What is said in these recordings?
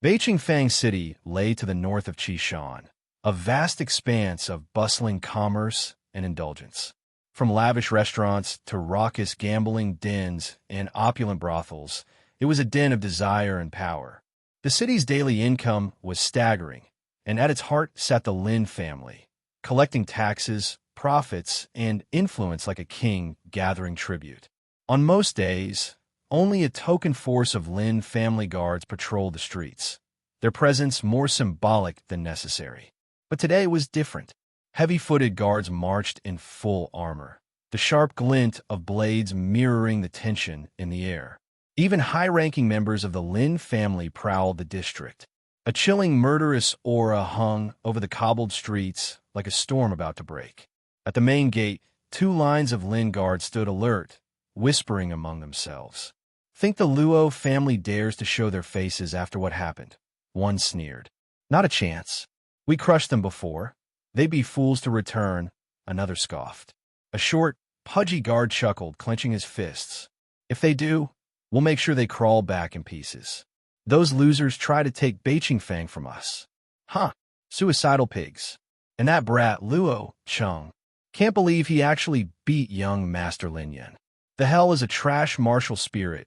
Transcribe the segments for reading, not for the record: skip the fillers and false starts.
Beijing City lay to the north of Qishan, a vast expanse of bustling commerce and indulgence. From lavish restaurants to raucous gambling dens and opulent brothels, it was a den of desire and power. The city's daily income was staggering, and at its heart sat the Lin family, collecting taxes, profits, and influence like a king gathering tribute. On most days, only a token force of Lin family guards patrolled the streets, their presence more symbolic than necessary. But today was different. Heavy-footed guards marched in full armor, the sharp glint of blades mirroring the tension in the air. Even high-ranking members of the Lin family prowled the district. A chilling, murderous aura hung over the cobbled streets like a storm about to break. At the main gate, two lines of Lin guards stood alert, whispering among themselves. "Think the Luo family dares to show their faces after what happened?" One sneered. "Not a chance. We crushed them before. They'd be fools to return," another scoffed. A short, pudgy guard chuckled, clenching his fists. "If they do, we'll make sure they crawl back in pieces. Those losers try to take Beijing from us. Huh, suicidal pigs. And that brat Luo Chung. Can't believe he actually beat young Master Lin Yan. The hell is a trash martial spirit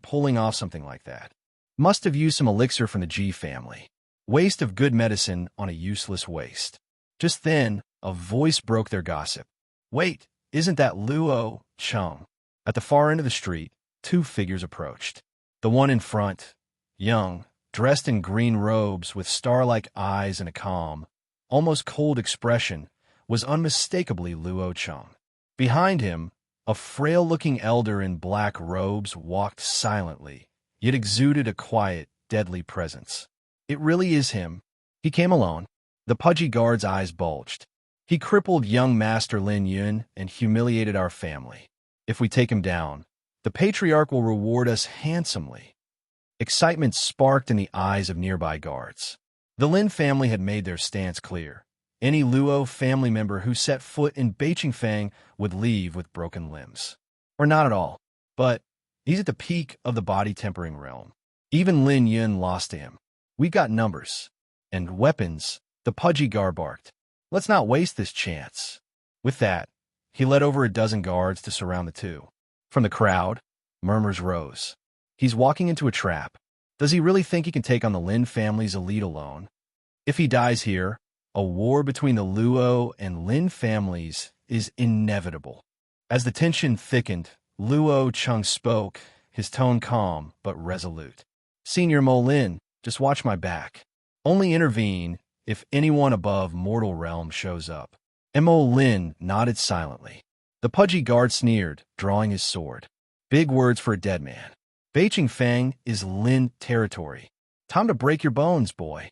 pulling off something like that? Must have used some elixir from the G family. Waste of good medicine on a useless waste." Just then, a voice broke their gossip. "Wait, isn't that Luo Chung?" At the far end of the street, two figures approached. The one in front, young, dressed in green robes with star-like eyes and a calm, almost cold expression, was unmistakably Luo Chung. Behind him, a frail-looking elder in black robes walked silently, yet exuded a quiet, deadly presence. "It really is him. He came alone." The pudgy guard's eyes bulged. "He crippled young Master Lin Yun and humiliated our family. If we take him down, the patriarch will reward us handsomely." Excitement sparked in the eyes of nearby guards. The Lin family had made their stance clear. Any Luo family member who set foot in Beijing would leave with broken limbs. Or not at all. But he's at the peak of the body-tempering realm. Even Lin Yun lost to him. "We've got numbers. And weapons," the pudgy guard barked. "Let's not waste this chance." With that, he led over a dozen guards to surround the two. From the crowd, murmurs rose. "He's walking into a trap. Does he really think he can take on the Lin family's elite alone? If he dies here, a war between the Luo and Lin families is inevitable." As the tension thickened, Luo Chung spoke, his tone calm but resolute. "Senior Mo Lin, just watch my back. Only intervene if anyone above mortal realm shows up." Mo Lin nodded silently. The pudgy guard sneered, drawing his sword. "Big words for a dead man. Beijing is Lin territory. Time to break your bones, boy."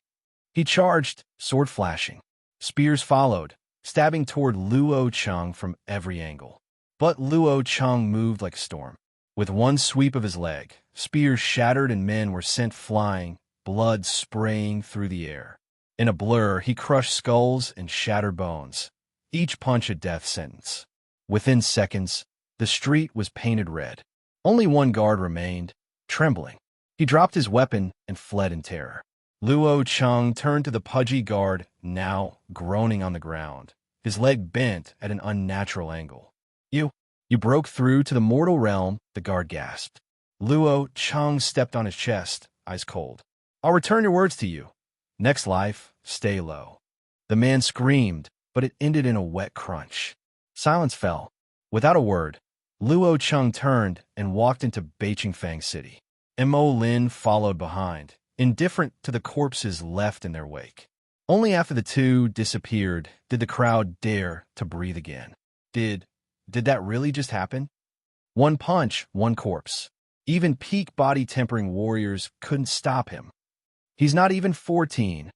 He charged, sword flashing. Spears followed, stabbing toward Luo Chung from every angle. But Luo Chung moved like a storm. With one sweep of his leg, spears shattered and men were sent flying, blood spraying through the air. In a blur, he crushed skulls and shattered bones, each punch a death sentence. Within seconds, the street was painted red. Only one guard remained, trembling. He dropped his weapon and fled in terror. Luo Chung turned to the pudgy guard, now groaning on the ground, his leg bent at an unnatural angle. You broke through to the mortal realm," the guard gasped. Luo Chung stepped on his chest, eyes cold. "I'll return your words to you. Next life, stay low." The man screamed, but it ended in a wet crunch. Silence fell. Without a word, Luo Chung turned and walked into Beijing City. Mo Lin followed behind, indifferent to the corpses left in their wake. Only after the two disappeared did the crowd dare to breathe again. Did that really just happen? One punch, one corpse. Even peak body-tempering warriors couldn't stop him. He's not even 14.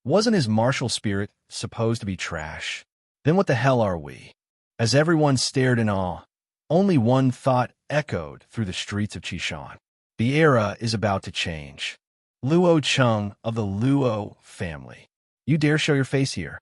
Wasn't his martial spirit supposed to be trash? Then what the hell are we? As everyone stared in awe, only one thought echoed through the streets of Qishan. The era is about to change. Luo Chung of the Luo family. You dare show your face here?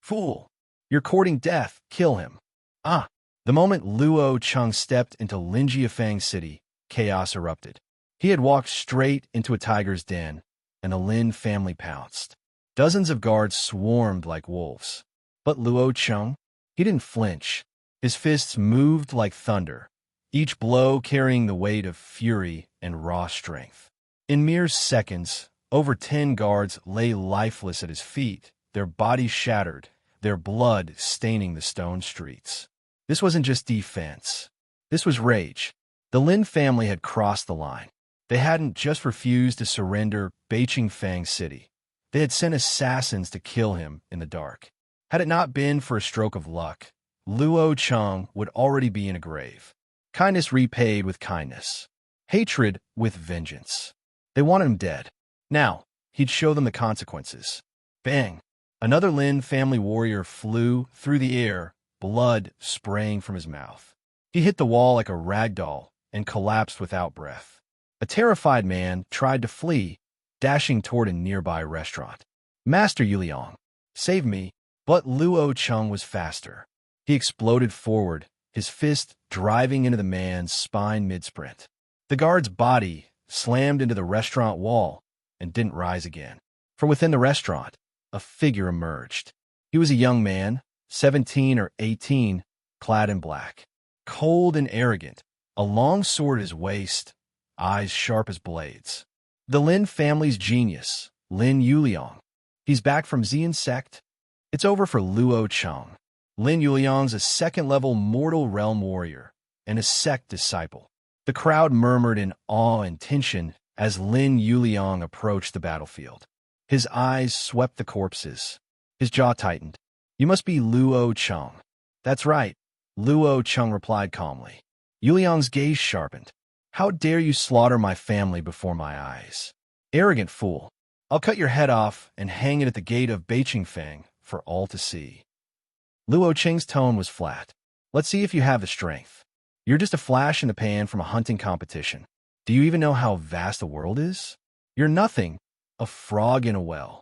Fool! You're courting death. Kill him. Ah! The moment Luo Chung stepped into Linjiafang City, chaos erupted. He had walked straight into a tiger's den, and the Lin family pounced. Dozens of guards swarmed like wolves. But Luo Cheng, he didn't flinch. His fists moved like thunder, each blow carrying the weight of fury and raw strength. In mere seconds, over 10 guards lay lifeless at his feet, their bodies shattered, their blood staining the stone streets. This wasn't just defense. This was rage. The Lin family had crossed the line. They hadn't just refused to surrender Beijing Fang City. They had sent assassins to kill him in the dark. Had it not been for a stroke of luck, Luo Cheng would already be in a grave. Kindness repaid with kindness. Hatred with vengeance. They wanted him dead. Now, he'd show them the consequences. Bang! Another Lin family warrior flew through the air, blood spraying from his mouth. He hit the wall like a rag doll and collapsed without breath. A terrified man tried to flee, dashing toward a nearby restaurant. Master Yuliang, save me, but Luo Cheng was faster. He exploded forward, his fist driving into the man's spine mid-sprint. The guard's body slammed into the restaurant wall and didn't rise again. From within the restaurant, a figure emerged. He was a young man, 17 or 18, clad in black. Cold and arrogant, a long sword at his waist, eyes sharp as blades. The Lin family's genius, Lin Yuliang. He's back from Xian sect. It's over for Luo Cheng. Lin Yuliang's a second-level mortal realm warrior and a sect disciple. The crowd murmured in awe and tension as Lin Yuliang approached the battlefield. His eyes swept the corpses. His jaw tightened. You must be Luo Cheng. That's right, Luo Cheng replied calmly. Yuliang's gaze sharpened. How dare you slaughter my family before my eyes? Arrogant fool. I'll cut your head off and hang it at the gate of Beijingfang for all to see. Luo Cheng's tone was flat. Let's see if you have the strength. You're just a flash in the pan from a hunting competition. Do you even know how vast the world is? You're nothing, a frog in a well.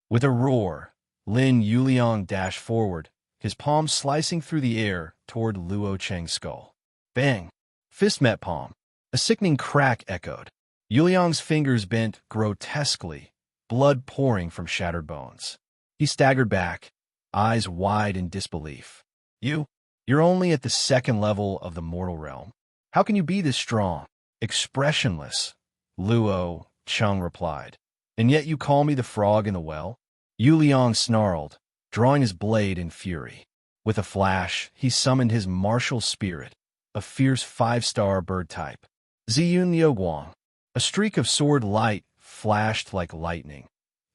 With a roar, Lin Yuliang dashed forward, his palm slicing through the air toward Luo Cheng's skull. Bang! Fist met palm. A sickening crack echoed. Yuliang's fingers bent grotesquely, blood pouring from shattered bones. He staggered back, eyes wide in disbelief. You're only at the second level of the mortal realm. How can you be this strong? Expressionless, Luo Cheng replied. And yet you call me the frog in the well? Yuliang snarled, drawing his blade in fury. With a flash, he summoned his martial spirit, a fierce 5-star bird type. Ziyun Liuguang. A streak of sword light flashed like lightning,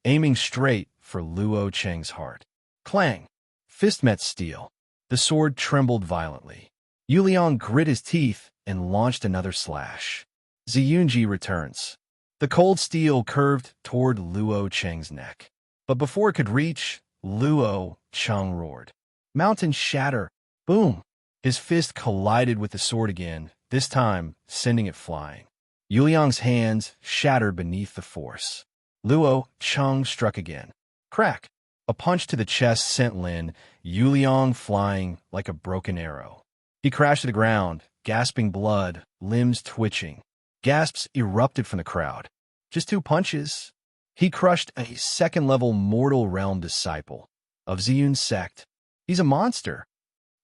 aiming straight for Luo Cheng's heart. Clang! Fist met steel. The sword trembled violently. Yuliang grit his teeth and launched another slash. Ziyunji returns. The cold steel curved toward Luo Cheng's neck. But before it could reach, Luo Cheng roared. Mountains shatter. Boom! His fist collided with the sword again, this time sending it flying. Yuliang's hands shattered beneath the force. Luo Cheng struck again. Crack! A punch to the chest sent Lin Yuliang flying like a broken arrow. He crashed to the ground, gasping blood, limbs twitching. Gasps erupted from the crowd. Just 2 punches. He crushed a second-level mortal realm disciple of Ziyun's sect. He's a monster.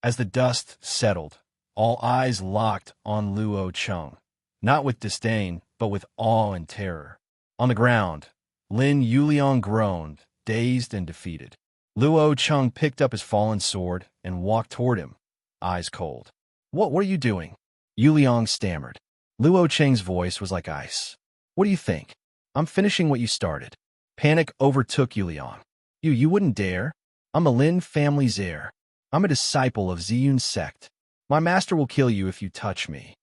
As the dust settled, all eyes locked on Luo Cheng, not with disdain, but with awe and terror. On the ground, Lin Yuliang groaned, dazed and defeated. Luo Cheng picked up his fallen sword and walked toward him, eyes cold. What are you doing? Yuliang stammered. Luo Cheng's voice was like ice. What do you think? I'm finishing what you started. Panic overtook Yuliang. You wouldn't dare. I'm a Lin family's heir. I'm a disciple of Ziyun's sect. My master will kill you if you touch me.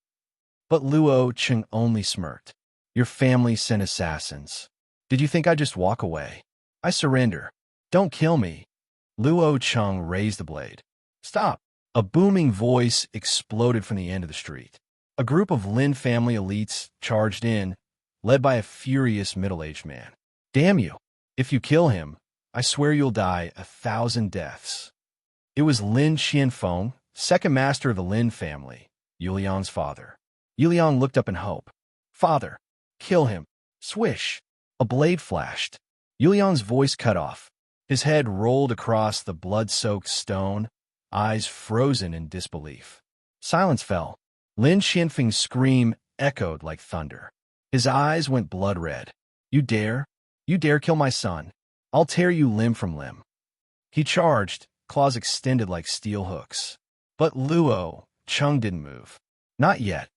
But Luo Cheng only smirked. Your family sent assassins. Did you think I'd just walk away? I surrender. Don't kill me. Luo Cheng raised the blade. Stop. A booming voice exploded from the end of the street. A group of Lin family elites charged in, led by a furious middle-aged man. Damn you. If you kill him, I swear you'll die 1,000 deaths. It was Lin Qianfeng, second master of the Lin family, Yuliang's father. Yuliang looked up in hope. Father, kill him. Swish. A blade flashed. Yulian's voice cut off. His head rolled across the blood-soaked stone, eyes frozen in disbelief. Silence fell. Lin Xianfeng's scream echoed like thunder. His eyes went blood-red. You dare? You dare kill my son? I'll tear you limb from limb. He charged, claws extended like steel hooks. But Luo Cheng didn't move. Not yet.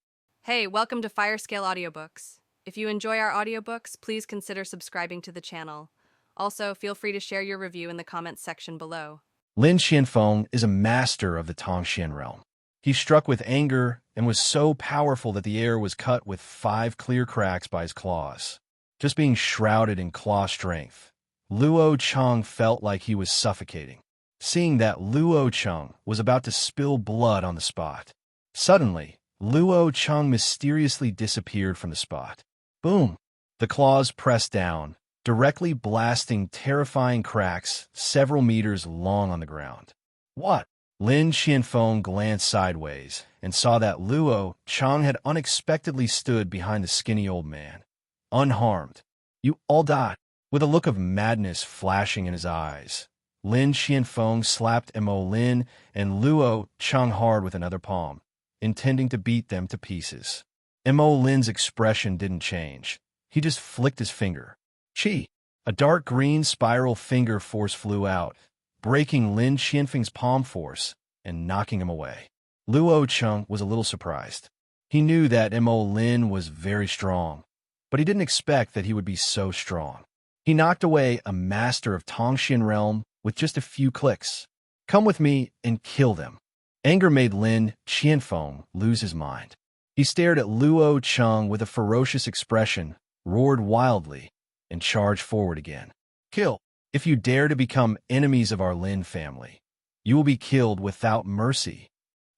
Hey, welcome to Firescale Audiobooks. If you enjoy our audiobooks, please consider subscribing to the channel. Also, feel free to share your review in the comments section below. Lin Xianfeng is a master of the Tongxian realm. He struck with anger and was so powerful that the air was cut with 5 clear cracks by his claws. Just being shrouded in claw strength, Luo Cheng felt like he was suffocating. Seeing that Luo Cheng was about to spill blood on the spot. Suddenly, Luo Cheng mysteriously disappeared from the spot. Boom! The claws pressed down, directly blasting terrifying cracks several meters long on the ground. What? Lin Xianfeng glanced sideways and saw that Luo Cheng had unexpectedly stood behind the skinny old man. Unharmed. You all died. With a look of madness flashing in his eyes, Lin Xianfeng slapped Mo Lin and Luo Cheng hard with another palm, intending to beat them to pieces. Mo Lin's expression didn't change. He just flicked his finger. Chi! A dark green spiral finger force flew out, breaking Lin Xianfeng's palm force and knocking him away. Luo Cheng was a little surprised. He knew that Mo Lin was very strong, but he didn't expect that he would be so strong. He knocked away a master of Tongxian realm with just a few clicks. Come with me and kill them. Anger made Lin Xianfeng lose his mind. He stared at Luo Cheng with a ferocious expression, roared wildly, and charged forward again. Kill! If you dare to become enemies of our Lin family, you will be killed without mercy.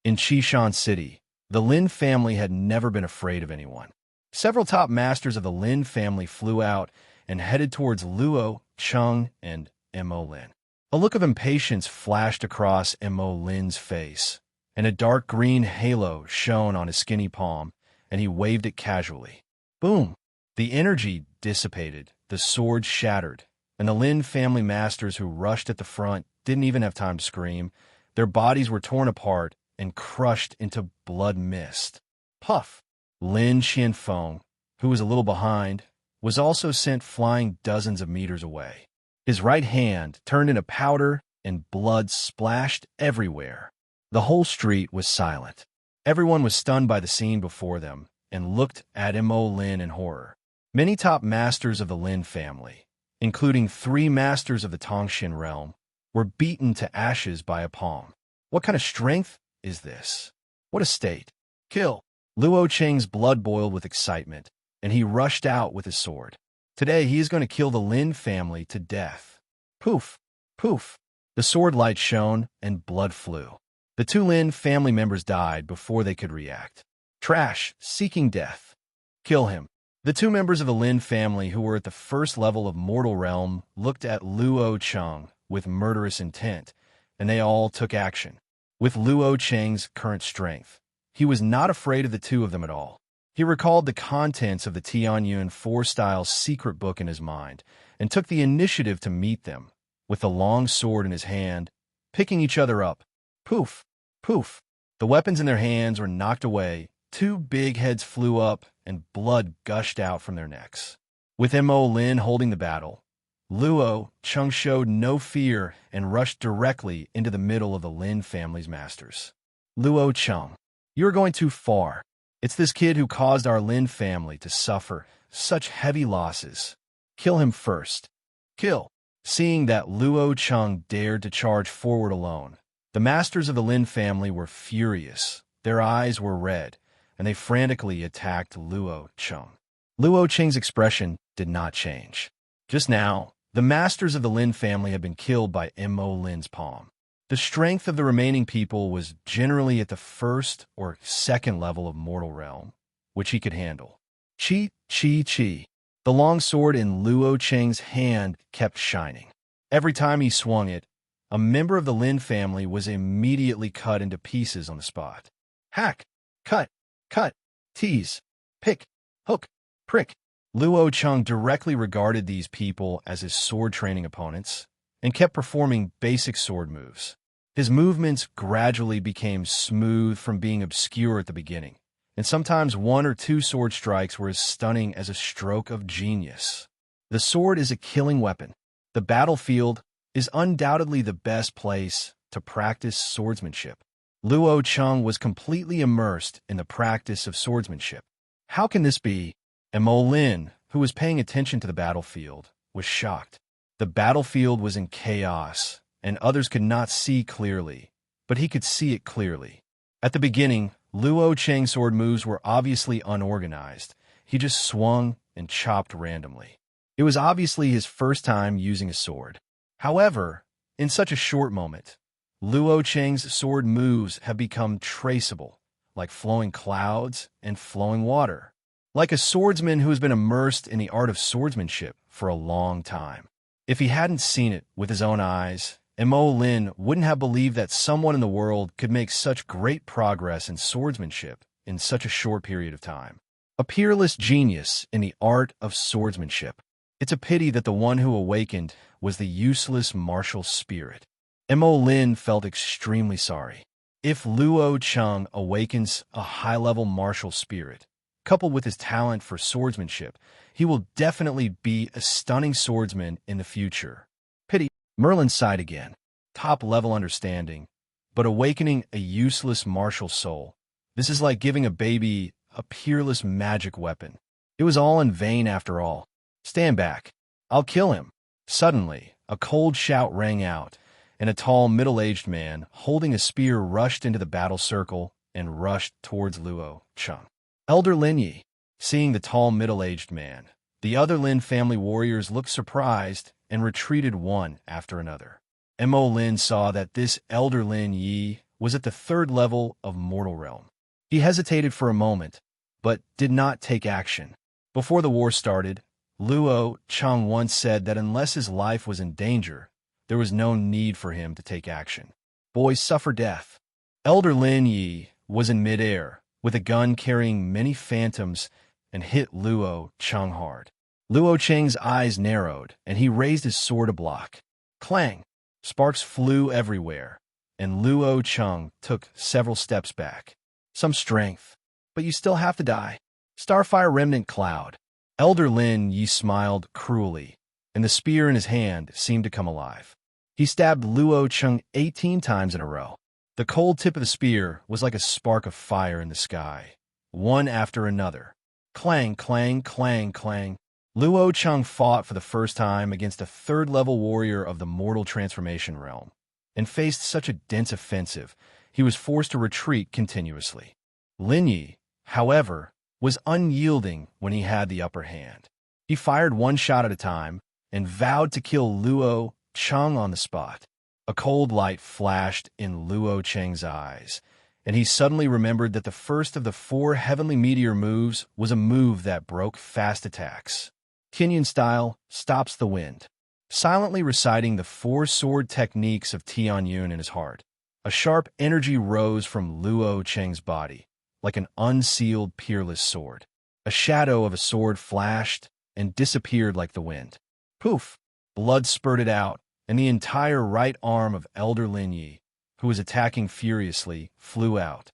In Qishan City, the Lin family had never been afraid of anyone. Several top masters of the Lin family flew out and headed towards Luo Cheng and Mo Lin. A look of impatience flashed across Mo Lin's face, and a dark green halo shone on his skinny palm, and he waved it casually. Boom! The energy dissipated, the sword shattered, and the Lin family masters who rushed at the front didn't even have time to scream. Their bodies were torn apart and crushed into blood mist. Puff! Lin Xianfeng, who was a little behind, was also sent flying dozens of meters away. His right hand turned into powder and blood splashed everywhere. The whole street was silent. Everyone was stunned by the scene before them and looked at Mo Lin in horror. Many top masters of the Lin family, including 3 masters of the Tongxian realm, were beaten to ashes by a palm. What kind of strength is this? What a state! Kill! Luo Cheng's blood boiled with excitement, and he rushed out with his sword. Today he is going to kill the Lin family to death. Poof! Poof! The sword light shone, and blood flew. The 2 Lin family members died before they could react. Trash, seeking death. Kill him. The 2 members of the Lin family who were at the first level of mortal realm looked at Luo Cheng with murderous intent, and they all took action. With Luo Cheng's current strength, he was not afraid of the 2 of them at all. He recalled the contents of the Tianyun 4-style secret book in his mind and took the initiative to meet them, with the long sword in his hand, picking each other up. Poof! Poof! The weapons in their hands were knocked away, 2 big heads flew up, and blood gushed out from their necks. With Mo Lin holding the battle, Luo Cheng showed no fear and rushed directly into the middle of the Lin family's masters. Luo Cheng, you're going too far. It's this kid who caused our Lin family to suffer such heavy losses. Kill him first. Kill! Seeing that Luo Cheng dared to charge forward alone, the masters of the Lin family were furious. Their eyes were red, and they frantically attacked Luo Cheng. Luo Cheng's expression did not change. Just now, the masters of the Lin family had been killed by Mo Lin's palm. The strength of the remaining people was generally at the first or second level of mortal realm, which he could handle. Chi, chi, chi. The long sword in Luo Cheng's hand kept shining. Every time he swung it, a member of the Lin family was immediately cut into pieces on the spot. Hack, cut, tease, pick, hook, prick. Luo Cheng directly regarded these people as his sword training opponents and kept performing basic sword moves. His movements gradually became smooth from being obscure at the beginning, and sometimes one or two sword strikes were as stunning as a stroke of genius. The sword is a killing weapon. The battlefield is undoubtedly the best place to practice swordsmanship. Luo Cheng was completely immersed in the practice of swordsmanship. How can this be? And Mo Lin, who was paying attention to the battlefield, was shocked. The battlefield was in chaos, and others could not see clearly, but he could see it clearly. At the beginning, Luo Cheng's sword moves were obviously unorganized. He just swung and chopped randomly. It was obviously his first time using a sword. However, in such a short moment, Luo Cheng's sword moves have become traceable, like flowing clouds and flowing water. Like a swordsman who has been immersed in the art of swordsmanship for a long time. If he hadn't seen it with his own eyes, Mo Lin wouldn't have believed that someone in the world could make such great progress in swordsmanship in such a short period of time. A peerless genius in the art of swordsmanship. It's a pity that the one who awakened was the useless martial spirit. Mo Lin felt extremely sorry. If Luo Cheng awakens a high-level martial spirit, coupled with his talent for swordsmanship, he will definitely be a stunning swordsman in the future. Pity. Merlin sighed again. Top-level understanding, but awakening a useless martial soul. This is like giving a baby a peerless magic weapon. It was all in vain after all. Stand back. I'll kill him. Suddenly, a cold shout rang out, and a tall, middle-aged man holding a spear rushed into the battle circle and rushed towards Luo Cheng. Elder Lin Yi. Seeing the tall, middle-aged man, the other Lin family warriors looked surprised and retreated one after another. Mo Lin saw that this Elder Lin Yi was at the third level of mortal realm. He hesitated for a moment, but did not take action. Before the war started, Luo Cheng once said that unless his life was in danger, there was no need for him to take action. Boys suffer death. Elder Lin Yi was in midair, with a gun carrying many phantoms, and hit Luo Cheng hard. Luo Cheng's eyes narrowed, and he raised his sword to block. Clang! Sparks flew everywhere, and Luo Cheng took several steps back. Some strength, but you still have to die. Starfire Remnant Cloud. Elder Lin Yi smiled cruelly, and the spear in his hand seemed to come alive. He stabbed Luo Cheng 18 times in a row. The cold tip of the spear was like a spark of fire in the sky, one after another. Clang, clang, clang, clang. Luo Cheng fought for the first time against a third-level warrior of the mortal transformation realm, and faced such a dense offensive, he was forced to retreat continuously. Lin Yi, however, was unyielding when he had the upper hand. He fired one shot at a time and vowed to kill Luo Cheng on the spot. A cold light flashed in Luo Cheng's eyes, and he suddenly remembered that the first of the 4 heavenly meteor moves was a move that broke fast attacks. Kinyan style stops the wind. Silently reciting the 4 sword techniques of Tianyun in his heart, a sharp energy rose from Luo Cheng's body, like an unsealed peerless sword. A shadow of a sword flashed and disappeared like the wind. Poof! Blood spurted out, and the entire right arm of Elder Lin Yi, who was attacking furiously, flew out.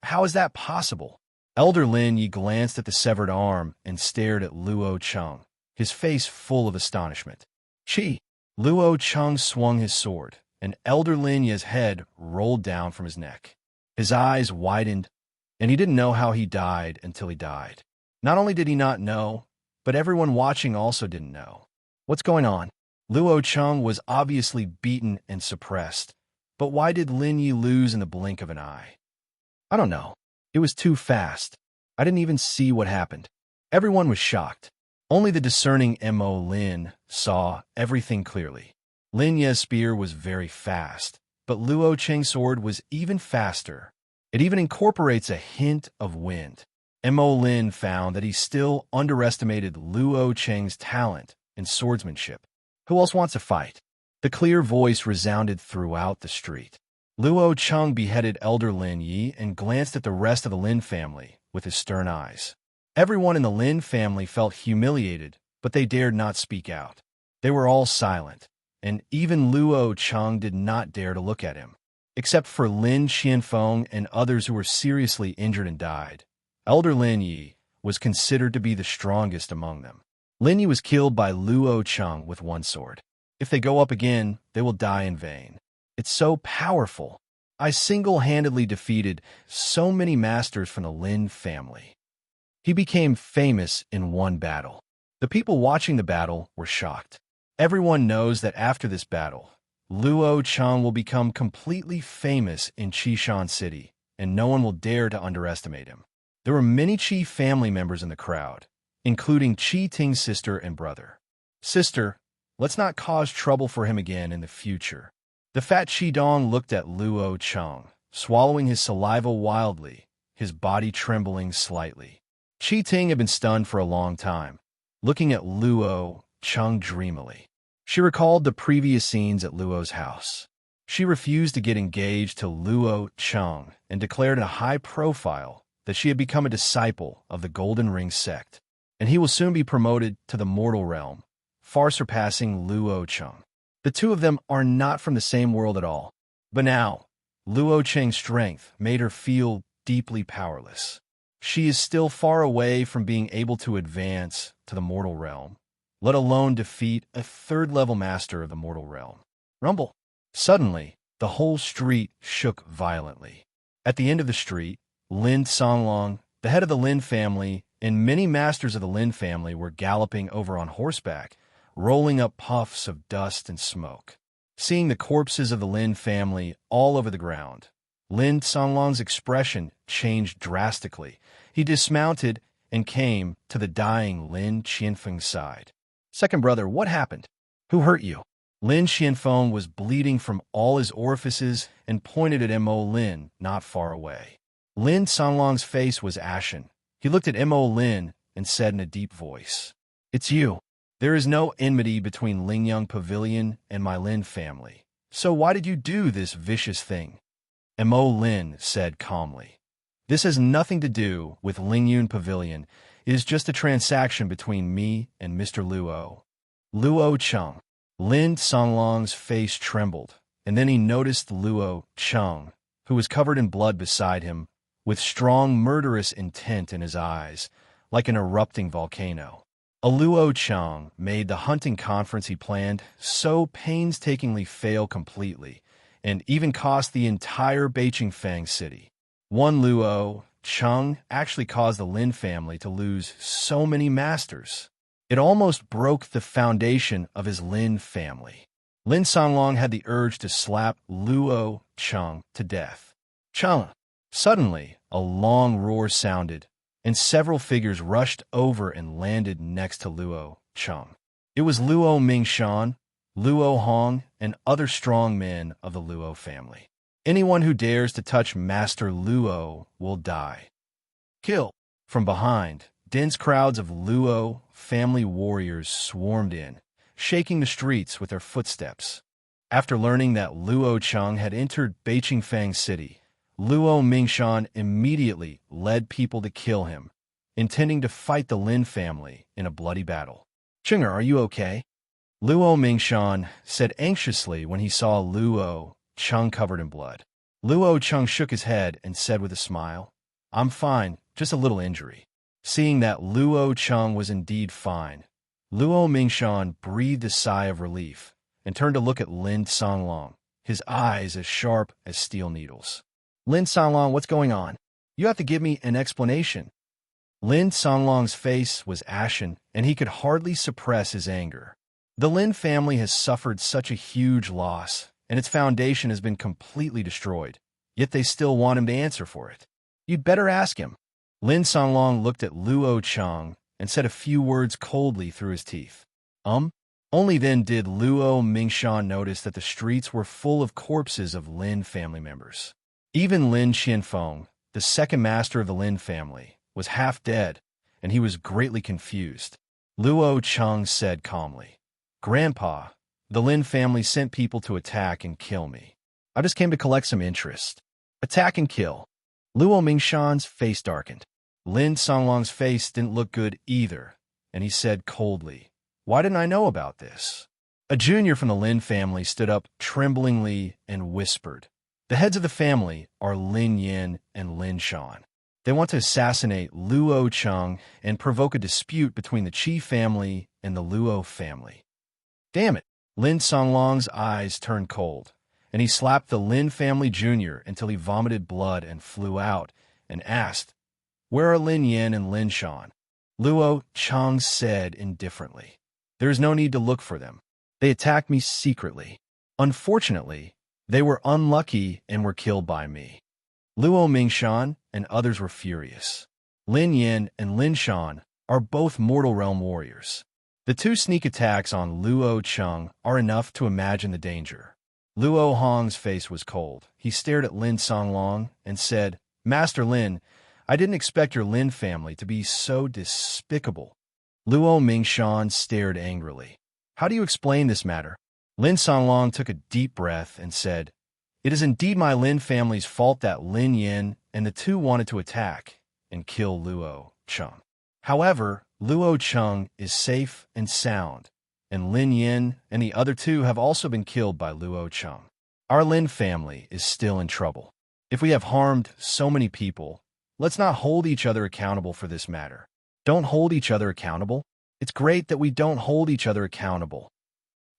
How is that possible? Elder Lin Yi glanced at the severed arm and stared at Luo Cheng, his face full of astonishment. Chi! Luo Cheng swung his sword, and Elder Lin Yi's head rolled down from his neck. His eyes widened, and he didn't know how he died until he died. Not only did he not know, but everyone watching also didn't know. What's going on? Luo Cheng was obviously beaten and suppressed, but why did Lin Yi lose in the blink of an eye? I don't know. It was too fast. I didn't even see what happened. Everyone was shocked. Only the discerning Mo Lin saw everything clearly. Lin Yi's spear was very fast, but Luo Cheng's sword was even faster. It even incorporates a hint of wind. Mo Lin found that he still underestimated Luo Cheng's talent in swordsmanship. Who else wants to fight? The clear voice resounded throughout the street. Luo Cheng beheaded Elder Lin Yi and glanced at the rest of the Lin family with his stern eyes. Everyone in the Lin family felt humiliated, but they dared not speak out. They were all silent, and even Luo Cheng did not dare to look at him. Except for Lin Qianfeng and others who were seriously injured and died. Elder Lin Yi was considered to be the strongest among them. Lin Yi was killed by Luo Cheng with one sword. If they go up again, they will die in vain. It's so powerful. I single-handedly defeated so many masters from the Lin family. He became famous in one battle. The people watching the battle were shocked. Everyone knows that after this battle, Luo Cheng will become completely famous in Qishan City, and no one will dare to underestimate him. There were many Qi family members in the crowd, including Qi Ting's sister and brother. Sister, let's not cause trouble for him again in the future. The fat Qi Dong looked at Luo Cheng, swallowing his saliva wildly, his body trembling slightly. Qi Ting had been stunned for a long time, looking at Luo Cheng dreamily. She recalled the previous scenes at Luo's house. She refused to get engaged to Luo Cheng and declared in a high profile that she had become a disciple of the Golden Ring sect, and he will soon be promoted to the mortal realm, far surpassing Luo Cheng. The two of them are not from the same world at all. But now, Luo Cheng's strength made her feel deeply powerless. She is still far away from being able to advance to the mortal realm, let alone defeat a third-level master of the mortal realm. Rumble. Suddenly, the whole street shook violently. At the end of the street, Lin Songlong, the head of the Lin family, and many masters of the Lin family were galloping over on horseback, rolling up puffs of dust and smoke. Seeing the corpses of the Lin family all over the ground, Lin Songlong's expression changed drastically. He dismounted and came to the dying Lin Qianfeng's side. Second brother, what happened? Who hurt you? Lin Qianfeng was bleeding from all his orifices and pointed at Mo Lin not far away. Lin Songlong's face was ashen. He looked at Mo Lin and said in a deep voice, "It's you. There is no enmity between Lingyang Pavilion and my Lin family. So why did you do this vicious thing?" Mo Lin said calmly, "This has nothing to do with Lingyun Pavilion. It is just a transaction between me and Mr. Luo." Luo Cheng. Lin Songlong's face trembled, and then he noticed Luo Cheng, who was covered in blood beside him, with strong murderous intent in his eyes, like an erupting volcano. A Luo Cheng made the hunting conference he planned so painstakingly fail completely, and even cost the entire Beiqingfang city. One Luo Cheng actually caused the Lin family to lose so many masters. It almost broke the foundation of his Lin family. Lin Songlong had the urge to slap Luo Cheng to death. Cheng! Suddenly, a long roar sounded, and several figures rushed over and landed next to Luo Cheng. It was Luo Mingshan, Luo Hong, and other strong men of the Luo family. Anyone who dares to touch Master Luo will die. Kill! From behind, dense crowds of Luo family warriors swarmed in, shaking the streets with their footsteps. After learning that Luo Cheng had entered Beiqingfang City, Luo Mingshan immediately led people to kill him, intending to fight the Lin family in a bloody battle. "Chinger, are you okay?" Luo Mingshan said anxiously when he saw Luo Cheng covered in blood. Luo Cheng shook his head and said with a smile, "I'm fine, just a little injury." Seeing that Luo Cheng was indeed fine, Luo Mingshan breathed a sigh of relief and turned to look at Lin Songlong, his eyes as sharp as steel needles. "Lin Songlong, what's going on? You have to give me an explanation." Lin Songlong's face was ashen, and he could hardly suppress his anger. The Lin family has suffered such a huge loss, and its foundation has been completely destroyed, yet they still want him to answer for it. "You'd better ask him." Lin Songlong looked at Luo Cheng and said a few words coldly through his teeth. Only then did Luo Mingshan notice that the streets were full of corpses of Lin family members. Even Lin Qianfeng, the second master of the Lin family, was half dead, and he was greatly confused. Luo Cheng said calmly, "Grandpa, the Lin family sent people to attack and kill me. I just came to collect some interest." "Attack and kill." Luo Mingshan's face darkened. Lin Songlong's face didn't look good either, and he said coldly, "Why didn't I know about this?" A junior from the Lin family stood up tremblingly and whispered, "The heads of the family are Lin Yin and Lin Shan. They want to assassinate Luo Cheng and provoke a dispute between the Qi family and the Luo family." Damn it! Lin Songlong's eyes turned cold, and he slapped the Lin family junior until he vomited blood and flew out, and asked, "Where are Lin Yin and Lin Shan?" Luo Cheng said indifferently, "There is no need to look for them. They attacked me secretly. Unfortunately, they were unlucky and were killed by me." Luo Mingshan and others were furious. Lin Yin and Lin Shan are both Mortal Realm warriors. The two sneak attacks on Luo Cheng are enough to imagine the danger. Luo Hong's face was cold. He stared at Lin Songlong and said, "Master Lin, I didn't expect your Lin family to be so despicable." Luo Mingshan stared angrily. "How do you explain this matter?" Lin Songlong took a deep breath and said, "It is indeed my Lin family's fault that Lin Yin and the two wanted to attack and kill Luo Cheng. However, Luo Cheng is safe and sound, and Lin Yin and the other two have also been killed by Luo Cheng. Our Lin family is still in trouble. If we have harmed so many people, let's not hold each other accountable for this matter." "Don't hold each other accountable? It's great that we don't hold each other accountable."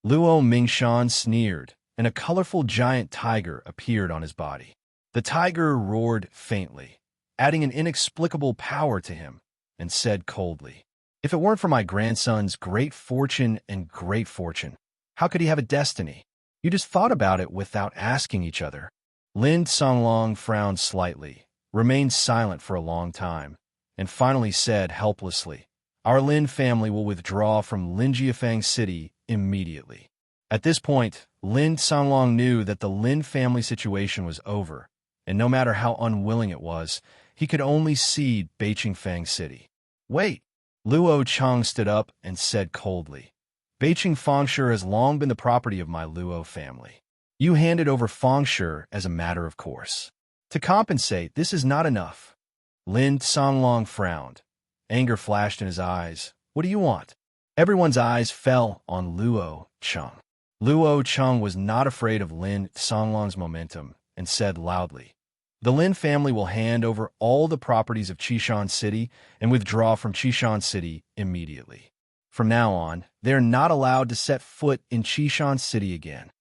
Luo Mingshan sneered, and a colorful giant tiger appeared on his body. The tiger roared faintly, adding an inexplicable power to him, and said coldly, "If it weren't for my grandson's great fortune, how could he have a destiny? You just thought about it without asking each other." Lin Songlong frowned slightly, remained silent for a long time, and finally said helplessly, "Our Lin family will withdraw from Linjiafang City immediately." At this point, Lin Songlong knew that the Lin family situation was over, and no matter how unwilling it was, he could only see Beiqingfang City. "Wait!" Luo Cheng stood up and said coldly, "Beiqing Fengshe has long been the property of my Luo family. You handed over Fengshe as a matter of course. To compensate, this is not enough." Lin Songlong frowned. Anger flashed in his eyes. "What do you want?" Everyone's eyes fell on Luo Cheng. Luo Cheng was not afraid of Lin Songlong's momentum and said loudly, "The Lin family will hand over all the properties of Qishan City and withdraw from Qishan City immediately. From now on, they are not allowed to set foot in Qishan City again."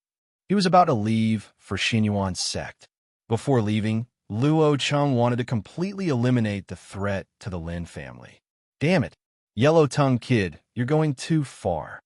He was about to leave for Xinyuan's sect. Before leaving, Luo Cheng wanted to completely eliminate the threat to the Lin family. "Damn it, yellow-tongued kid, you're going too far."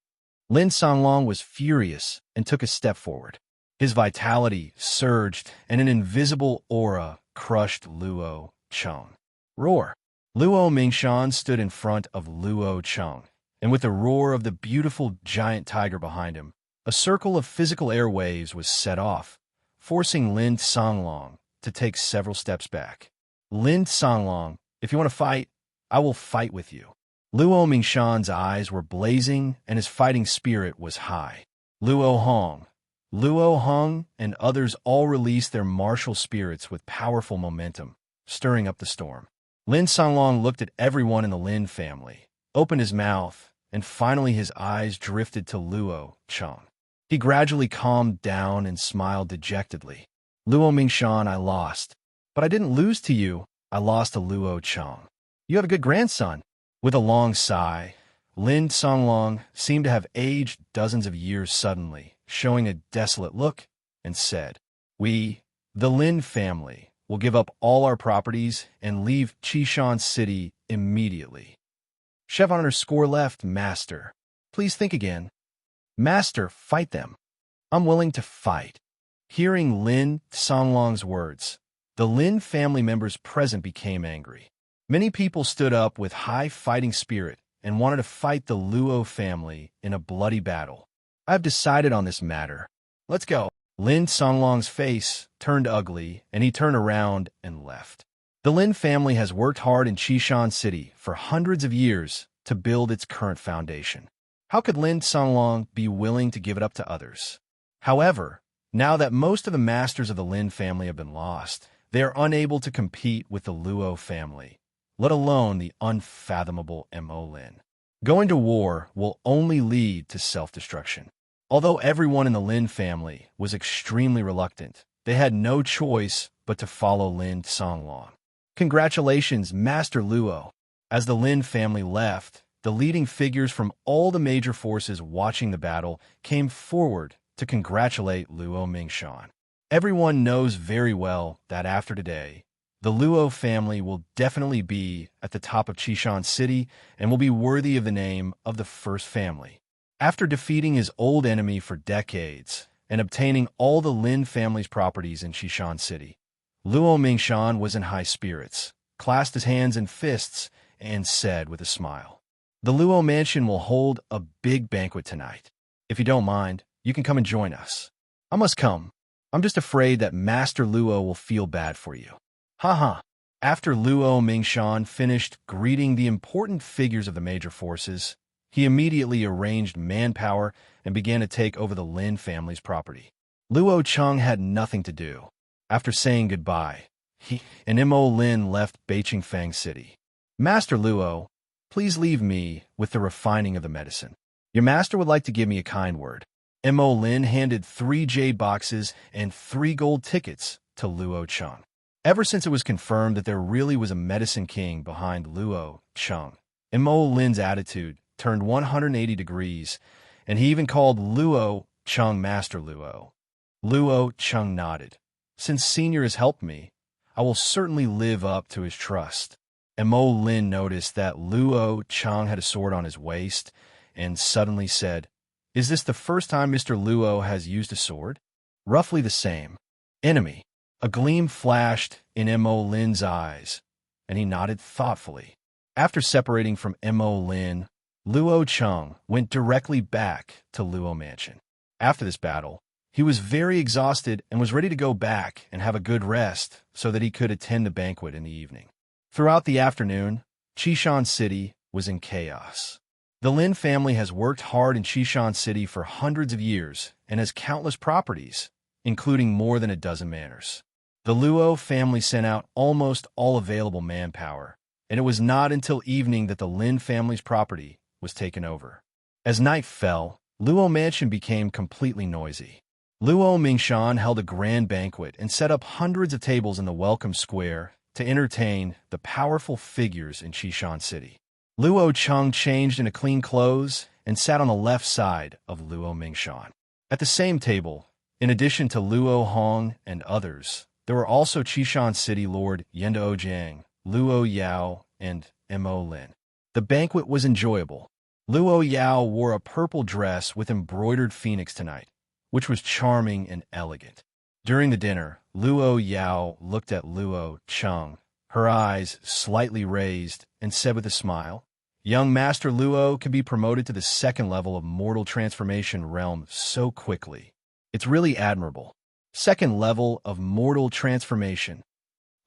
Lin Songlong was furious and took a step forward. His vitality surged, and an invisible aura crushed Luo Cheng. Roar! Luo Mingshan stood in front of Luo Cheng, and with the roar of the beautiful giant tiger behind him, a circle of physical air waves was set off, forcing Lin Songlong to take several steps back. "Lin Songlong, if you want to fight, I will fight with you." Luo Mingshan's eyes were blazing, and his fighting spirit was high. Luo Hong, and others all released their martial spirits with powerful momentum, stirring up the storm. Lin Songlong looked at everyone in the Lin family, opened his mouth, and finally his eyes drifted to Luo Cheng. He gradually calmed down and smiled dejectedly. "Luo Mingshan, I lost. But I didn't lose to you, I lost to Luo Cheng. You have a good grandson." With a long sigh, Lin Songlong seemed to have aged dozens of years suddenly, showing a desolate look, and said, "We, the Lin family, will give up all our properties and leave Qishan City immediately." Chef_left, Master. Please think again. Master, fight them. I'm willing to fight. Hearing Lin Songlong's words, the Lin family members present became angry. Many people stood up with high fighting spirit and wanted to fight the Luo family in a bloody battle. "I've decided on this matter. Let's go." Lin Songlong's face turned ugly, and he turned around and left. The Lin family has worked hard in Qishan City for hundreds of years to build its current foundation. How could Lin Songlong be willing to give it up to others? However, now that most of the masters of the Lin family have been lost, they are unable to compete with the Luo family, let alone the unfathomable Mo Lin. Going to war will only lead to self-destruction. Although everyone in the Lin family was extremely reluctant, they had no choice but to follow Lin Songlong. Congratulations, Master Luo. As the Lin family left, the leading figures from all the major forces watching the battle came forward to congratulate Luo Mingshan. Everyone knows very well that after today, the Luo family will definitely be at the top of Qishan City and will be worthy of the name of the first family. After defeating his old enemy for decades and obtaining all the Lin family's properties in Qishan City, Luo Mingshan was in high spirits, clasped his hands in fists, and said with a smile, "The Luo mansion will hold a big banquet tonight. If you don't mind, you can come and join us." "I must come. I'm just afraid that Master Luo will feel bad for you." Haha. After Luo Mingshan finished greeting the important figures of the major forces, he immediately arranged manpower and began to take over the Lin family's property. Luo Cheng had nothing to do. After saying goodbye, he and Mo Lin left Beiqingfang City. "Master Luo, please leave me with the refining of the medicine. Your master would like to give me a kind word." Mo Lin handed 3 jade boxes and 3 gold tickets to Luo Cheng. Ever since it was confirmed that there really was a medicine king behind Luo Cheng, Mo Lin's attitude turned 180 degrees, and he even called Luo Cheng Master Luo. Luo Cheng nodded. "Since Senior has helped me, I will certainly live up to his trust." Mo Lin noticed that Luo Cheng had a sword on his waist and suddenly said, "Is this the first time Mr. Luo has used a sword?" "Roughly the same." "Enemy." A gleam flashed in Mo Lin's eyes, and he nodded thoughtfully. After separating from Mo Lin, Luo Cheng went directly back to Luo Mansion. After this battle, he was very exhausted and was ready to go back and have a good rest so that he could attend the banquet in the evening. Throughout the afternoon, Qishan City was in chaos. The Lin family has worked hard in Qishan City for hundreds of years and has countless properties, including more than a dozen manors. The Luo family sent out almost all available manpower, and it was not until evening that the Lin family's property was taken over. As night fell, Luo Mansion became completely noisy. Luo Mingshan held a grand banquet and set up hundreds of tables in the Welcome Square to entertain the powerful figures in Qishan City. Luo Cheng changed into clean clothes and sat on the left side of Luo Mingshan. At the same table, in addition to Luo Hong and others, there were also Qishan City Lord Yendo Jiang, Luo Yao, and Mo Lin. The banquet was enjoyable. Luo Yao wore a purple dress with embroidered phoenix tonight, which was charming and elegant. During the dinner, Luo Yao looked at Luo Cheng, her eyes slightly raised, and said with a smile, "Young Master Luo can be promoted to the 2nd level of mortal transformation realm so quickly. It's really admirable. 2nd level of mortal transformation."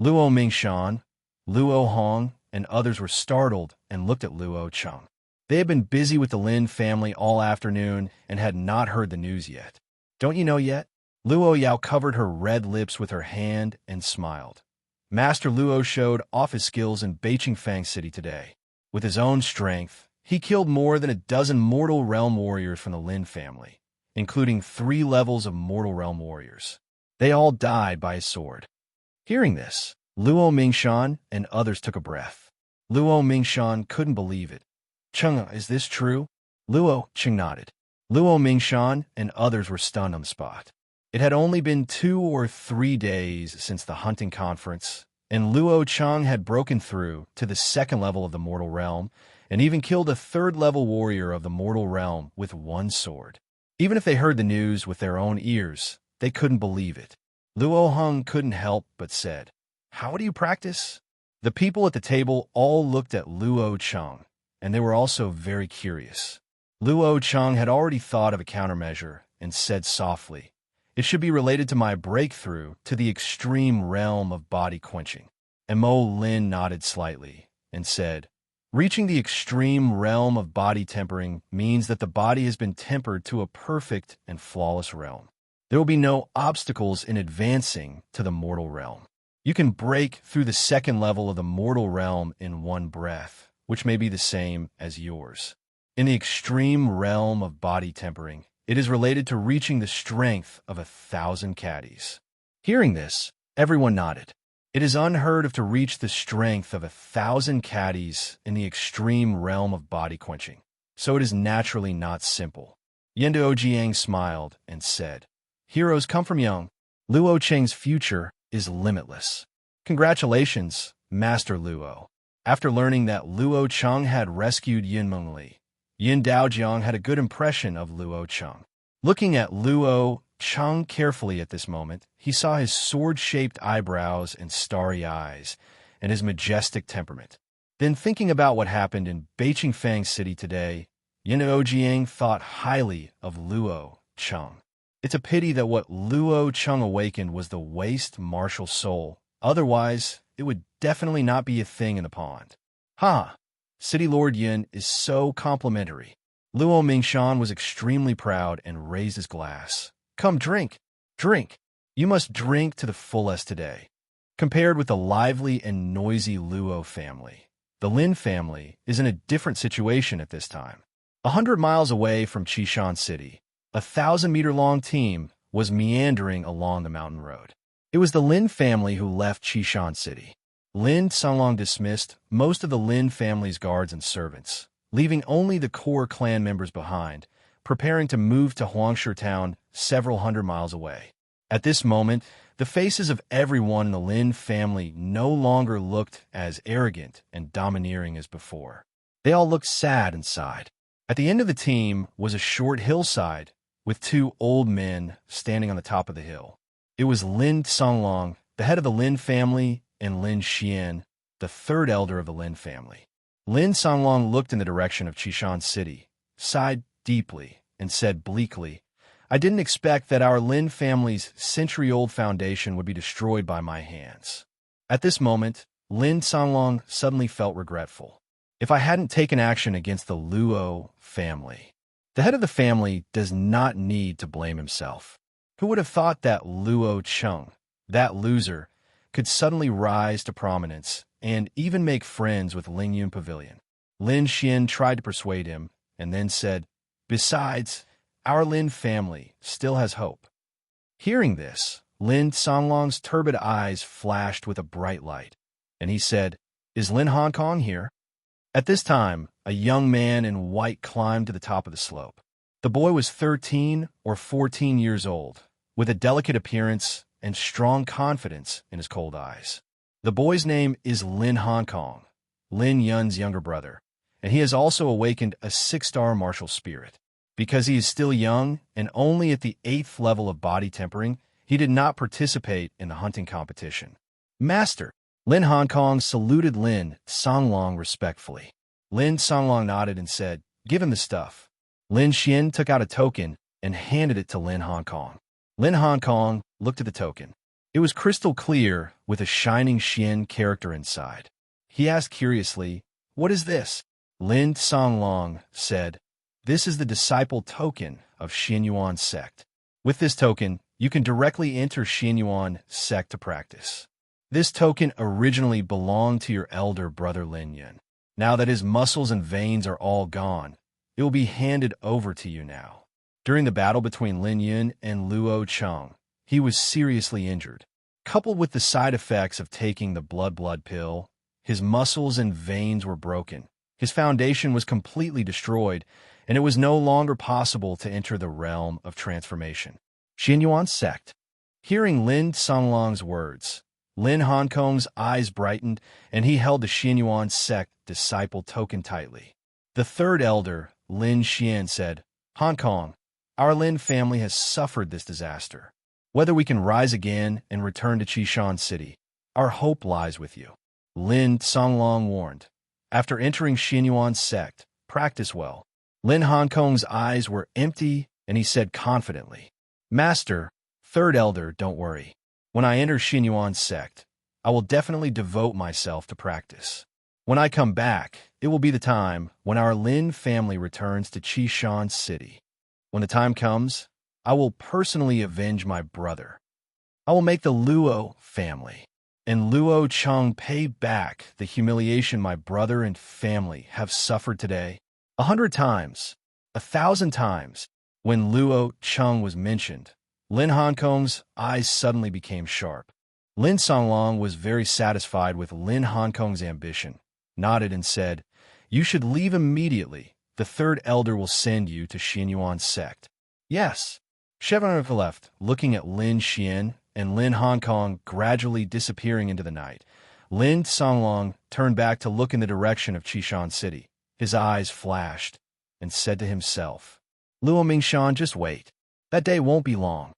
Luo Mingshan, Luo Hong, and others were startled and looked at Luo Cheng. They had been busy with the Lin family all afternoon and had not heard the news yet. "Don't you know yet?" Luo Yao covered her red lips with her hand and smiled. Master Luo showed off his skills in Beiqingfang City today. With his own strength, he killed more than a dozen mortal realm warriors from the Lin family, including 3 levels of mortal realm warriors. They all died by his sword. Hearing this, Luo Mingshan and others took a breath. Luo Mingshan couldn't believe it. "Cheng, is this true?" Luo Cheng nodded. Luo Mingshan and others were stunned on the spot. It had only been 2 or 3 days since the hunting conference, and Luo Cheng had broken through to the 2nd level of the mortal realm and even killed a 3rd level warrior of the mortal realm with 1 sword. Even if they heard the news with their own ears, they couldn't believe it. Luo Hong couldn't help but said, "How do you practice?" The people at the table all looked at Luo Cheng, and they were also very curious. Luo Cheng had already thought of a countermeasure and said softly, "It should be related to my breakthrough to the extreme realm of body quenching." Mo Lin nodded slightly and said, "Reaching the extreme realm of body tempering means that the body has been tempered to a perfect and flawless realm. There will be no obstacles in advancing to the mortal realm. You can break through the second level of the mortal realm in one breath, which may be the same as yours. In the extreme realm of body tempering, it is related to reaching the strength of 1,000 caddies. Hearing this, everyone nodded. It is unheard of to reach the strength of 1,000 caddies in the extreme realm of body quenching, so it is naturally not simple. Yendo Jiang smiled and said, "Heroes come from young. Luo Cheng's future is limitless. Congratulations, Master Luo." After learning that Luo Cheng had rescued Yin Mengli, Yin Daojiang had a good impression of Luo Cheng. Looking at Luo Cheng carefully at this moment, he saw his sword-shaped eyebrows and starry eyes, and his majestic temperament. Then thinking about what happened in Beiqingfang City today, Yin Daojiang thought highly of Luo Cheng. It's a pity that what Luo Cheng awakened was the waste martial soul. Otherwise, it would definitely not be a thing in the pond. City Lord Yin is so complimentary. Luo Mingshan was extremely proud and raised his glass. Come drink, drink. You must drink to the fullest today. Compared with the lively and noisy Luo family, the Lin family is in a different situation at this time. 100 miles away from Qishan City, a 1,000-meter-long team was meandering along the mountain road. It was the Lin family who left Qishan City. Lin Songlong dismissed most of the Lin family's guards and servants, leaving only the core clan members behind, preparing to move to Huangshe town several hundred miles away. At this moment, the faces of everyone in the Lin family no longer looked as arrogant and domineering as before. They all looked sad inside. At the end of the team was a short hillside with two old men standing on the top of the hill. It was Lin Songlong, the head of the Lin family, and Lin Xian, the third elder of the Lin family. Lin Songlong looked in the direction of Qishan City, sighed deeply, and said bleakly, "I didn't expect that our Lin family's century-old foundation would be destroyed by my hands." At this moment, Lin Songlong suddenly felt regretful. If I hadn't taken action against the Luo family. The head of the family does not need to blame himself. Who would have thought that Luo Cheng, that loser, could suddenly rise to prominence and even make friends with Ling Yun Pavilion? Lin Xian tried to persuade him and then said, "Besides, our Lin family still has hope." Hearing this, Lin Songlong's turbid eyes flashed with a bright light, and he said, "Is Lin Hong Kong here?" At this time, a young man in white climbed to the top of the slope. The boy was 13 or 14 years old, with a delicate appearance and strong confidence in his cold eyes. The boy's name is Lin Hong Kong, Lin Yun's younger brother, and he has also awakened a 6-star martial spirit. Because he is still young and only at the 8th level of body tempering, he did not participate in the hunting competition. "Master," Lin Hong Kong saluted Lin Songlong respectfully. Lin Songlong nodded and said, "Give him the stuff." Lin Xian took out a token and handed it to Lin Hong Kong. Lin Hong Kong looked at the token. It was crystal clear with a shining Xian character inside. He asked curiously, "What is this?" Lin Songlong said, "This is the disciple token of Xianyuan sect. With this token, you can directly enter Xianyuan sect to practice. This token originally belonged to your elder brother Lin Yun. Now that his muscles and veins are all gone, it will be handed over to you now." During the battle between Lin Yun and Luo Cheng, he was seriously injured. Coupled with the side effects of taking the blood pill, his muscles and veins were broken. His foundation was completely destroyed, and it was no longer possible to enter the realm of transformation. Xianyuan sect. Hearing Lin Songlong's words, Lin Hong Kong's eyes brightened, and he held the Xianyuan sect disciple token tightly. The third elder, Lin Xian, said, "Hong Kong, our Lin family has suffered this disaster. Whether we can rise again and return to Qishan City, our hope lies with you." Lin Songlong warned, "After entering Xianyuan sect, practice well." Lin Hong Kong's eyes were empty, and he said confidently, "Master, third elder, don't worry. When I enter Xianyuan sect, I will definitely devote myself to practice. When I come back, it will be the time when our Lin family returns to Qishan City. When the time comes, I will personally avenge my brother. I will make the Luo family and Luo Cheng pay back the humiliation my brother and family have suffered today? 100 times, 1,000 times. When Luo Cheng was mentioned, Lin Hongkong's eyes suddenly became sharp. Lin Songlong was very satisfied with Lin Hongkong's ambition, nodded and said, "You should leave immediately. The third elder will send you to Xianyuan's sect." "Yes." Chevanov left, looking at Lin Xian and Lin Hongkong gradually disappearing into the night. Lin Songlong turned back to look in the direction of Qishan City. His eyes flashed and said to himself, "Luo Mingshan, just wait. That day won't be long."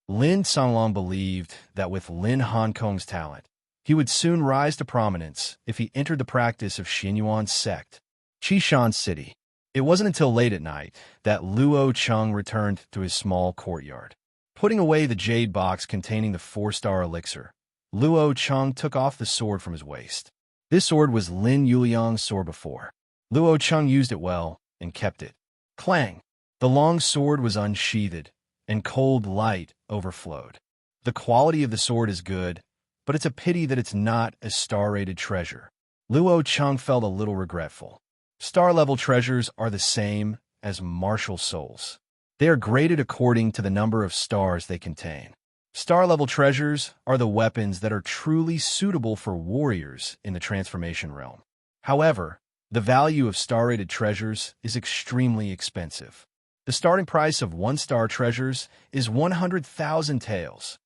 Lin Songlong believed that with Lin Hongkong's talent, he would soon rise to prominence if he entered the practice of Xianyuan's sect. Qishan City. It wasn't until late at night that Luo Cheng returned to his small courtyard. Putting away the jade box containing the 4-star elixir, Luo Cheng took off the sword from his waist. This sword was Lin Yuliang's sword before. Luo Cheng used it well and kept it. Clang! The long sword was unsheathed, and cold light overflowed. The quality of the sword is good, but it's a pity that it's not a star-rated treasure. Luo Cheng felt a little regretful. Star-level treasures are the same as martial souls. They are graded according to the number of stars they contain. Star-level treasures are the weapons that are truly suitable for warriors in the transformation realm. However, the value of star-rated treasures is extremely expensive. The starting price of 1-star treasures is 100,000 taels.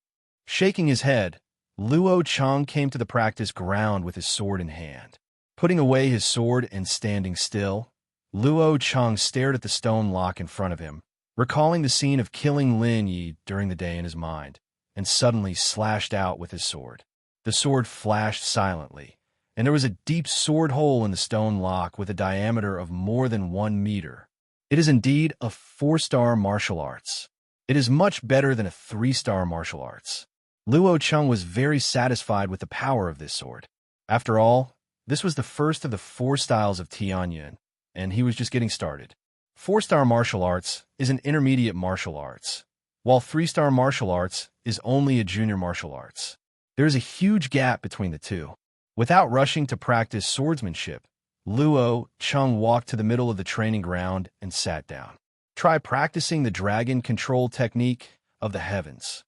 Shaking his head, Luo Cheng came to the practice ground with his sword in hand. Putting away his sword and standing still, Luo Cheng stared at the stone lock in front of him, recalling the scene of killing Lin Yi during the day in his mind, and suddenly slashed out with his sword. The sword flashed silently, and there was a deep sword hole in the stone lock with a diameter of more than 1 meter. It is indeed a 4-star martial arts. It is much better than a 3-star martial arts. Luo Cheng was very satisfied with the power of this sword. After all, this was the first of the 4 styles of Tianyuan, and he was just getting started. 4-star martial arts is an intermediate martial arts, while 3-star martial arts is only a junior martial arts. There is a huge gap between the two. Without rushing to practice swordsmanship, Luo Cheng walked to the middle of the training ground and sat down. Try practicing the dragon control technique of the heavens.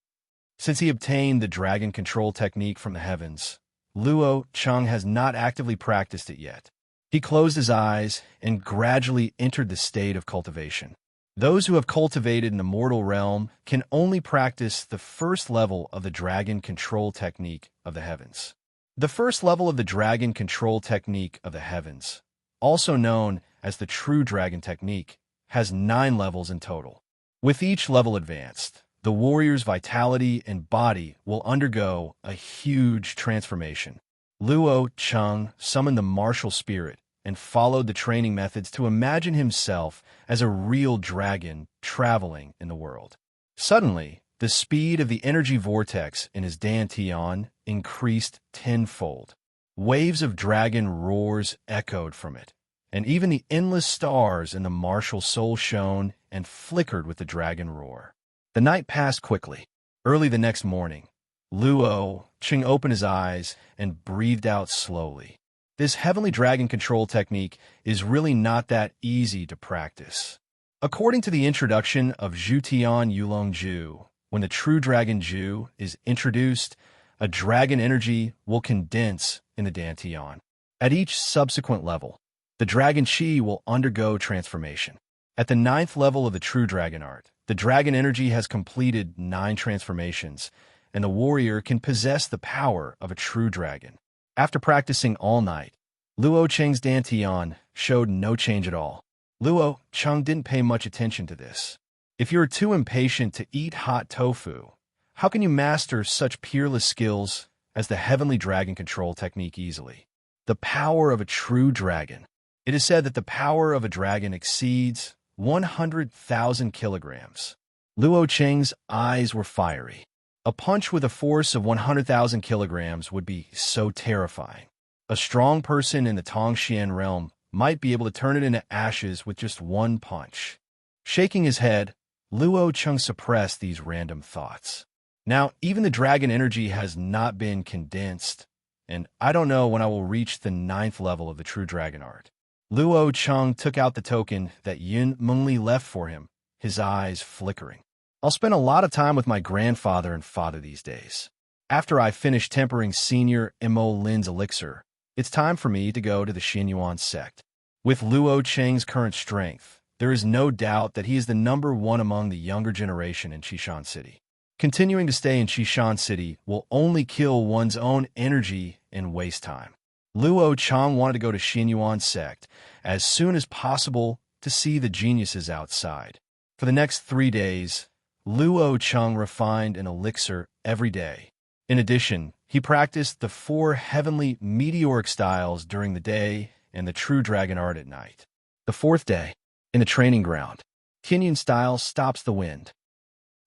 Since he obtained the dragon control technique from the heavens, Luo Cheng has not actively practiced it yet. He closed his eyes and gradually entered the state of cultivation. Those who have cultivated in the mortal realm can only practice the first level of the dragon control technique of the heavens. The first level of the dragon control technique of the heavens, also known as the true dragon technique, has 9 levels in total. With each level advanced, the warrior's vitality and body will undergo a huge transformation. Luo Cheng summoned the martial spirit and followed the training methods to imagine himself as a real dragon traveling in the world. Suddenly, the speed of the energy vortex in his dantian increased tenfold. Waves of dragon roars echoed from it, and even the endless stars in the martial soul shone and flickered with the dragon roar. The night passed quickly. Early the next morning, Luo Cheng opened his eyes and breathed out slowly. This heavenly dragon control technique is really not that easy to practice. According to the introduction of Zhutian Yulong Ju, when the true dragon Ju is introduced, a dragon energy will condense in the dantian. At each subsequent level, the dragon chi will undergo transformation. At the 9th level of the true dragon art, the dragon energy has completed 9 transformations, and the warrior can possess the power of a true dragon. After practicing all night, Luo Cheng's dantian showed no change at all. Luo Cheng didn't pay much attention to this. If you're too impatient to eat hot tofu, how can you master such peerless skills as the heavenly dragon control technique easily? The power of a true dragon. It is said that the power of a dragon exceeds 100,000 kilograms. Luo Cheng's eyes were fiery. A punch with a force of 100,000 kilograms would be so terrifying. A strong person in the Tongxian realm might be able to turn it into ashes with just one punch. Shaking his head, Luo Cheng suppressed these random thoughts. Now, even the dragon energy has not been condensed, and I don't know when I will reach the 9th level of the true dragon art. Luo Cheng took out the token that Yun Mengli left for him, his eyes flickering. I'll spend a lot of time with my grandfather and father these days. After I finish tempering Senior Mo Lin's elixir, it's time for me to go to the Xinyuan sect. With Luo Cheng's current strength, there is no doubt that he is the #1 among the younger generation in Qishan City. Continuing to stay in Qishan City will only kill one's own energy and waste time. Luo Cheng wanted to go to Xinyuan sect as soon as possible to see the geniuses outside. For the next 3 days, Luo Cheng refined an elixir every day. In addition, he practiced the 4 heavenly meteoric styles during the day and the true dragon art at night. The 4th day, in the training ground, Kinyan style stops the wind.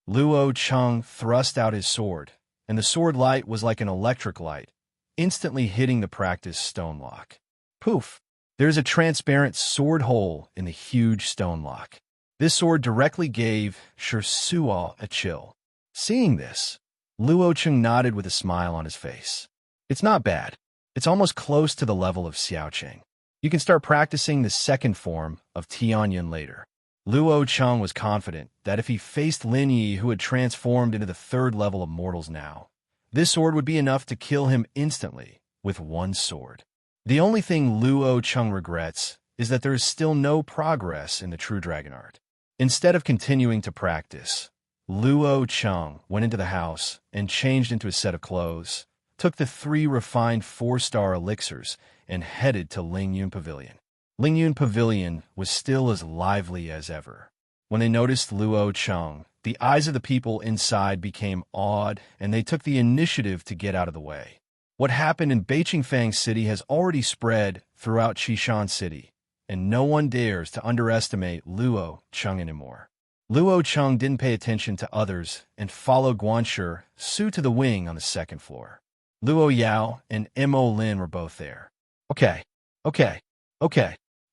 Luo Cheng thrust out his sword, and the sword light was like an electric light, instantly hitting the practice stone lock. Poof! There's a transparent sword hole in the huge stone lock. This sword directly gave Shirsuo a chill. Seeing this, Luo Cheng nodded with a smile on his face. It's not bad. It's almost close to the level of Xiaoqing. You can start practicing the 2nd form of Tianyun later. Luo Cheng was confident that if he faced Lin Yi, who had transformed into the 3rd level of mortals now, this sword would be enough to kill him instantly with one sword. The only thing Luo Cheng regrets is that there is still no progress in the true dragon art. Instead of continuing to practice, Luo Cheng went into the house and changed into a set of clothes, took the 3 refined 4-star elixirs, and headed to Lingyun Pavilion. Lingyun Pavilion was still as lively as ever. When they noticed Luo Cheng, the eyes of the people inside became awed, and they took the initiative to get out of the way. What happened in Beiqingfang City has already spread throughout Qishan City, and no one dares to underestimate Luo Cheng anymore. Luo Cheng didn't pay attention to others and followed Guanshi Su to the wing on the 2nd floor. Luo Yao and Mo Lin were both there. Okay.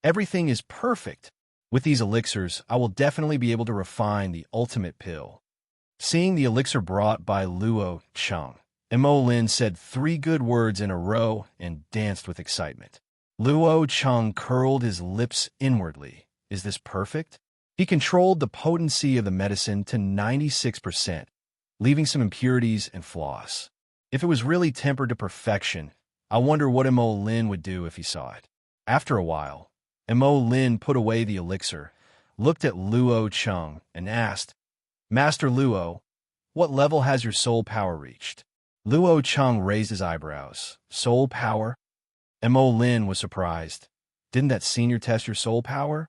Everything is perfect. With these elixirs, I will definitely be able to refine the ultimate pill. Seeing the elixir brought by Luo Cheng, Mo Lin said 3 good words in a row and danced with excitement. Luo Cheng curled his lips inwardly. Is this perfect? He controlled the potency of the medicine to 96%, leaving some impurities and flaws. If it was really tempered to perfection, I wonder what Mo Lin would do if he saw it. After a while, Mo Lin put away the elixir, looked at Luo Cheng, and asked, Master Luo, what level has your soul power reached? Luo Cheng raised his eyebrows. Soul power? Mo Lin was surprised. Didn't that senior test your soul power?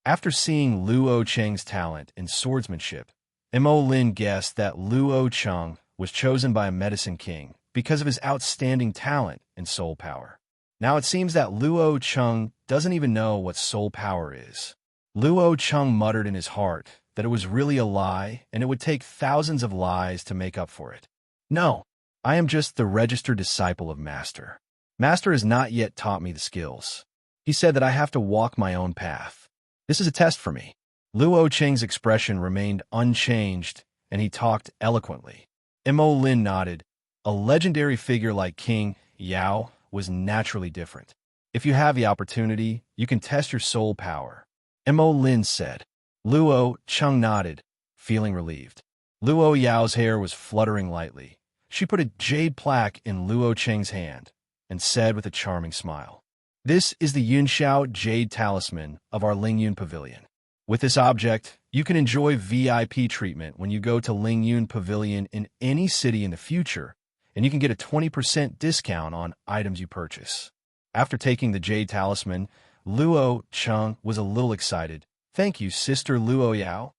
After seeing Luo Cheng's talent in swordsmanship, Mo Lin guessed that Luo Cheng was chosen by a medicine king because of his outstanding talent in soul power. Now it seems that Luo Cheng doesn't even know what soul power is. Luo Cheng muttered in his heart that it was really a lie and it would take thousands of lies to make up for it. No, I am just the registered disciple of Master. Master has not yet taught me the skills. He said that I have to walk my own path. This is a test for me. Luo Cheng's expression remained unchanged, and he talked eloquently. Mo Lin nodded. A legendary figure like King Yao was naturally different. If you have the opportunity, you can test your soul power. Mo Lin said. Luo Cheng nodded, feeling relieved. Luo Yao's hair was fluttering lightly. She put a jade plaque in Luo Cheng's hand and said with a charming smile, This is the Yunxiao Jade Talisman of our Lingyun Pavilion. With this object, you can enjoy VIP treatment when you go to Lingyun Pavilion in any city in the future, and you can get a 20% discount on items you purchase. After taking the Jade Talisman, Luo Cheng was a little excited. Thank you, Sister Luo Yao.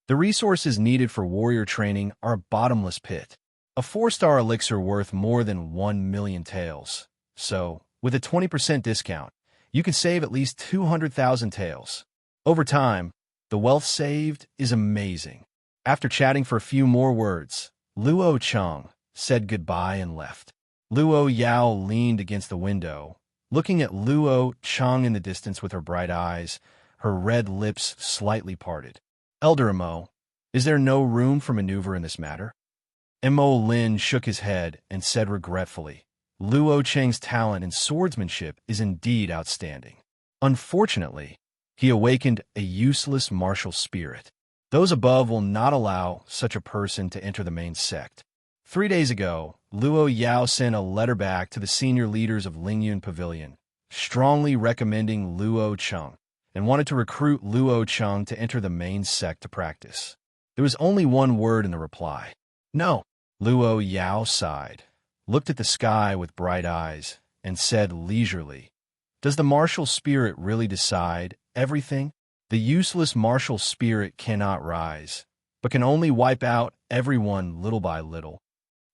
The resources needed for warrior training are a bottomless pit. A 4-star elixir worth more than 1 million taels. So, with a 20% discount, you can save at least 200,000 taels. Over time, the wealth saved is amazing. After chatting for a few more words, Luo Cheng said goodbye and left. Luo Yao leaned against the window, looking at Luo Cheng in the distance with her bright eyes, her red lips slightly parted. Elder Mo, is there no room for maneuver in this matter? Mo Lin shook his head and said regretfully, Luo Cheng's talent in swordsmanship is indeed outstanding. Unfortunately, he awakened a useless martial spirit. Those above will not allow such a person to enter the main sect. 3 days ago, Luo Yao sent a letter back to the senior leaders of Lingyun Pavilion, strongly recommending Luo Cheng, and wanted to recruit Luo Cheng to enter the main sect to practice. There was only one word in the reply. No. Luo Yao sighed, looked at the sky with bright eyes, and said leisurely, Does the martial spirit really decide everything? The useless martial spirit cannot rise, but can only wipe out everyone little by little.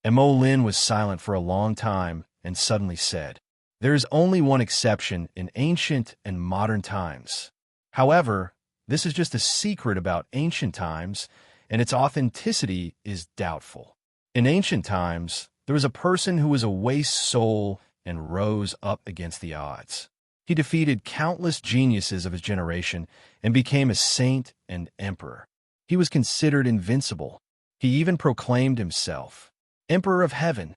Mo Lin was silent for a long time and suddenly said, There is only one exception in ancient and modern times. However, this is just a secret about ancient times, and its authenticity is doubtful. In ancient times, there was a person who was a waste soul and rose up against the odds. He defeated countless geniuses of his generation and became a saint and emperor. He was considered invincible. He even proclaimed himself Emperor of Heaven.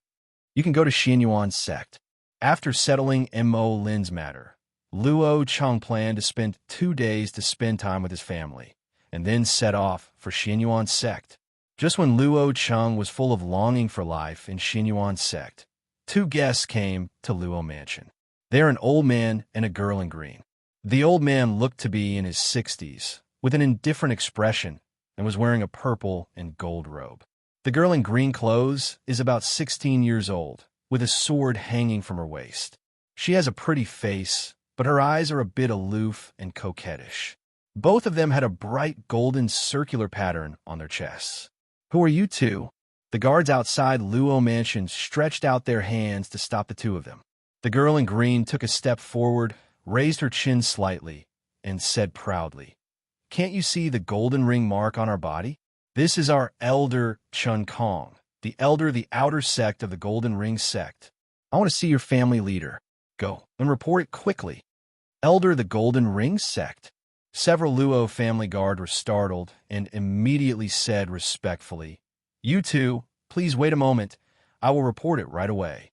You can go to Xianyuan's sect. After settling Mo Lin's matter, Luo Cheng planned to spend 2 days to spend time with his family, and then set off for Xianyuan's sect. Just when Luo Cheng was full of longing for life in Xianyuan's sect, 2 guests came to Luo Mansion. They are an old man and a girl in green. The old man looked to be in his 60s, with an indifferent expression, and was wearing a purple and gold robe. The girl in green clothes is about 16 years old, with a sword hanging from her waist. She has a pretty face, but her eyes are a bit aloof and coquettish. Both of them had a bright golden circular pattern on their chests. Who are you two? The guards outside Luo Mansion stretched out their hands to stop the 2 of them. The girl in green took a step forward, raised her chin slightly, and said proudly, Can't you see the golden ring mark on our body? This is our elder Chun Kong, the elder of the outer sect of the Golden Ring sect. I want to see your family leader. Go and report it quickly. Elder of the Golden Ring sect. Several Luo family guard were startled and immediately said respectfully, You two, please wait a moment. I will report it right away.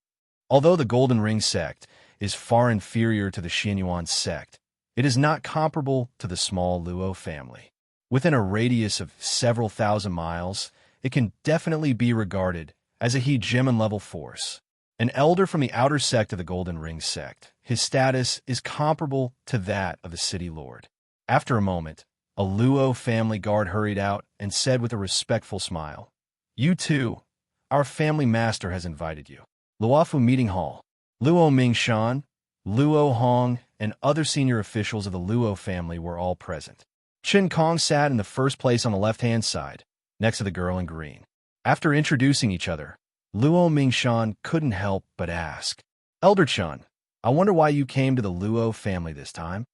Although the Golden Ring sect is far inferior to the Xianyuan sect, it is not comparable to the small Luo family. Within a radius of several thousand miles, it can definitely be regarded as a hegemon-level force. An elder from the outer sect of the Golden Ring sect, his status is comparable to that of the city lord. After a moment, a Luo family guard hurried out and said with a respectful smile, You two, our family master has invited you. Luofu Meeting Hall. Luo Mingshan, Luo Hong, and other senior officials of the Luo family were all present. Qin Kong sat in the first place on the left-hand side, next to the girl in green. After introducing each other, Luo Mingshan couldn't help but ask, Elder Chun, I wonder why you came to the Luo family this time?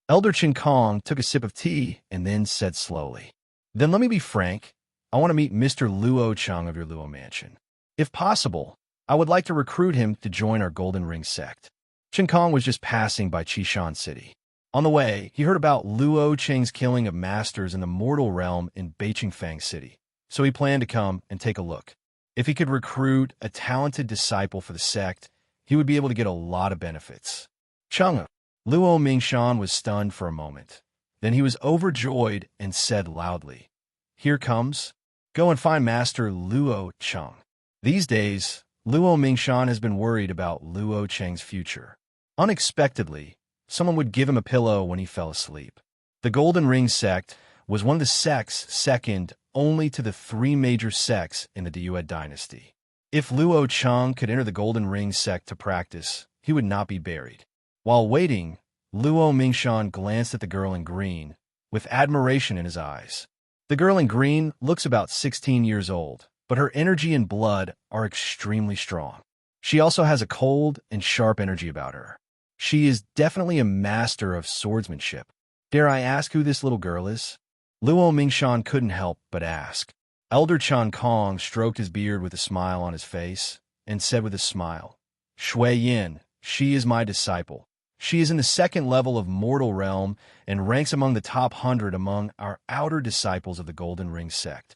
Elder Qin Kong took a sip of tea and then said slowly, Then let me be frank. I want to meet Mr. Luo Cheng of your Luo Mansion. If possible, I would like to recruit him to join our Golden Ring sect. Qin Kong was just passing by Qishan City. On the way, he heard about Luo Cheng's killing of masters in the mortal realm in Beiqingfang City, so he planned to come and take a look. If he could recruit a talented disciple for the sect, he would be able to get a lot of benefits. Cheng, Luo Mingshan was stunned for a moment. Then he was overjoyed and said loudly, Here comes. Go and find Master Luo Cheng. These days, Luo Mingshan has been worried about Luo Cheng's future. Unexpectedly, someone would give him a pillow when he fell asleep. The Golden Ring sect was one of the sects second only to the 3 major sects in the Diyue dynasty. If Luo Cheng could enter the Golden Ring sect to practice, he would not be buried. While waiting, Luo Mingshan glanced at the girl in green, with admiration in his eyes. The girl in green looks about 16 years old, but her energy and blood are extremely strong. She also has a cold and sharp energy about her. She is definitely a master of swordsmanship. Dare I ask who this little girl is? Luo Mingshan couldn't help but ask. Elder Chan Kong stroked his beard with a smile on his face and said with a smile, Shui Yin, she is my disciple. She is in the 2nd level of mortal realm and ranks among the top 100 among our outer disciples of the Golden Ring sect.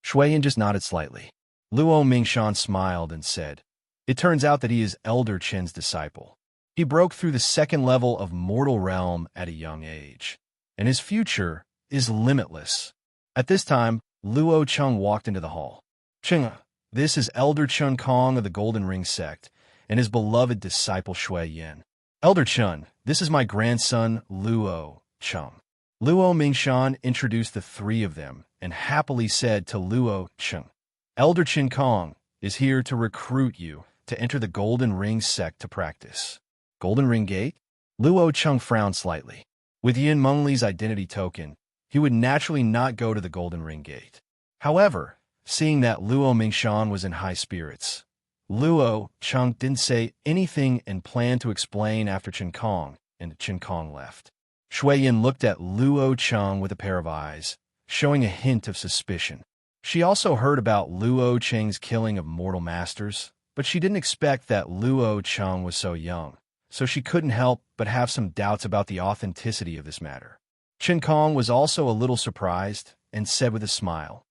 Shui Yin just nodded slightly. Luo Mingshan smiled and said, "It turns out that he is Elder Chen's disciple. He broke through the second level of mortal realm at a young age, and his future is limitless." At this time, Luo Cheng walked into the hall. "Cheng, this is Elder Chun Kong of the Golden Ring sect, and his beloved disciple Shui Yin. Elder Chun, this is my grandson Luo Cheng." Luo Mingshan introduced the three of them and happily said to Luo Cheng, "Elder Chin Kong is here to recruit you to enter the Golden Ring sect to practice." Golden Ring Gate? Luo Cheng frowned slightly. With Yin Mengli's identity token, he would naturally not go to the Golden Ring Gate. However, seeing that Luo Mingshan was in high spirits, Luo Cheng didn't say anything and planned to explain after Chen Kong, and Chen Kong left. Shui Yin looked at Luo Cheng with a pair of eyes, showing a hint of suspicion. She also heard about Luo Cheng's killing of mortal masters, but she didn't expect that Luo Cheng was so young, so she couldn't help but have some doubts about the authenticity of this matter. Chen Kong was also a little surprised and said with a smile,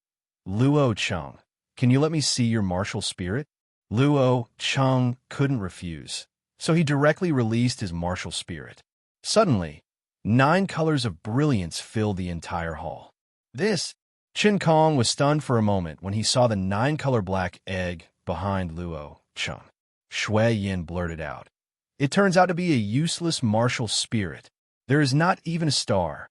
"Luo Cheng, can you let me see your martial spirit?" Luo Cheng couldn't refuse, so he directly released his martial spirit. Suddenly, 9 colors of brilliance filled the entire hall. Chen Kong was stunned for a moment when he saw the 9-color black egg behind Luo Cheng. Shui Yin blurted out, "It turns out to be a useless martial spirit. There is not even a star."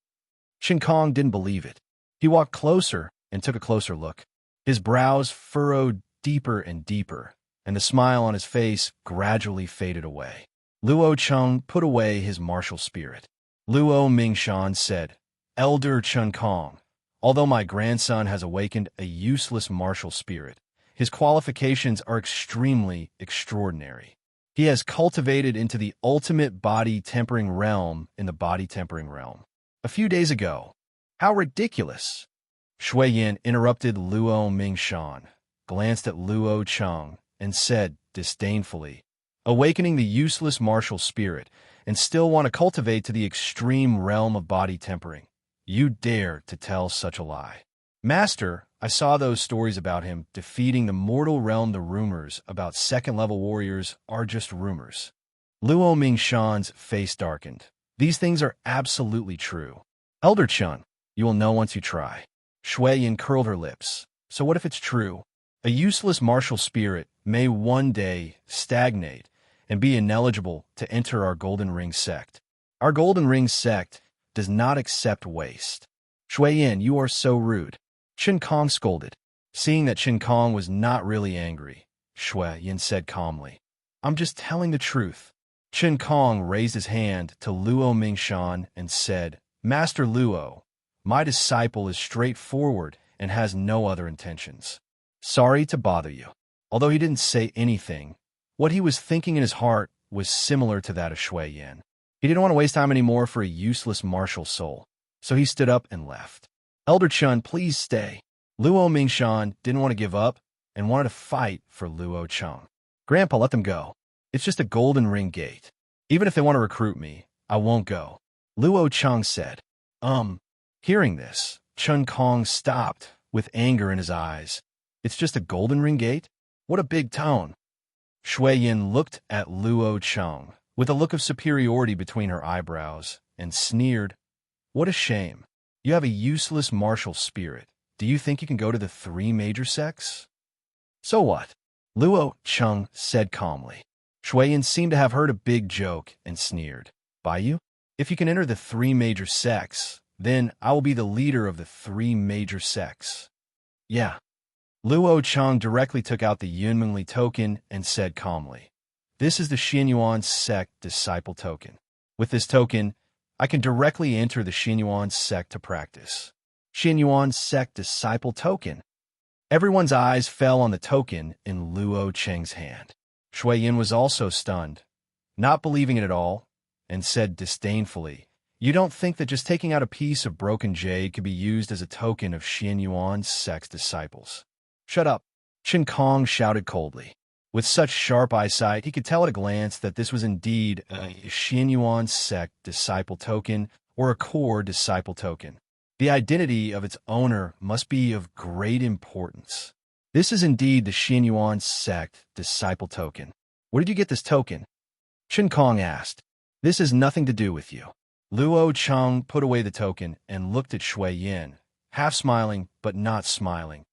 Chen Kong didn't believe it. He walked closer and took a closer look. His brows furrowed deeper and deeper, and the smile on his face gradually faded away. Luo Cheng put away his martial spirit. Luo Mingshan said, "Elder Chen Kong, although my grandson has awakened a useless martial spirit, his qualifications are extremely extraordinary. He has cultivated into the ultimate body-tempering realm in the body-tempering realm. A few days ago." "How ridiculous!" Shui Yin interrupted Luo Mingshan, glanced at Luo Cheng, and said disdainfully, "Awakening the useless martial spirit and still want to cultivate to the extreme realm of body tempering. You dare to tell such a lie." "Master, I saw those stories about him defeating the mortal realm. The rumors about second-level warriors are just rumors." Luo Mingshan's face darkened. "These things are absolutely true. Elder Chun, you will know once you try." Shui Yin curled her lips. "So what if it's true? A useless martial spirit may one day stagnate and be ineligible to enter our Golden Ring sect. Our Golden Ring sect does not accept waste." "Shui Yin, you are so rude." Chen Kong scolded. Seeing that Chen Kong was not really angry, Shui Yin said calmly, "I'm just telling the truth." Chen Kong raised his hand to Luo Mingshan and said, "Master Luo, my disciple is straightforward and has no other intentions. Sorry to bother you." Although he didn't say anything, what he was thinking in his heart was similar to that of Shui Yin. He didn't want to waste time anymore for a useless martial soul, so he stood up and left. "Elder Chun, please stay." Luo Mingshan didn't want to give up and wanted to fight for Luo Cheng. "Grandpa, let them go. It's just a Golden Ring Gate. Even if they want to recruit me, I won't go," Luo Cheng said. Hearing this, Chen Kong stopped with anger in his eyes. "It's just a Golden Ring Gate? What a big tone." Shui Yin looked at Luo Cheng with a look of superiority between her eyebrows and sneered, "What a shame. You have a useless martial spirit. Do you think you can go to the 3 major sects?" "So what?" Luo Cheng said calmly. Shui Yin seemed to have heard a big joke and sneered. "By you? If you can enter the 3 major sects, then I will be the leader of the 3 major sects." "Yeah." Luo Cheng directly took out the Yunmengli token and said calmly, "This is the Xianyuan sect disciple token. With this token, I can directly enter the Xianyuan sect to practice." Xianyuan sect disciple token. Everyone's eyes fell on the token in Luo Cheng's hand. Shui Yin was also stunned, not believing it at all, and said disdainfully, "You don't think that just taking out a piece of broken jade could be used as a token of Xianyuan's sect's disciples?" "Shut up," Chen Kong shouted coldly. With such sharp eyesight, he could tell at a glance that this was indeed a Xianyuan sect disciple token or a core disciple token. The identity of its owner must be of great importance. This is indeed the Xianyuan sect disciple token. Where did you get this token? Chen Kong asked. This has nothing to do with you. Luo Cheng put away the token and looked at Shui Yin, half smiling but not smiling.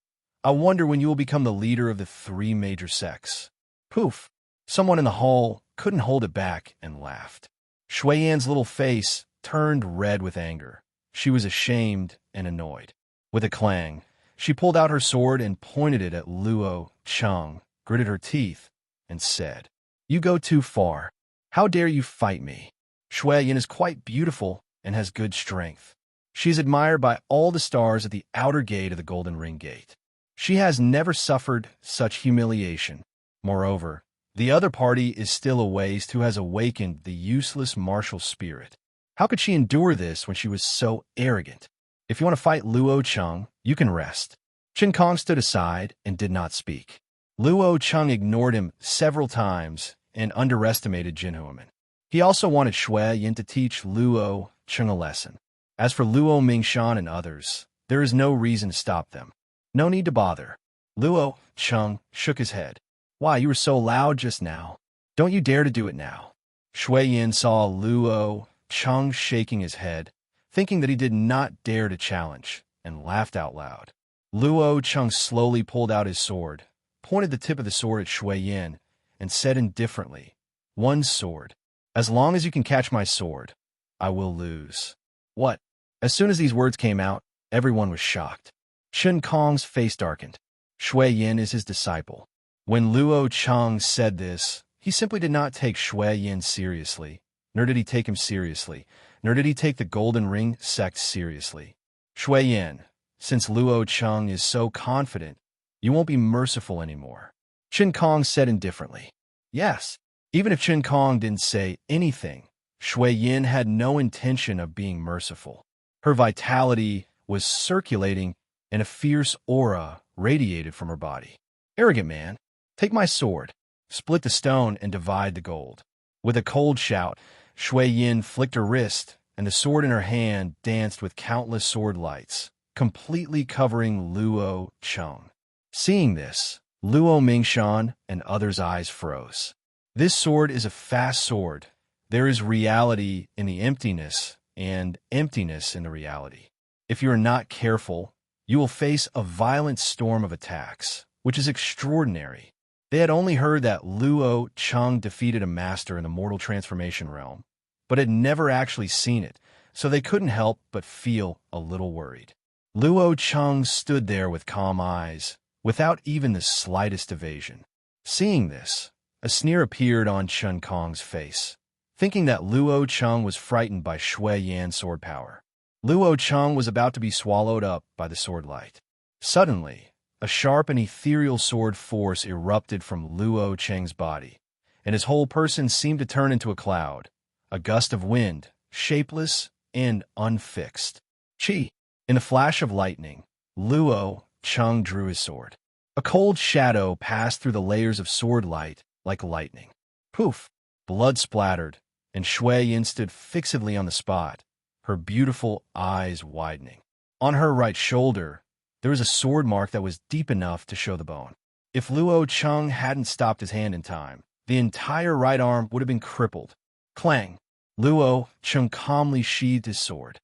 I wonder when you will become the leader of the three major sects. Poof! Someone in the hall couldn't hold it back and laughed. Shui Yan's little face turned red with anger. She was ashamed and annoyed. With a clang, she pulled out her sword and pointed it at Luo Cheng, gritted her teeth, and said, You go too far. How dare you fight me? Shui Yan is quite beautiful and has good strength. She is admired by all the stars at the outer gate of the Golden Ring Gate. She has never suffered such humiliation. Moreover, the other party is still a waste who has awakened the useless martial spirit. How could she endure this when she was so arrogant? If you want to fight Luo Cheng, you can rest. Chen Kong stood aside and did not speak. Luo Cheng ignored him several times and underestimated Jin Huimin. He also wanted Shui Yin to teach Luo Cheng a lesson. As for Luo Mingshan and others, there is no reason to stop them. No need to bother. Luo Cheng shook his head. Why, you were so loud just now. Don't you dare to do it now. Shui Yin saw Luo Cheng shaking his head, thinking that he did not dare to challenge, and laughed out loud. Luo Cheng slowly pulled out his sword, pointed the tip of the sword at Shui Yin, and said indifferently, One sword. As long as you can catch my sword, I will lose. What? As soon as these words came out, everyone was shocked. Chen Kong's face darkened. Shui Yin is his disciple. When Luo Cheng said this, he simply did not take Shui Yin seriously, nor did he take him seriously, nor did he take the Golden Ring sect seriously. Shui Yin, since Luo Cheng is so confident, you won't be merciful anymore. Chen Kong said indifferently. Yes. Even if Chen Kong didn't say anything, Shui Yin had no intention of being merciful. Her vitality was circulating, and a fierce aura radiated from her body. Arrogant man, take my sword, split the stone, and divide the gold. With a cold shout, Shui Yin flicked her wrist, and the sword in her hand danced with countless sword lights, completely covering Luo Cheng. Seeing this, Luo Mingshan and others' eyes froze. This sword is a fast sword. There is reality in the emptiness and emptiness in the reality. If you are not careful, you will face a violent storm of attacks, which is extraordinary. They had only heard that Luo Cheng defeated a master in the mortal transformation realm, but had never actually seen it, so they couldn't help but feel a little worried. Luo Cheng stood there with calm eyes, without even the slightest evasion. Seeing this, a sneer appeared on Chen Kong's face, thinking that Luo Cheng was frightened by Shui Yan's sword power. Luo Cheng was about to be swallowed up by the sword light. Suddenly, a sharp and ethereal sword force erupted from Luo Cheng's body, and his whole person seemed to turn into a cloud, a gust of wind, shapeless and unfixed. Chi! In a flash of lightning, Luo Cheng drew his sword. A cold shadow passed through the layers of sword light like lightning. Poof! Blood splattered, and Shui Yin stood fixedly on the spot, her beautiful eyes widening. On her right shoulder, there was a sword mark that was deep enough to show the bone. If Luo Cheng hadn't stopped his hand in time, the entire right arm would have been crippled. Clang! Luo Cheng calmly sheathed his sword.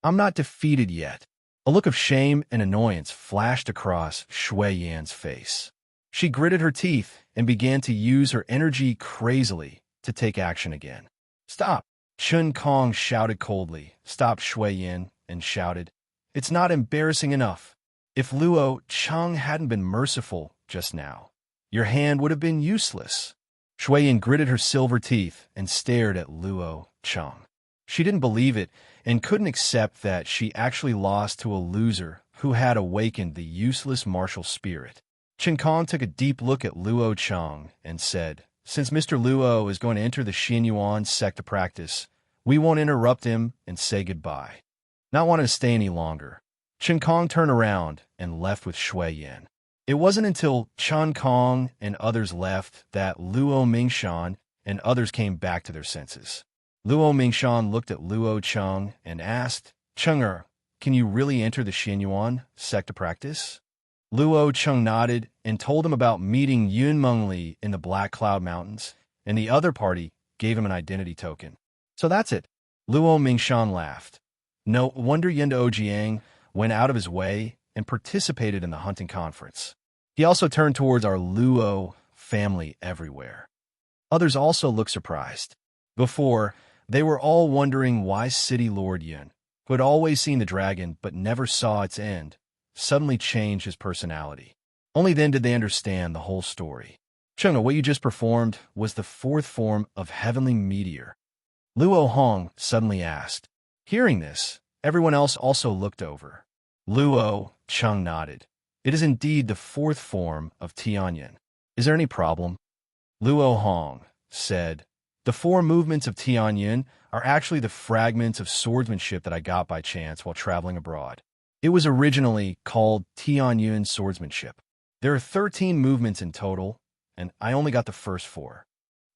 I'm not defeated yet. A look of shame and annoyance flashed across Shui Yan's face. She gritted her teeth and began to use her energy crazily to take action again. Stop! Chen Kong shouted coldly, stopped Shui Yin, and shouted, It's not embarrassing enough. If Luo Cheng hadn't been merciful just now, your hand would have been useless. Shui Yin gritted her silver teeth and stared at Luo Cheng. She didn't believe it and couldn't accept that she actually lost to a loser who had awakened the useless martial spirit. Chen Kong took a deep look at Luo Cheng and said, Since Mr. Luo is going to enter the Xianyuan sect to practice, we won't interrupt him and say goodbye. Not wanting to stay any longer, Chen Kong turned around and left with Shui Yin. It wasn't until Chen Kong and others left that Luo Mingshan and others came back to their senses. Luo Mingshan looked at Luo Cheng and asked, Cheng-er, can you really enter the Xianyuan sect to practice? Luo Cheng nodded and told him about meeting Yun Mengli in the Black Cloud Mountains, and the other party gave him an identity token. So that's it. Luo Mingshan laughed. No wonder Yendo Jiang went out of his way and participated in the hunting conference. He also turned towards our Luo family everywhere. Others also looked surprised. Before, they were all wondering why City Lord Yun, who had always seen the dragon but never saw its end, suddenly changed his personality. Only then did they understand the whole story. Chengna, what you just performed was the fourth form of heavenly meteor. Luo Hong suddenly asked. Hearing this, everyone else also looked over. Luo Cheng nodded. It is indeed the fourth form of Tianyin. Is there any problem? Luo Hong said, the four movements of Tianyin are actually the fragments of swordsmanship that I got by chance while traveling abroad. It was originally called Tianyin swordsmanship. There are 13 movements in total, and I only got the first 4.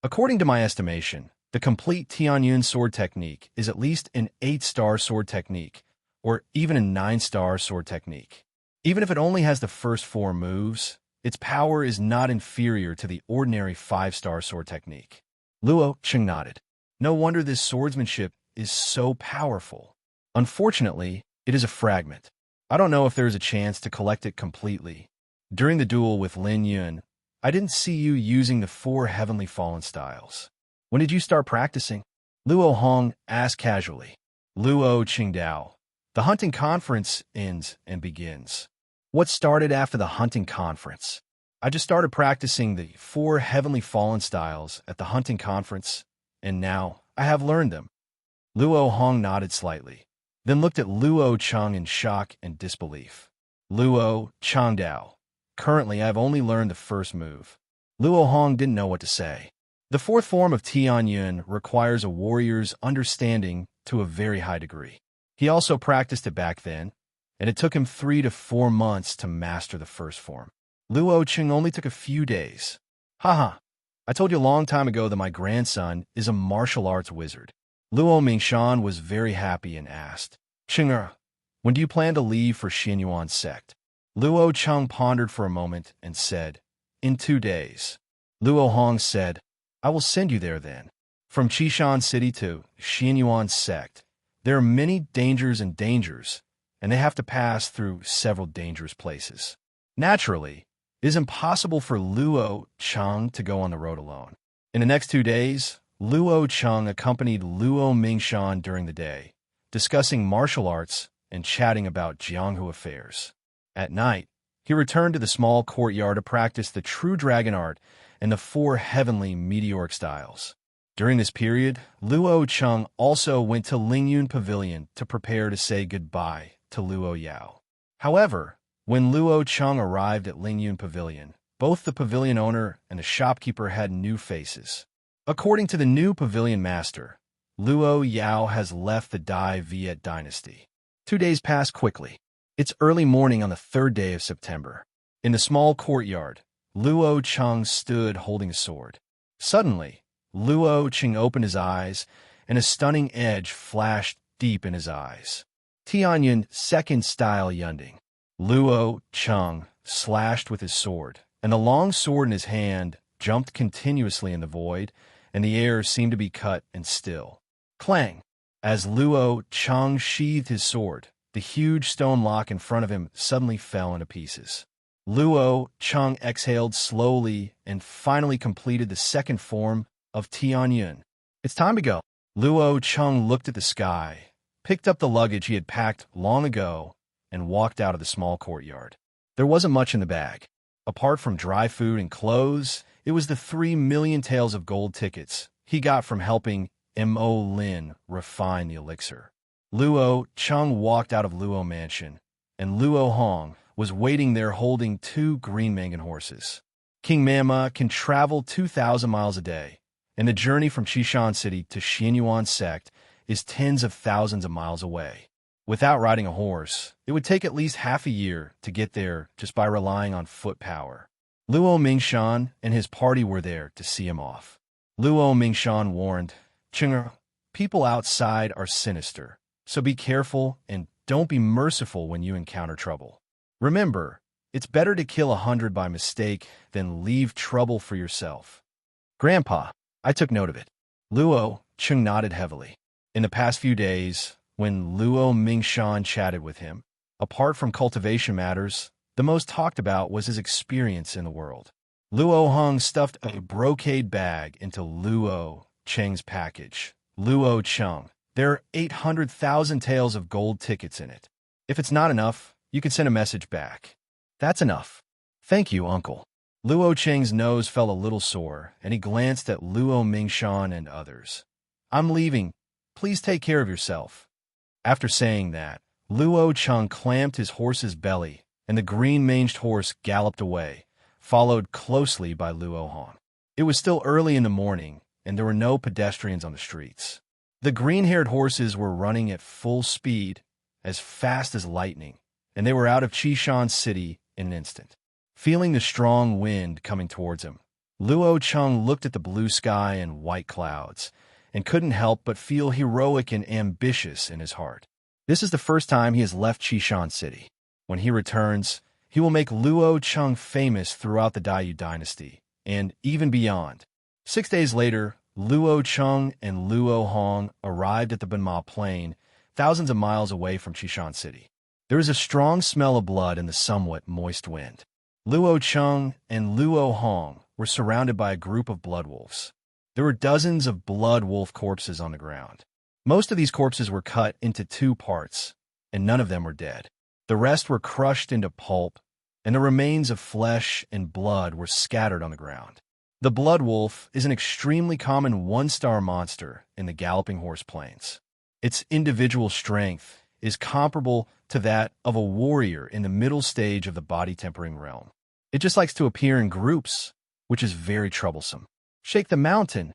According to my estimation, the complete Tianyun sword technique is at least an 8-star sword technique, or even a 9-star sword technique. Even if it only has the first 4 moves, its power is not inferior to the ordinary 5-star sword technique. Luo Cheng nodded. No wonder this swordsmanship is so powerful. Unfortunately, it is a fragment. I don't know if there is a chance to collect it completely. During the duel with Lin Yun, I didn't see you using the 4 heavenly fallen styles. When did you start practicing? Luo Hong asked casually. Luo Qingdao. The hunting conference ends and begins. What started after the hunting conference? I just started practicing the 4 heavenly fallen styles at the hunting conference, and now I have learned them. Luo Hong nodded slightly, then looked at Luo Cheng in shock and disbelief. Luo Changdao. Currently, I have only learned the first move. Luo Hong didn't know what to say. The fourth form of Tianyun requires a warrior's understanding to a very high degree. He also practiced it back then, and it took him 3 to 4 months to master the first form. Luo Cheng only took a few days. Haha, I told you a long time ago that my grandson is a martial arts wizard. Luo Mingshan was very happy and asked, Cheng'er, when do you plan to leave for Xianyuan sect? Luo Cheng pondered for a moment and said, in 2 days. Luo Hong said, I will send you there then. From Qishan City to Xianyuan sect, there are many dangers, and they have to pass through several dangerous places. Naturally, it is impossible for Luo Cheng to go on the road alone. In the next 2 days, Luo Cheng accompanied Luo Mingshan during the day, discussing martial arts and chatting about Jianghu affairs. At night, he returned to the small courtyard to practice the true dragon art and the 4 heavenly meteoric styles. During this period, Luo Cheng also went to Lingyun Pavilion to prepare to say goodbye to Luo Yao. However, when Luo Cheng arrived at Lingyun Pavilion, both the pavilion owner and the shopkeeper had new faces. According to the new pavilion master, Luo Yao has left the Dai Viet dynasty. 2 days passed quickly. It's early morning on the 3rd day of September. In the small courtyard, Luo Cheng stood holding a sword. Suddenly, Luo Cheng opened his eyes, and a stunning edge flashed deep in his eyes. Tianyin second style Yunding. Luo Cheng slashed with his sword, and the long sword in his hand jumped continuously in the void, and the air seemed to be cut and still. Clang! As Luo Cheng sheathed his sword, the huge stone lock in front of him suddenly fell into pieces. Luo Cheng exhaled slowly and finally completed the second form of Tianyun. It's time to go. Luo Cheng looked at the sky, picked up the luggage he had packed long ago, and walked out of the small courtyard. There wasn't much in the bag. Apart from dry food and clothes, it was the 3 million taels of gold tickets he got from helping Mo Lin refine the elixir. Luo Cheng walked out of Luo Mansion, and Luo Hong was waiting there holding 2 green mangan horses. King Mama can travel 2,000 miles a day, and the journey from Qishan City to Xianyuan sect is tens of thousands of miles away. Without riding a horse, it would take at least half a year to get there just by relying on foot power. Luo Mingshan and his party were there to see him off. Luo Mingshan warned, Cheng'er, people outside are sinister, so be careful and don't be merciful when you encounter trouble. Remember, It's better to kill 100 by mistake than leave trouble for yourself. Grandpa, I took note of it. Luo Chung nodded heavily. In the past few days, when Luo Mingshan chatted with him, apart from cultivation matters, the most talked about was his experience in the world. Luo Hong stuffed a brocade bag into Luo Cheng's package. Luo Chung, there are 800,000 taels of gold tickets in it. If it's not enough, you can send a message back. That's enough. Thank you, uncle. Luo Cheng's nose felt a little sore, and he glanced at Luo Mingshan and others. I'm leaving. Please take care of yourself. After saying that, Luo Cheng clamped his horse's belly, and the green-manged horse galloped away, followed closely by Luo Hong. It was still early in the morning, and there were no pedestrians on the streets. The green-haired horses were running at full speed, as fast as lightning, and they were out of Qishan City in an instant. Feeling the strong wind coming towards him, Luo Cheng looked at the blue sky and white clouds, and couldn't help but feel heroic and ambitious in his heart. This is the first time he has left Qishan City. When he returns, he will make Luo Cheng famous throughout the Dayu dynasty, and even beyond. 6 days later, Luo Cheng and Luo Hong arrived at the Banma Plain, thousands of miles away from Qishan City. There is a strong smell of blood in the somewhat moist wind. Luo Cheng and Luo Hong were surrounded by a group of blood wolves. There were dozens of blood wolf corpses on the ground. Most of these corpses were cut into 2 parts, and none of them were dead. The rest were crushed into pulp, and the remains of flesh and blood were scattered on the ground. The blood wolf is an extremely common 1-star monster in the Galloping Horse Plains. Its individual strength is comparable to that of a warrior in the middle stage of the body-tempering realm. It just likes to appear in groups, which is very troublesome. Shake the mountain.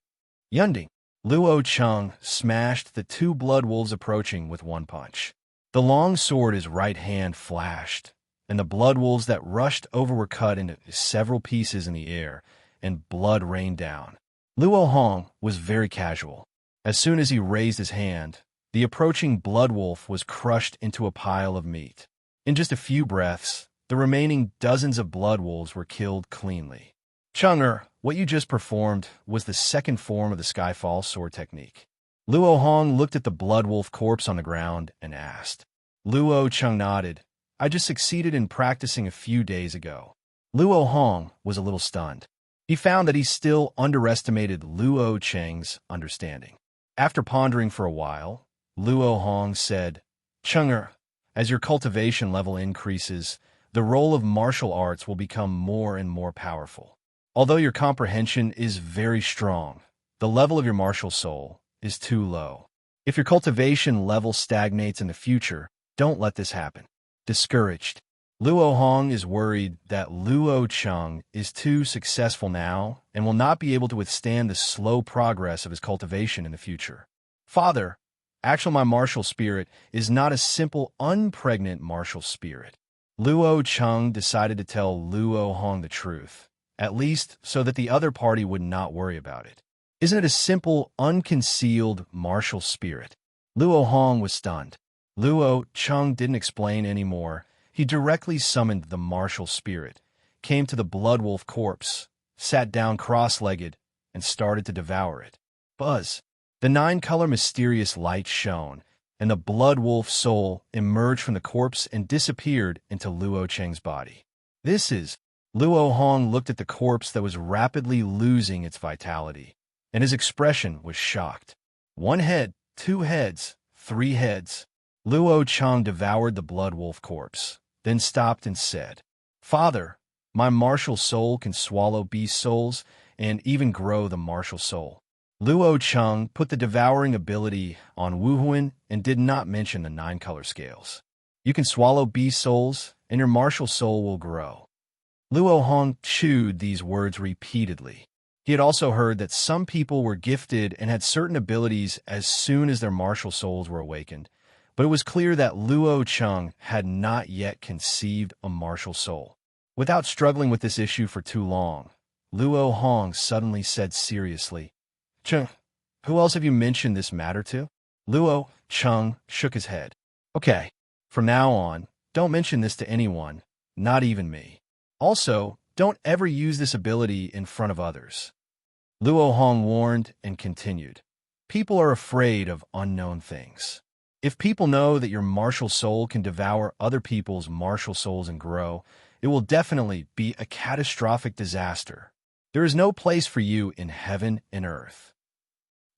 Yunding. Luo Cheng smashed the 2 blood wolves approaching with 1 punch. The long sword his right hand flashed, and the blood wolves that rushed over were cut into several pieces in the air, and blood rained down. Luo Hong was very casual. As soon as he raised his hand, the approaching blood wolf was crushed into a pile of meat. In just a few breaths, the remaining dozens of blood wolves were killed cleanly. Chenger, what you just performed was the second form of the Skyfall sword technique. Luo Hong looked at the blood wolf corpse on the ground and asked. Luo Cheng nodded. I just succeeded in practicing a few days ago. Luo Hong was a little stunned. He found that he still underestimated Luo Cheng's understanding. After pondering for a while, Luo Hong said, Chenger, as your cultivation level increases, the role of martial arts will become more and more powerful. Although your comprehension is very strong, the level of your martial soul is too low. If your cultivation level stagnates in the future, don't let this happen. Discouraged. Luo Hong is worried that Luo Cheng is too successful now and will not be able to withstand the slow progress of his cultivation in the future. Father, actually my martial spirit is not a simple unpregnant martial spirit. Luo Cheng decided to tell Luo Hong the truth, at least so that the other party would not worry about it. Isn't it a simple, unconcealed martial spirit? Luo Hong was stunned. Luo Cheng didn't explain anymore. He directly summoned the martial spirit, came to the blood wolf corpse, sat down cross-legged, and started to devour it. Buzz. The 9-color mysterious light shone, and the blood wolf soul emerged from the corpse and disappeared into Luo Cheng's body. This is... Luo Hong looked at the corpse that was rapidly losing its vitality, and his expression was shocked. 1 head, 2 heads, 3 heads. Luo Cheng devoured the blood wolf corpse, then stopped and said, Father, my martial soul can swallow beast souls and even grow the martial soul. Luo Cheng put the devouring ability on Wu Huan and did not mention the 9-color scales. You can swallow beast souls, and your martial soul will grow. Luo Hong chewed these words repeatedly. He had also heard that some people were gifted and had certain abilities as soon as their martial souls were awakened, but it was clear that Luo Cheng had not yet conceived a martial soul. Without struggling with this issue for too long, Luo Hong suddenly said seriously, Cheng, who else have you mentioned this matter to? Luo Cheng shook his head. Okay, from now on, don't mention this to anyone, not even me. Also, don't ever use this ability in front of others. Luo Hong warned and continued. People are afraid of unknown things. If people know that your martial soul can devour other people's martial souls and grow, it will definitely be a catastrophic disaster. There is no place for you in heaven and earth.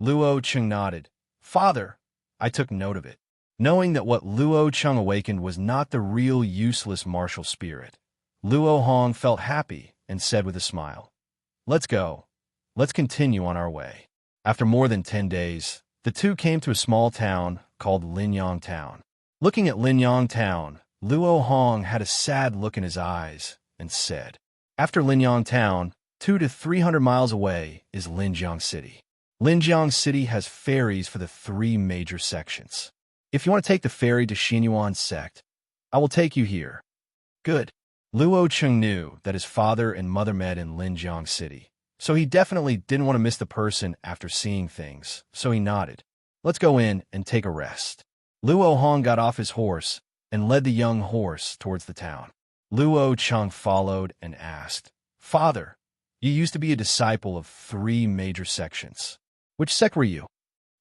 Luo Cheng nodded. Father, I took note of it. Knowing that what Luo Cheng awakened was not the real useless martial spirit, Luo Hong felt happy and said with a smile, Let's go. Let's continue on our way. After more than 10 days, the two came to a small town called Linyang Town. Looking at Linyang Town, Luo Hong had a sad look in his eyes and said, After Linyang Town, 200 to 300 miles away is Linjiang City. Linjiang City has ferries for the 3 major sections. If you want to take the ferry to Xinyuan sect, I will take you here. Good. Luo Cheng knew that his father and mother met in Linjiang City, so he definitely didn't want to miss the person after seeing things, so he nodded. Let's go in and take a rest. Luo Hong got off his horse and led the young horse towards the town. Luo Cheng followed and asked, Father, you used to be a disciple of 3 major sections. Which sect were you?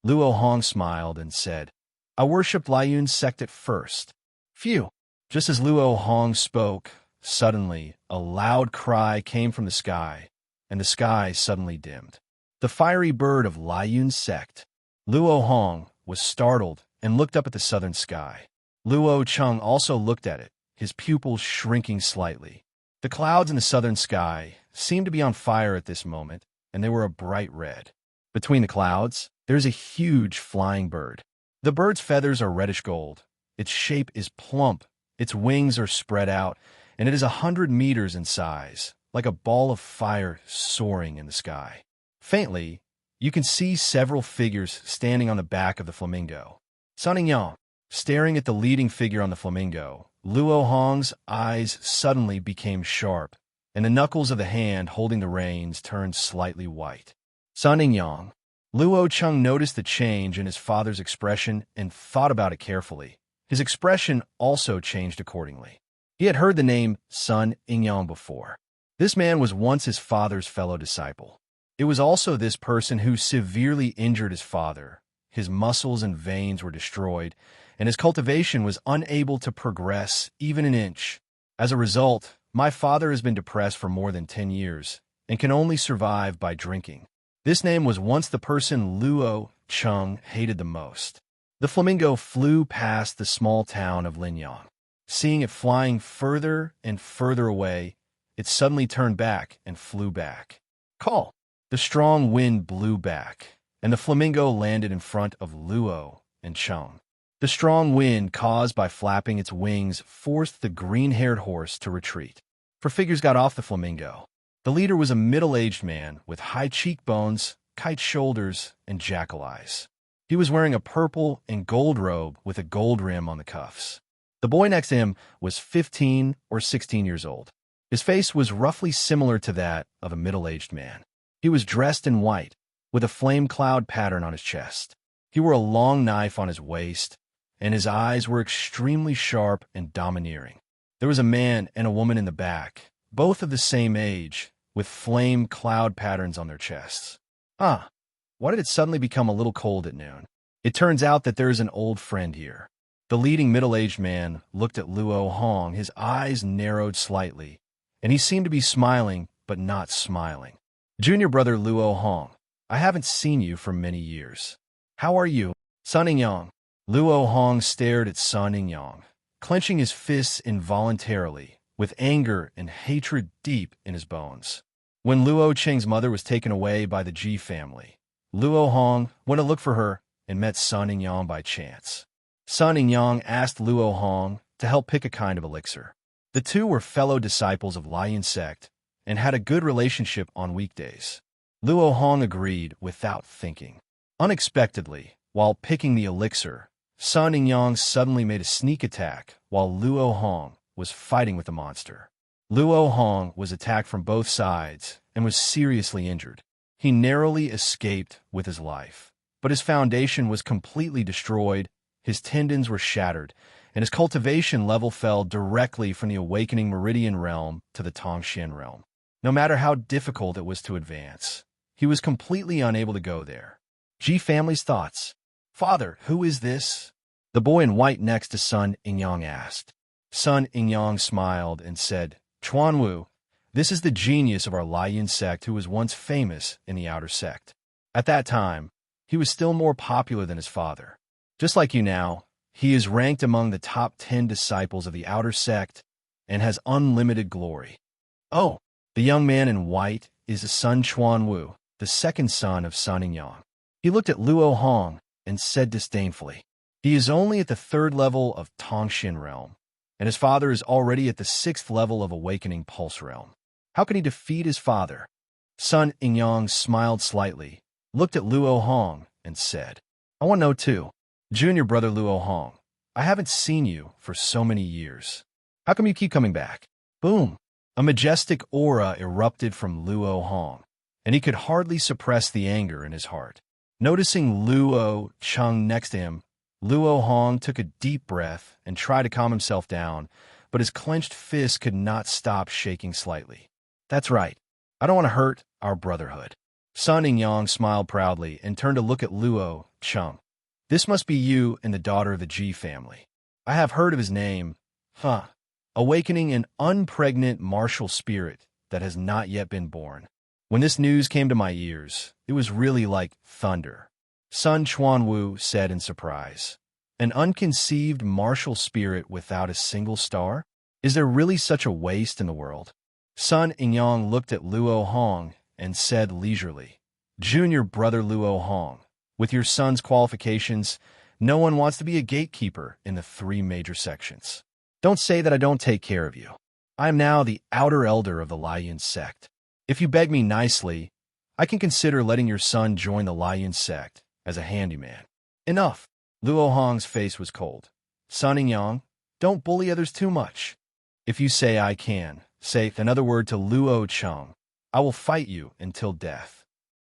Luo Hong smiled and said, I worshipped Liuyun's sect at first. Phew. Just as Luo Hong spoke, suddenly a loud cry came from the sky, and the sky suddenly dimmed. The fiery bird of Liuyun's sect. Luo Hong was startled and looked up at the southern sky. Luo Cheng also looked at it, his pupils shrinking slightly. The clouds in the southern sky seemed to be on fire at this moment, and they were a bright red. Between the clouds, there is a huge flying bird. The bird's feathers are reddish gold. Its shape is plump, its wings are spread out, and it is 100 meters in size, like a ball of fire soaring in the sky. Faintly, you can see several figures standing on the back of the flamingo. Sun and Yang, staring at the leading figure on the flamingo, Luo Hong's eyes suddenly became sharp, and the knuckles of the hand holding the reins turned slightly white. Sun and Yang. Luo Cheng noticed the change in his father's expression and thought about it carefully. His expression also changed accordingly. He had heard the name Sun Ingyang before. This man was once his father's fellow disciple. It was also this person who severely injured his father. His muscles and veins were destroyed, and his cultivation was unable to progress even an inch. As a result, my father has been depressed for more than 10 years and can only survive by drinking. This name was once the person Luo Cheng hated the most. The flamingo flew past the small town of Linyang. Seeing it flying further and further away, it suddenly turned back and flew back. Call! The strong wind blew back, and the flamingo landed in front of Luo and Cheng. The strong wind caused by flapping its wings forced the green-haired horse to retreat. 4 figures got off the flamingo. The leader was a middle-aged man with high cheekbones, kite shoulders, and jackal eyes. He was wearing a purple and gold robe with a gold rim on the cuffs. The boy next to him was 15 or 16 years old. His face was roughly similar to that of a middle-aged man. He was dressed in white, with a flame cloud pattern on his chest. He wore a long knife on his waist, and his eyes were extremely sharp and domineering. There was a man and a woman in the back, both of the same age, with flame cloud patterns on their chests. Why did it suddenly become a little cold at noon? It turns out that there is an old friend here. The leading middle-aged man looked at Luo Hong. His eyes narrowed slightly, and he seemed to be smiling, but not smiling. Junior brother Luo Hong, I haven't seen you for many years. How are you? Sun and Yang. Luo Hong stared at Sun and Yang, clenching his fists involuntarily, with anger and hatred deep in his bones. When Luo Cheng's mother was taken away by the Ji family, Luo Hong went to look for her and met Sun and Yang by chance. Sun and Yang asked Luo Hong to help pick a kind of elixir. The two were fellow disciples of Liuyun sect and had a good relationship on weekdays. Luo Hong agreed without thinking. Unexpectedly, while picking the elixir, Sun and Yang suddenly made a sneak attack while Luo Hong was fighting with the monster. Luo Hong was attacked from both sides and was seriously injured. He narrowly escaped with his life, but his foundation was completely destroyed, his tendons were shattered, and his cultivation level fell directly from the awakening Meridian realm to the Tongxian realm. No matter how difficult it was to advance, he was completely unable to go there. Ji family's thoughts. Father, who is this? The boy in white next to Sun Yingyang asked. Sun Yingyang smiled and said, Chuanwu, this is the genius of our Lion sect who was once famous in the outer sect. At that time, he was still more popular than his father. Just like you now, he is ranked among the top 10 disciples of the outer sect and has unlimited glory. Oh, the young man in white is Sun Chuanwu, the second son of Sun Yingyang. He looked at Luo Hong and said disdainfully, he is only at the 3rd level of Tongxian realm, and his father is already at the 6th level of Awakening Pulse realm. How can he defeat his father? Sun Yingyang smiled slightly, looked at Luo Hong, and said, I want to know too. Junior brother Luo Hong, I haven't seen you for so many years. How come you keep coming back? Boom! A majestic aura erupted from Luo Hong, and he could hardly suppress the anger in his heart. Noticing Luo Cheng next to him, Luo Hong took a deep breath and tried to calm himself down, but his clenched fist could not stop shaking slightly. That's right. I don't want to hurt our brotherhood. Sun Yingyang smiled proudly and turned to look at Luo Cheng. This must be you and the daughter of the Ji family. I have heard of his name. Awakening an unpregnant martial spirit that has not yet been born. When this news came to my ears, it was really like thunder. Sun Chuanwu said in surprise. An unconceived martial spirit without a single star? Is there really such a waste in the world? Sun Yingyang looked at Luo Hong and said leisurely, Junior brother Luo Hong, with your son's qualifications, no one wants to be a gatekeeper in the 3 major sections. Don't say that I don't take care of you. I am now the outer elder of the Lion sect. If you beg me nicely, I can consider letting your son join the Lion sect as a handyman. Enough. Luo Hong's face was cold. Sun Yingyang, don't bully others too much. If you say I can, say another word to Luo Cheng, I will fight you until death.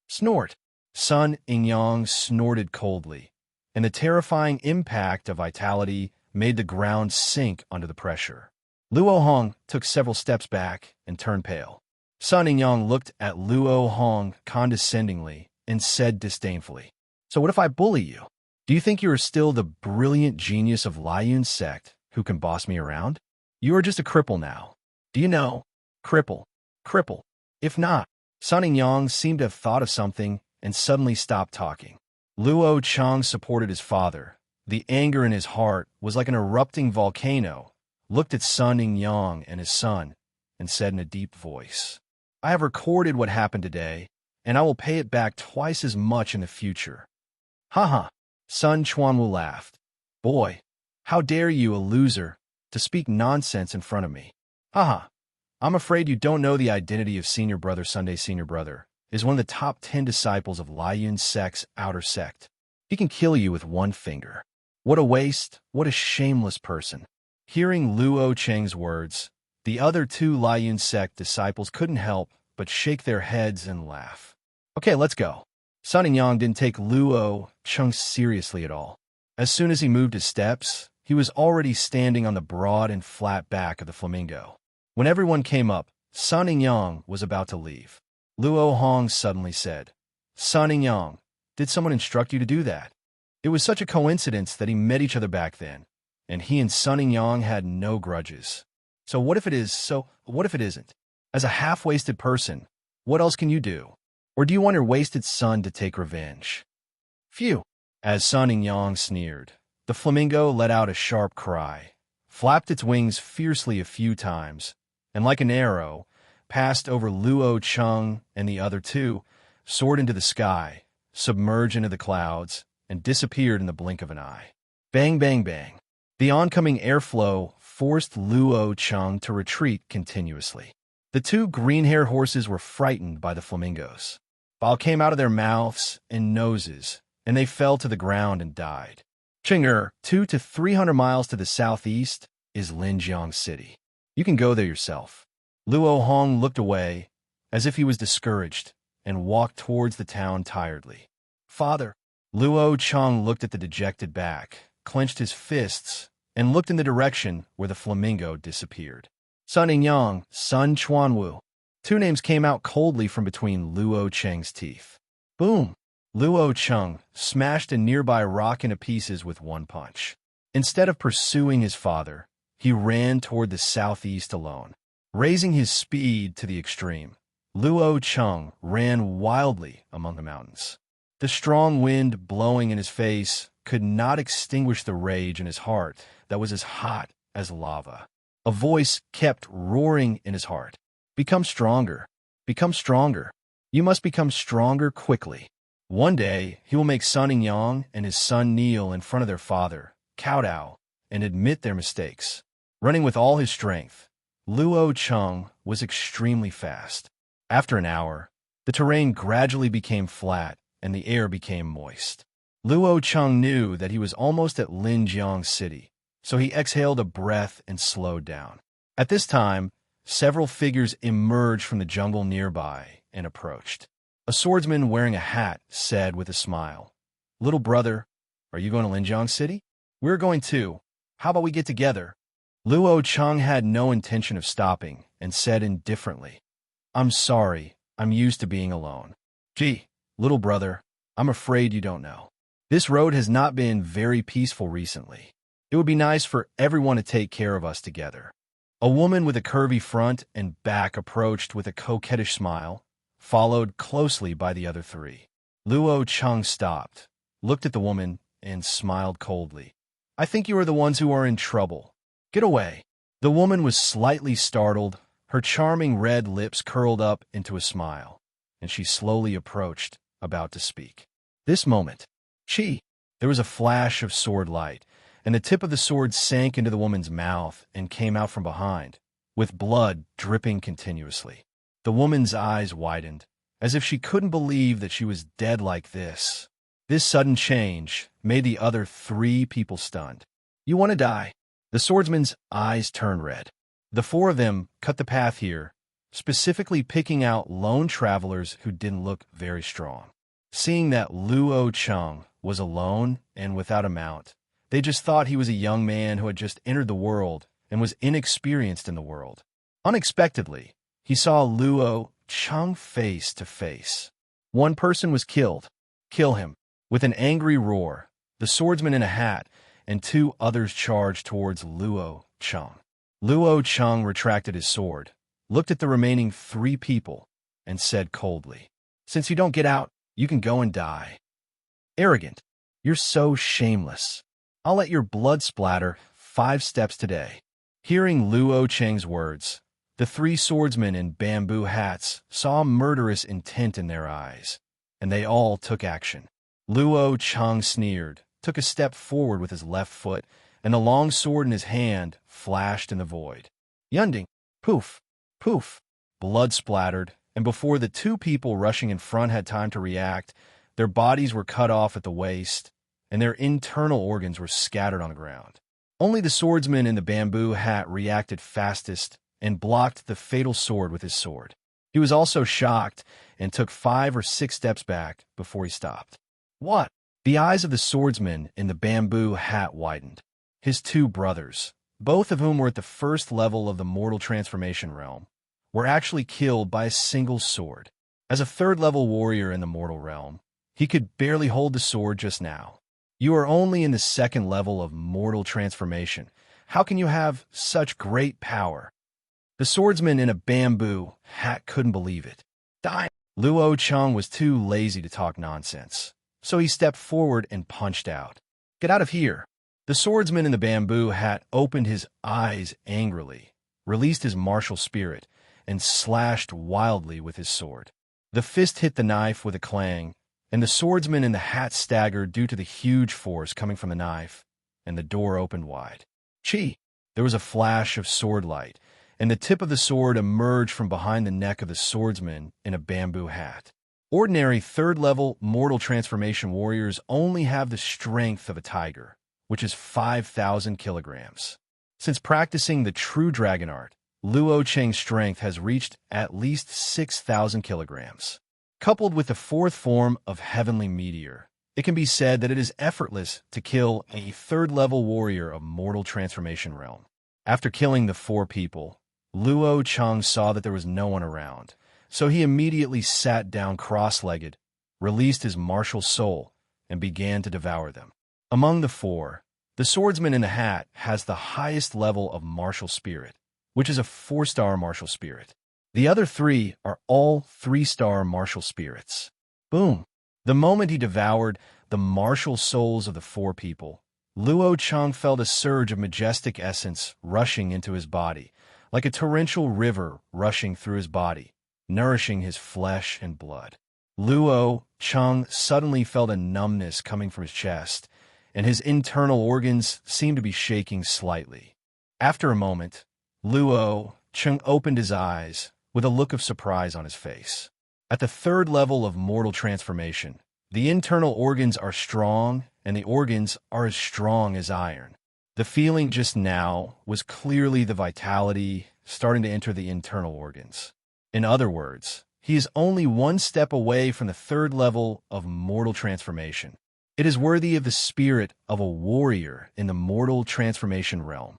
Snort. Sun Yingyang snorted coldly, and the terrifying impact of vitality made the ground sink under the pressure. Luo Hong took several steps back and turned pale. Sun Yingyang looked at Luo Hong condescendingly and said disdainfully, So what if I bully you? Do you think you are still the brilliant genius of Lion sect who can boss me around? You are just a cripple now. Do you know? Cripple. Cripple. If not, Sun Yingyang seemed to have thought of something and suddenly stopped talking. Luo Cheng supported his father. The anger in his heart was like an erupting volcano, looked at Sun Yingyang and his son, and said in a deep voice, I have recorded what happened today, and I will pay it back twice as much in the future. Ha! Sun Chuanwu laughed. Boy, how dare you, a loser, to speak nonsense in front of me. Ha! I'm afraid you don't know the identity of Senior Brother Sunday. Senior Brother is one of the top 10 disciples of Lion sect's outer sect. He can kill you with one finger. What a waste, what a shameless person. Hearing Luo Cheng's words, the other 2 Lion sect disciples couldn't help but shake their heads and laugh. Okay, let's go. Sun Yingyang didn't take Luo Cheng seriously at all. As soon as he moved his steps, he was already standing on the broad and flat back of the flamingo. When everyone came up, Sun Yingyang was about to leave. Luo Hong suddenly said, Sun Yingyang, did someone instruct you to do that? It was such a coincidence that he met each other back then, and he and Sun Yingyang had no grudges. So what if it is, so what if it isn't? As a half-wasted person, what else can you do? Or do you want your wasted son to take revenge? Phew! As Sun Yingyang sneered, the flamingo let out a sharp cry, flapped its wings fiercely a few times, and like an arrow, passed over Luo Cheng and the other 2, soared into the sky, submerged into the clouds, and disappeared in the blink of an eye. Bang, bang, bang. The oncoming airflow forced Luo Cheng to retreat continuously. The 2 green-haired horses were frightened by the flamingos. Bile came out of their mouths and noses, and they fell to the ground and died. Cheng'er, 200 to 300 miles to the southeast, is Linjiang City. You can go there yourself. Luo Hong looked away, as if he was discouraged, and walked towards the town tiredly. Father. Luo Cheng looked at the dejected back, clenched his fists, and looked in the direction where the flamingo disappeared. Sun Yang, Sun Chuanwu. Two names came out coldly from between Luo Cheng's teeth. Boom! Luo Cheng smashed a nearby rock into pieces with one punch. Instead of pursuing his father, he ran toward the southeast alone. Raising his speed to the extreme, Luo Cheng ran wildly among the mountains. The strong wind blowing in his face could not extinguish the rage in his heart that was as hot as lava. A voice kept roaring in his heart. Become stronger. Become stronger. You must become stronger quickly. One day, he will make Sun Yang and his son kneel in front of their father, kowtow, and admit their mistakes. Running with all his strength, Luo Cheng was extremely fast. After an hour, the terrain gradually became flat and the air became moist. Luo Cheng knew that he was almost at Linjiang City, so he exhaled a breath and slowed down. At this time, several figures emerged from the jungle nearby and approached. A swordsman wearing a hat said with a smile, "Little brother, are you going to Linjiang City? We're going too. How about we get together?" Luo Cheng had no intention of stopping and said indifferently, "I'm sorry, I'm used to being alone." "Gee, little brother, I'm afraid you don't know. This road has not been very peaceful recently. It would be nice for everyone to take care of us together." A woman with a curvy front and back approached with a coquettish smile, followed closely by the other three. Luo Cheng stopped, looked at the woman, and smiled coldly. "I think you are the ones who are in trouble. Get away." The woman was slightly startled, her charming red lips curled up into a smile, and she slowly approached, about to speak. This moment, there was a flash of sword light, and the tip of the sword sank into the woman's mouth and came out from behind, with blood dripping continuously. The woman's eyes widened, as if she couldn't believe that she was dead like this. This sudden change made the other three people stunned. "You want to die?" The swordsman's eyes turned red. The four of them cut the path here, specifically picking out lone travelers who didn't look very strong. Seeing that Luo Cheng was alone and without a mount, they just thought he was a young man who had just entered the world and was inexperienced in the world. Unexpectedly, he saw Luo Cheng face to face. One person was killed. "Kill him." With an angry roar, the swordsman in a hat and two others charged towards Luo Cheng. Luo Cheng retracted his sword, looked at the remaining three people, and said coldly, "Since you don't get out, you can go and die." "Arrogant. You're so shameless. I'll let your blood splatter 5 steps today." Hearing Luo Cheng's words, the three swordsmen in bamboo hats saw murderous intent in their eyes, and they all took action. Luo Cheng sneered, took a step forward with his left foot, and the long sword in his hand flashed in the void. Yunding, poof, poof, blood splattered, and before the two people rushing in front had time to react, their bodies were cut off at the waist, and their internal organs were scattered on the ground. Only the swordsman in the bamboo hat reacted fastest and blocked the fatal sword with his sword. He was also shocked and took 5 or 6 steps back before he stopped. "What?" The eyes of the swordsman in the bamboo hat widened. His two brothers, both of whom were at the first level of the mortal transformation realm, were actually killed by a single sword. As a third-level warrior in the mortal realm, he could barely hold the sword just now. You are only in the second level of mortal transformation. How can you have such great power? The swordsman in a bamboo hat couldn't believe it. Die! Luo Cheng was too lazy to talk nonsense, so he stepped forward and punched out. "Get out of here!" The swordsman in the bamboo hat opened his eyes angrily, released his martial spirit, and slashed wildly with his sword. The fist hit the knife with a clang, and the swordsman in the hat staggered due to the huge force coming from the knife, and the door opened wide. There was a flash of sword light, and the tip of the sword emerged from behind the neck of the swordsman in a bamboo hat. Ordinary third-level mortal transformation warriors only have the strength of a tiger, which is 5,000 kilograms. Since practicing the true dragon art, Luo Cheng's strength has reached at least 6,000 kilograms. Coupled with the fourth form of heavenly meteor, It can be said that it is effortless to kill a third-level warrior of Mortal Transformation realm. After killing the 4 people, Luo Cheng saw that there was no one around, so he immediately sat down cross-legged, released his martial soul, and began to devour them. Among the 4, the swordsman in the hat has the highest level of martial spirit, which is a 4-star martial spirit. The other 3 are all 3-star martial spirits. Boom! The moment he devoured the martial souls of the 4 people, Luo Cheng felt a surge of majestic essence rushing into his body, like a torrential river rushing through his body, nourishing his flesh and blood. Luo Cheng suddenly felt a numbness coming from his chest, and his internal organs seemed to be shaking slightly. After a moment, Luo Cheng opened his eyes with a look of surprise on his face. At the 3rd level of Mortal Transformation, the internal organs are strong, and the organs are as strong as iron. The feeling just now was clearly the vitality starting to enter the internal organs. In other words, he is only 1 step away from the 3rd level of Mortal Transformation. It is worthy of the spirit of a warrior in the Mortal Transformation realm.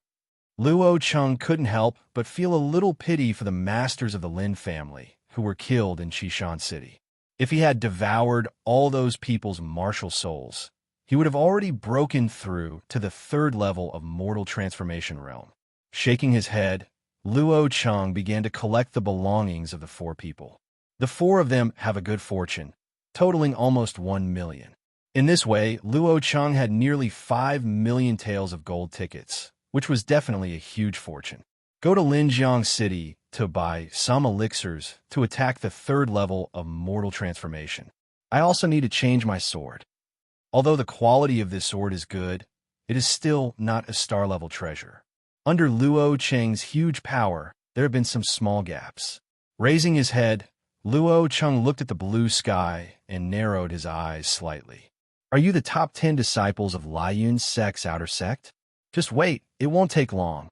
Luo Cheng couldn't help but feel a little pity for the masters of the Lin family who were killed in Qishan City. If he had devoured all those people's martial souls, he would have already broken through to the 3rd level of Mortal Transformation realm. Shaking his head, Luo Cheng began to collect the belongings of the 4 people. The 4 of them have a good fortune, totaling almost 1 million. In this way, Luo Cheng had nearly 5 million taels of gold tickets, which was definitely a huge fortune. Go to Linjiang City to buy some elixirs to attack the 3rd level of Mortal Transformation. I also need to change my sword. Although the quality of this sword is good, it is still not a star-level treasure. Under Luo Cheng's huge power, there have been some small gaps. Raising his head, Luo Cheng looked at the blue sky and narrowed his eyes slightly. Are you the top 10 disciples of Liyun's sect's outer sect? Just wait, it won't take long.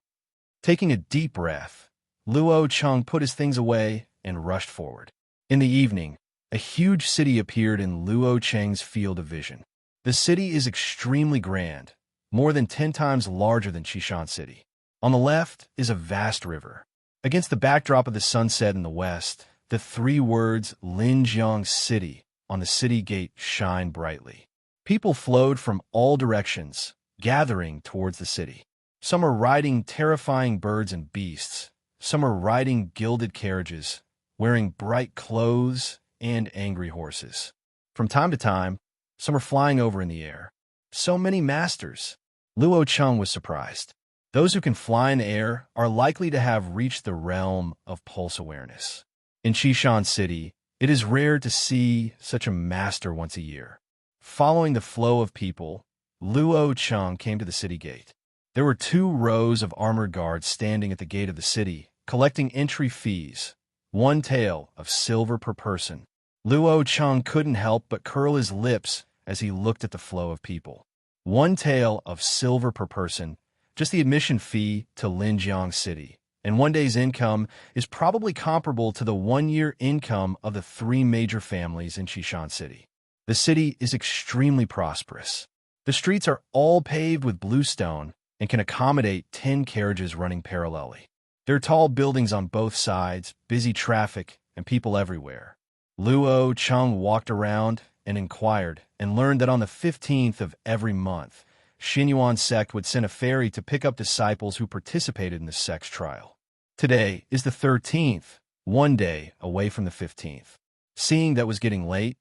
Taking a deep breath, Luo Cheng put his things away and rushed forward. In the evening, a huge city appeared in Luo Cheng's field of vision. The city is extremely grand, more than 10 times larger than Qishan City. On the left is a vast river. Against the backdrop of the sunset in the west, the 3 words Linjiang City on the city gate shine brightly. People flowed from all directions, gathering towards the city. Some are riding terrifying birds and beasts. Some are riding gilded carriages, wearing bright clothes and angry horses. From time to time, some are flying over in the air. So many masters. Luo Cheng was surprised. Those who can fly in the air are likely to have reached the realm of pulse awareness. In Qishan City, it is rare to see such a master once a year. Following the flow of people, Luo Cheng came to the city gate. There were 2 rows of armored guards standing at the gate of the city, collecting entry fees, 1 tael of silver per person. Luo Cheng couldn't help but curl his lips as he looked at the flow of people. 1 tael of silver per person, just the admission fee to Linjiang City, and 1 day's income is probably comparable to the 1-year income of the 3 major families in Qishan City. The city is extremely prosperous. The streets are all paved with bluestone and can accommodate 10 carriages running parallelly. There are tall buildings on both sides, busy traffic, and people everywhere. Luo Cheng walked around and inquired and learned that on the 15th of every month, Xinyuan sect would send a ferry to pick up disciples who participated in the sect's trial. Today is the 13th, 1 day away from the 15th. Seeing that was getting late,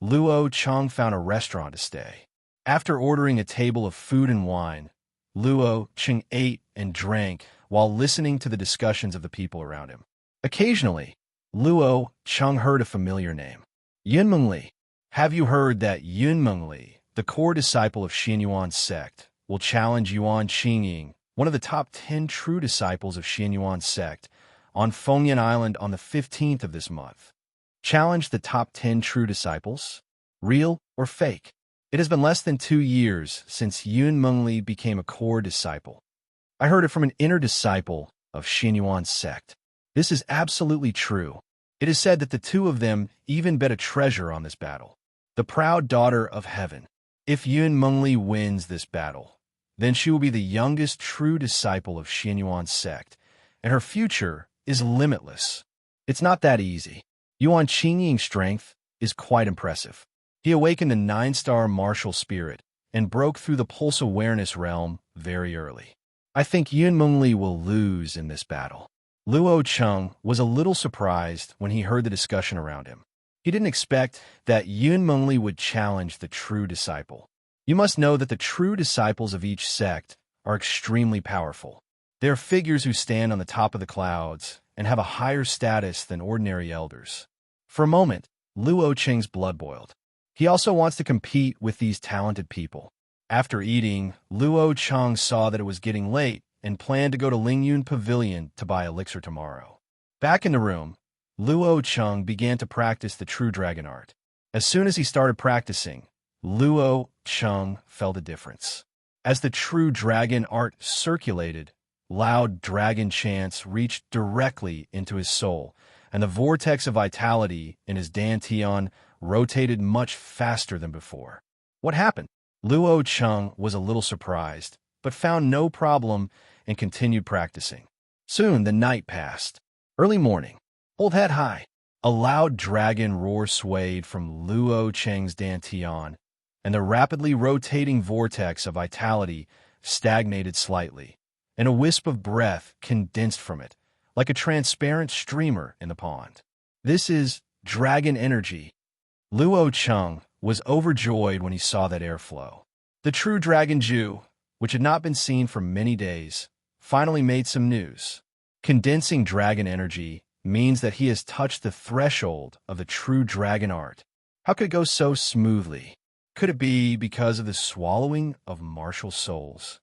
Luo Cheng found a restaurant to stay. After ordering a table of food and wine, Luo Cheng ate and drank while listening to the discussions of the people around him. Occasionally, Luo Cheng heard a familiar name. Yunmeng Li. Have you heard that Yunmeng Li, the core disciple of Xinyuan sect, will challenge Yuan Qingying, one of the top 10 true disciples of Xinyuan sect, on Fengyan Island on the 15th of this month? Challenge the top 10 true disciples? Real or fake? It has been less than 2 years since Yunmeng Li became a core disciple. I heard it from an inner disciple of Xinyuan sect. This is absolutely true. It is said that the 2 of them even bet a treasure on this battle. the proud daughter of heaven. If Yun Mengli wins this battle, then she will be the youngest true disciple of Xianyuan's sect, and her future is limitless. It's not that easy. Yuan Qingying's strength is quite impressive. He awakened a 9-star martial spirit and broke through the pulse awareness realm very early. I think Yun Mengli will lose in this battle. Luo Cheng was a little surprised when he heard the discussion around him. He didn't expect that Yun Mengli would challenge the true disciple. You must know that the true disciples of each sect are extremely powerful. They are figures who stand on the top of the clouds and have a higher status than ordinary elders. For a moment, Luo Cheng's blood boiled. He also wants to compete with these talented people. After eating, Luo Cheng saw that it was getting late and planned to go to Lingyun Pavilion to buy elixir tomorrow. Back in the room, Luo Cheng began to practice the true dragon art. As soon as he started practicing, Luo Cheng felt a difference. As the true dragon art circulated, loud dragon chants reached directly into his soul, and the vortex of vitality in his dantian rotated much faster than before. What happened? Luo Cheng was a little surprised, but found no problem and continued practicing. Soon the night passed. Early morning, hold head high. A loud dragon roar swayed from Luo Cheng's dantian, and the rapidly rotating vortex of vitality stagnated slightly, and a wisp of breath condensed from it, like a transparent streamer in the pond. This is dragon energy. Luo Cheng was overjoyed when he saw that airflow. The true dragon Ju, which had not been seen for many days, finally made some news. Condensing dragon energy means that he has touched the threshold of the true dragon art. How could it go so smoothly? Could it be because of the swallowing of martial souls?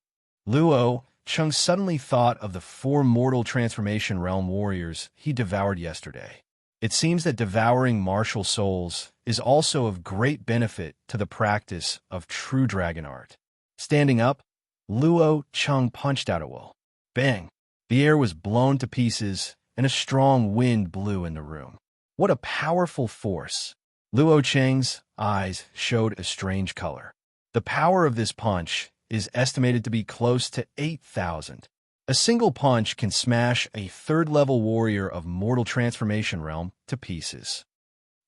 Luo Cheng suddenly thought of the 4 mortal transformation realm warriors he devoured yesterday. It seems that devouring martial souls is also of great benefit to the practice of true dragon art. Standing up, Luo Cheng punched out a will. Bang! The air was blown to pieces, and a strong wind blew in the room. What a powerful force! Luo Cheng's eyes showed a strange color. The power of this punch is estimated to be close to 8,000. A single punch can smash a 3rd-level warrior of Mortal Transformation Realm to pieces.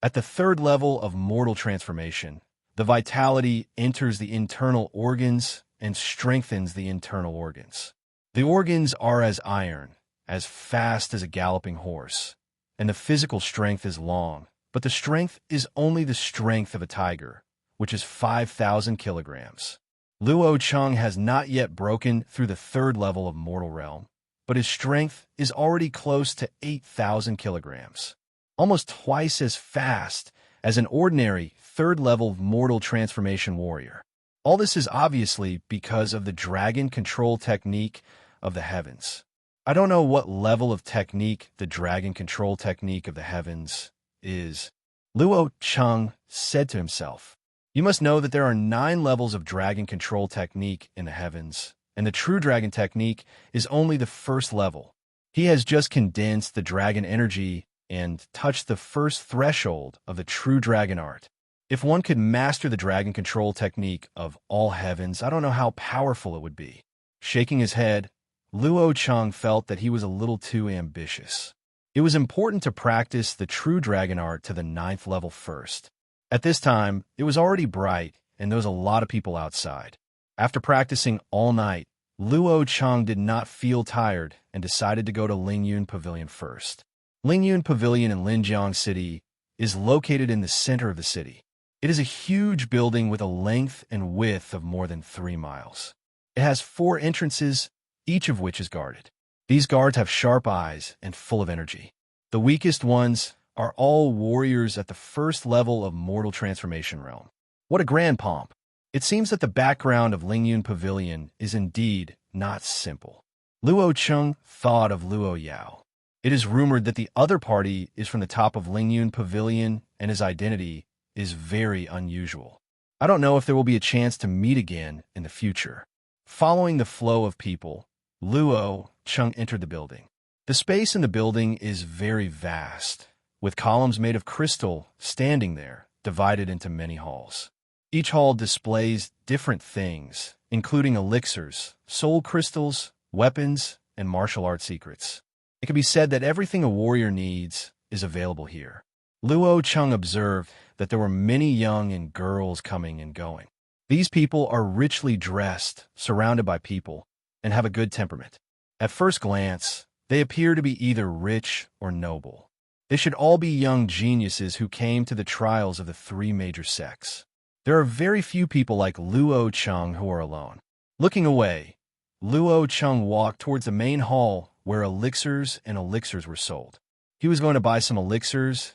At the 3rd level of Mortal Transformation, the vitality enters the internal organs and strengthens the internal organs. The organs are as iron, as fast as a galloping horse, and the physical strength is long, but the strength is only the strength of a tiger, which is 5,000 kilograms. Luo Cheng has not yet broken through the 3rd level of Mortal Realm, but his strength is already close to 8,000 kilograms, almost twice as fast as an ordinary 3rd level Mortal Transformation warrior. All this is obviously because of the dragon control technique of the heavens. I don't know what level of technique the dragon control technique of the heavens is. Luo Cheng said to himself, "You must know that there are 9 levels of dragon control technique in the heavens, and the true dragon technique is only the 1st level. He has just condensed the dragon energy and touched the 1st threshold of the true dragon art. If one could master the dragon control technique of all heavens, I don't know how powerful it would be." Shaking his head, Luo Cheng felt that he was a little too ambitious. It was important to practice the true dragon art to the 9th level first. At this time, it was already bright, and there was a lot of people outside. After practicing all night, Luo Cheng did not feel tired and decided to go to Lingyun Pavilion first. Lingyun Pavilion in Linjiang City is located in the center of the city. It is a huge building with a length and width of more than 3 miles. It has 4 entrances, each of which is guarded. These guards have sharp eyes and full of energy. The weakest ones are all warriors at the 1st level of Mortal Transformation Realm. What a grand pomp! It seems that the background of Lingyun Pavilion is indeed not simple. Luo Cheng thought of Luo Yao. It is rumored that the other party is from the top of Lingyun Pavilion, and his identity is very unusual. I don't know if there will be a chance to meet again in the future. Following the flow of people, Luo Cheng entered the building. The space in the building is very vast, with columns made of crystal standing there, divided into many halls. Each hall displays different things, including elixirs, soul crystals, weapons, and martial art secrets. It can be said that everything a warrior needs is available here. Luo Chung observed that there were many young and girls coming and going. These people are richly dressed, surrounded by people, and have a good temperament. At first glance, they appear to be either rich or noble. They should all be young geniuses who came to the trials of the three major sects. There are very few people like Luo Chung who are alone. Looking away, Luo Chung walked towards the main hall where elixirs were sold. He was going to buy some elixirs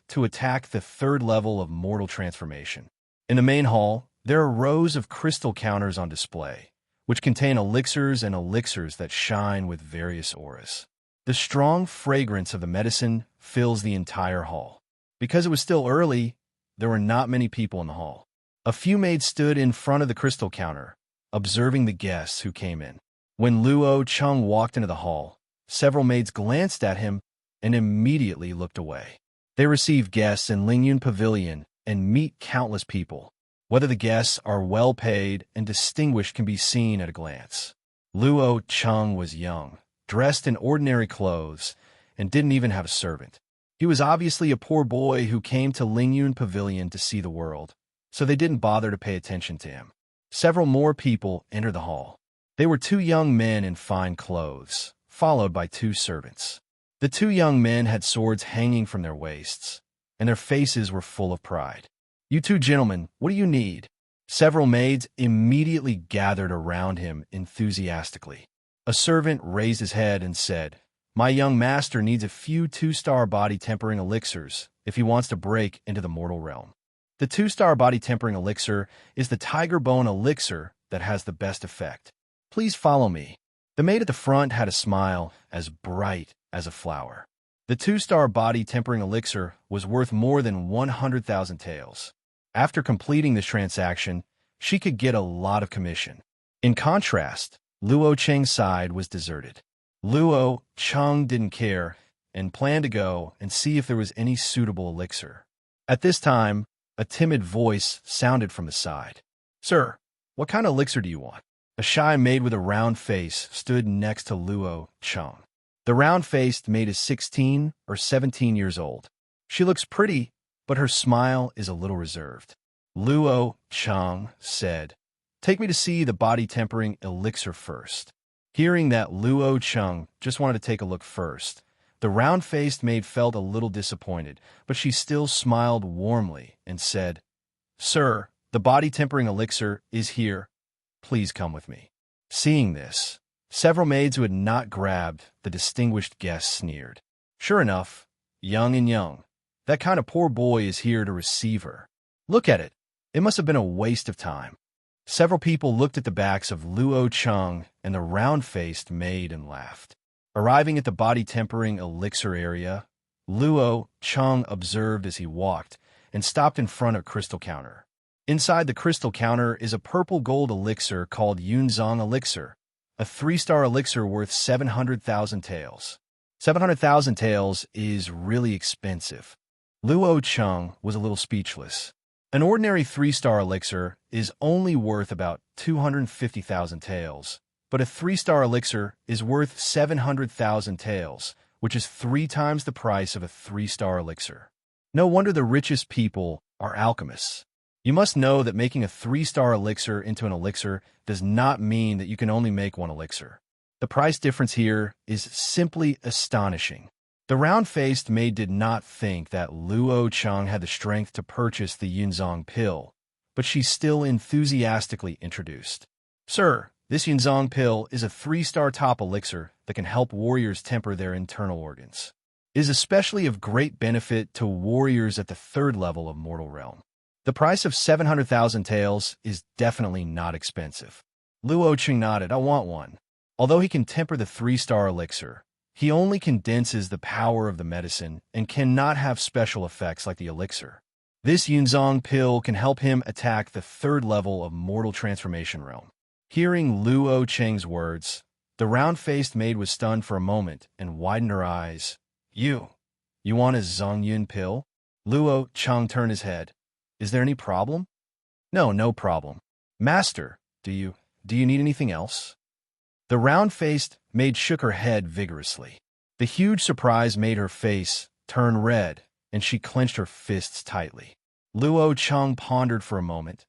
to attack the third level of mortal transformation. In the main hall, there are rows of crystal counters on display, which contain elixirs that shine with various auras. The strong fragrance of the medicine fills the entire hall. Because it was still early, there were not many people in the hall. A few maids stood in front of the crystal counter, observing the guests who came in. When Luo Chung walked into the hall, several maids glanced at him and immediately looked away. They receive guests in Lingyun Pavilion and meet countless people. Whether the guests are well-paid and distinguished can be seen at a glance. Luo Chung was young, dressed in ordinary clothes, and didn't even have a servant. He was obviously a poor boy who came to Lingyun Pavilion to see the world, so they didn't bother to pay attention to him. Several more people entered the hall. They were two young men in fine clothes, followed by two servants. The two young men had swords hanging from their waists, and their faces were full of pride. "You two gentlemen, what do you need?" Several maids immediately gathered around him enthusiastically. A servant raised his head and said, "My young master needs a few two-star body tempering elixirs if he wants to break into the mortal realm. The two-star body tempering elixir is the tiger bone elixir that has the best effect. Please follow me." The maid at the front had a smile as bright as a flower. The two-star body tempering elixir was worth more than 100,000 taels. After completing this transaction, she could get a lot of commission. In contrast, Luo Cheng's side was deserted. Luo Cheng didn't care and planned to go and see if there was any suitable elixir. At this time, a timid voice sounded from the side. "Sir, what kind of elixir do you want?" A shy maid with a round face stood next to Luo Cheng. The round-faced maid is 16 or 17 years old. She looks pretty, but her smile is a little reserved. Luo Cheng said, "Take me to see the body-tempering elixir first." Hearing that Luo Cheng just wanted to take a look first, the round-faced maid felt a little disappointed, but she still smiled warmly and said, "Sir, the body-tempering elixir is here. Please come with me." Seeing this, several maids who had not grabbed the distinguished guest sneered. Sure enough, young, that kind of poor boy is here to receive her. Look at it. It must have been a waste of time. Several people looked at the backs of Luo Cheng and the round-faced maid and laughed. Arriving at the body-tempering elixir area, Luo Cheng observed as he walked and stopped in front of a crystal counter. Inside the crystal counter is a purple gold elixir called Yunzong Elixir, a 3-star elixir worth 700,000 taels. 700,000 taels is really expensive. Luo Cheng was a little speechless. An ordinary 3-star elixir is only worth about 250,000 taels, but a 3-star elixir is worth 700,000 taels, which is 3 times the price of a 3-star elixir. No wonder the richest people are alchemists. You must know that making a 3-star elixir into an elixir does not mean that you can only make one elixir. The price difference here is simply astonishing. The round-faced maid did not think that Luo Cheng had the strength to purchase the Yunzong pill, but she still enthusiastically introduced. "Sir, this Yunzong pill is a 3-star top elixir that can help warriors temper their internal organs. It is especially of great benefit to warriors at the 3rd level of mortal realm. The price of 700,000 taels is definitely not expensive." Luo Cheng nodded. "I want one." Although he can temper the 3-star elixir, he only condenses the power of the medicine and cannot have special effects like the elixir. This Yunzong pill can help him attack the 3rd level of mortal transformation realm. Hearing Luo Cheng's words, the round-faced maid was stunned for a moment and widened her eyes. You want a Zongyun pill?" Luo Cheng turned his head. Is there any problem? No, no problem. Master, do you need anything else? The round-faced maid shook her head vigorously. The huge surprise made her face turn red, and she clenched her fists tightly. Luo Cheng pondered for a moment.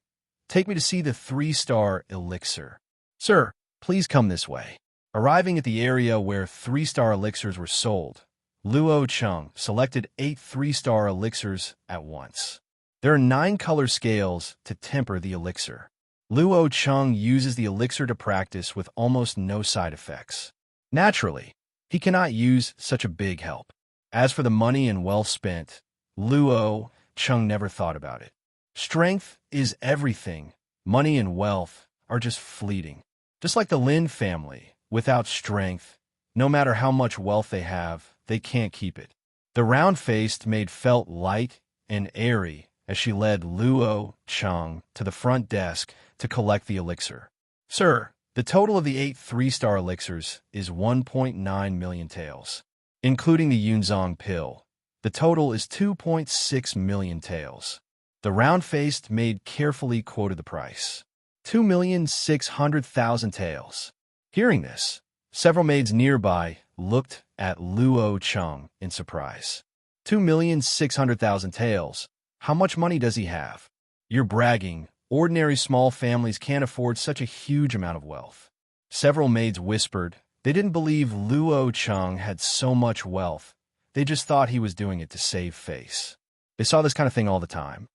Take me to see the 3-star elixir. Sir, please come this way. Arriving at the area where 3-star elixirs were sold, Luo Cheng selected 8 3-star elixirs at once. There are 9 color scales to temper the elixir. Luo Cheng uses the elixir to practice with almost no side effects. Naturally, he cannot use such a big help. As for the money and wealth spent, Luo Cheng never thought about it. Strength is everything. Money and wealth are just fleeting. Just like the Lin family, without strength, no matter how much wealth they have, they can't keep it. The round-faced maid felt light and airy as she led Luo Cheng to the front desk to collect the elixir. Sir, the total of the 8 3-star elixirs is 1.9 million taels. Including the Yunzong pill, the total is 2.6 million taels. The round-faced maid carefully quoted the price. 2,600,000 taels. Hearing this, several maids nearby looked at Luo Cheng in surprise. 2,600,000 taels. How much money does he have? You're bragging. Ordinary small families can't afford such a huge amount of wealth. Several maids whispered. They didn't believe Luo Cheng had so much wealth. They just thought he was doing it to save face. They saw this kind of thing all the time.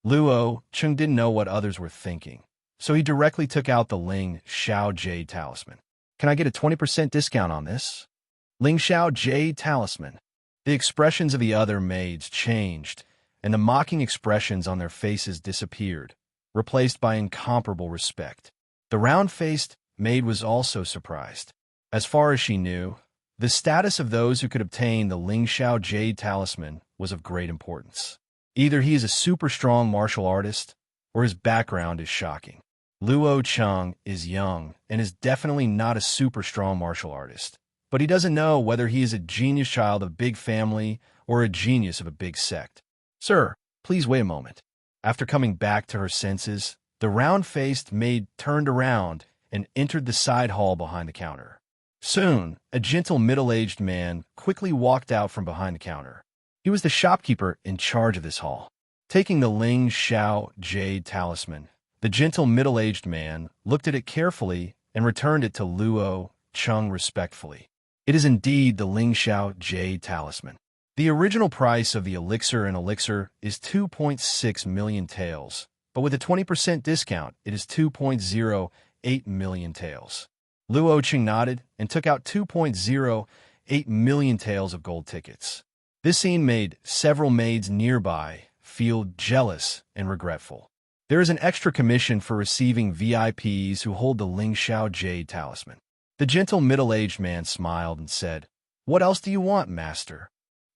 Luo Cheng didn't know what others were thinking, so he directly took out the Ling Xiao Jade Talisman. Can I get a 20% discount on this? Ling Xiao Jade Talisman. The expressions of the other maids changed, and the mocking expressions on their faces disappeared, replaced by incomparable respect. The round-faced maid was also surprised. As far as she knew, the status of those who could obtain the Ling Xiao Jade Talisman was of great importance. Either he is a super strong martial artist, or his background is shocking. Luo Cheng is young and is definitely not a super strong martial artist, but he doesn't know whether he is a genius child of a big family or a genius of a big sect. Sir, please wait a moment. After coming back to her senses, the round-faced maid turned around and entered the side hall behind the counter. Soon, a gentle middle-aged man quickly walked out from behind the counter. He was the shopkeeper in charge of this hall. Taking the Ling Xiao Jade Talisman, the gentle middle-aged man looked at it carefully and returned it to Luo Cheng respectfully. It is indeed the Ling Xiao Jade Talisman. The original price of the elixir and elixir is 2.6 million taels, but with a 20% discount, it is 2.08 million taels. Luo Cheng nodded and took out 2.08 million taels of gold tickets. This scene made several maids nearby feel jealous and regretful. There is an extra commission for receiving VIPs who hold the Ling Xiao Jade Talisman. The gentle middle-aged man smiled and said, "What else do you want, master?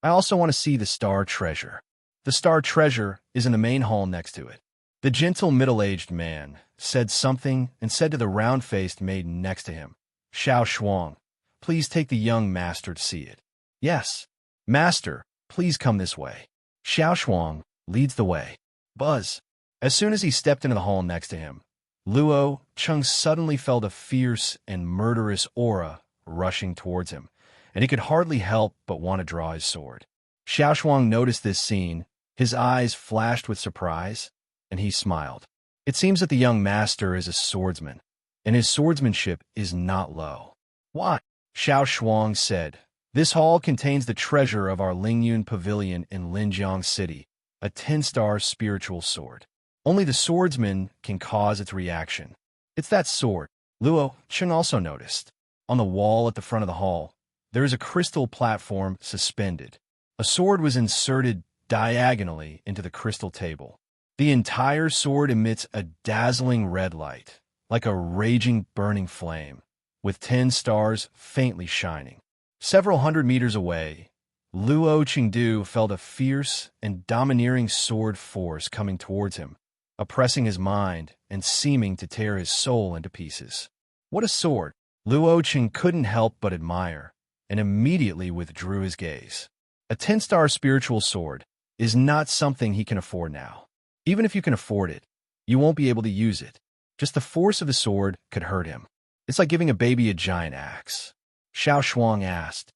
I also want to see the Star Treasure. The Star Treasure is in the main hall next to it." The gentle middle-aged man said something and said to the round-faced maid next to him, "Xiao Shuang, please take the young master to see it." "Yes, master, please come this way." Xiao Shuang leads the way. Buzz. As soon as he stepped into the hall next to him, Luo Cheng suddenly felt a fierce and murderous aura rushing towards him, and he could hardly help but want to draw his sword. Xiao Shuang noticed this scene. His eyes flashed with surprise, and he smiled. It seems that the young master is a swordsman, and his swordsmanship is not low. "Why?" Xiao Shuang said. "This hall contains the treasure of our Lingyun Pavilion in Linjiang City, a 10-star spiritual sword. Only the swordsman can cause its reaction. It's that sword." Luo Cheng also noticed. On the wall at the front of the hall, there is a crystal platform suspended. A sword was inserted diagonally into the crystal table. The entire sword emits a dazzling red light, like a raging burning flame, with 10 stars faintly shining. Several hundred meters away, Luo Chengdu felt a fierce and domineering sword force coming towards him, oppressing his mind and seeming to tear his soul into pieces. What a sword! Luo Cheng couldn't help but admire, and immediately withdrew his gaze. A 10-star spiritual sword. is not something he can afford now. Even if you can afford it, you won't be able to use it. Just the force of the sword could hurt him. It's like giving a baby a giant axe. Xiao Shuang asked,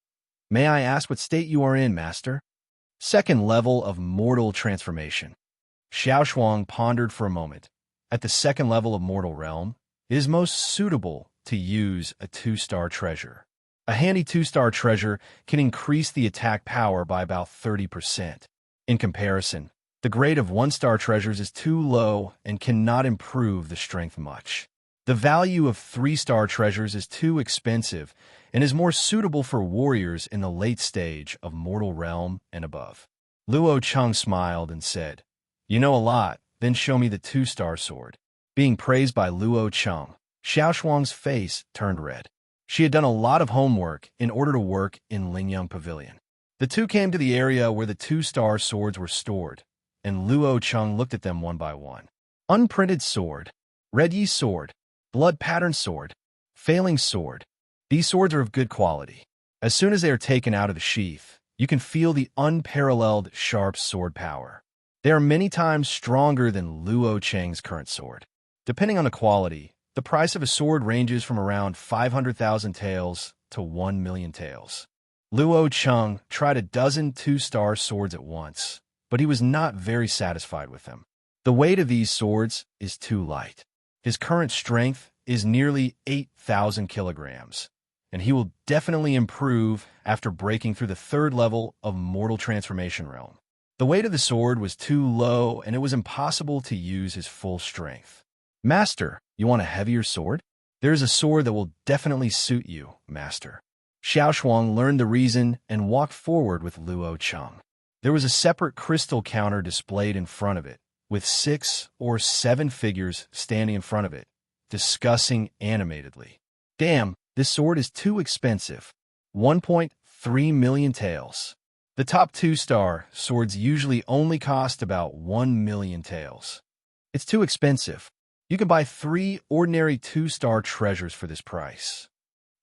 "May I ask what state you are in, master?" Second level of mortal transformation. Xiao Shuang pondered for a moment. At the second level of mortal realm, it is most suitable to use a 2-star treasure. A handy 2-star treasure can increase the attack power by about 30%. In comparison, the grade of 1-star treasures is too low and cannot improve the strength much. The value of 3-star treasures is too expensive and is more suitable for warriors in the late stage of mortal realm and above. Luo Cheng smiled and said, "You know a lot, then show me the 2-star sword." Being praised by Luo Cheng, Xiao Shuang's face turned red. She had done a lot of homework in order to work in Lingyang Pavilion. The two came to the area where the 2-star swords were stored, and Luo Cheng looked at them one by one. Unprinted sword, red yi sword, blood pattern sword, failing sword. These swords are of good quality. As soon as they are taken out of the sheath, you can feel the unparalleled sharp sword power. They are many times stronger than Luo Cheng's current sword. Depending on the quality, the price of a sword ranges from around 500,000 taels to 1 million taels. Luo Cheng tried a dozen 2-star swords at once, but he was not very satisfied with them. The weight of these swords is too light. His current strength is nearly 8,000 kilograms, and he will definitely improve after breaking through the 3rd level of Mortal Transformation Realm. The weight of the sword was too low, and it was impossible to use his full strength. "Master, you want a heavier sword? There is a sword that will definitely suit you, master." Xiao Shuang learned the reason and walked forward with Luo Cheng. There was a separate crystal counter displayed in front of it, with 6 or 7 figures standing in front of it, discussing animatedly. "Damn, this sword is too expensive. 1.3 million taels. The top 2-star swords usually only cost about 1 million taels. It's too expensive. You can buy 3 ordinary 2-star treasures for this price.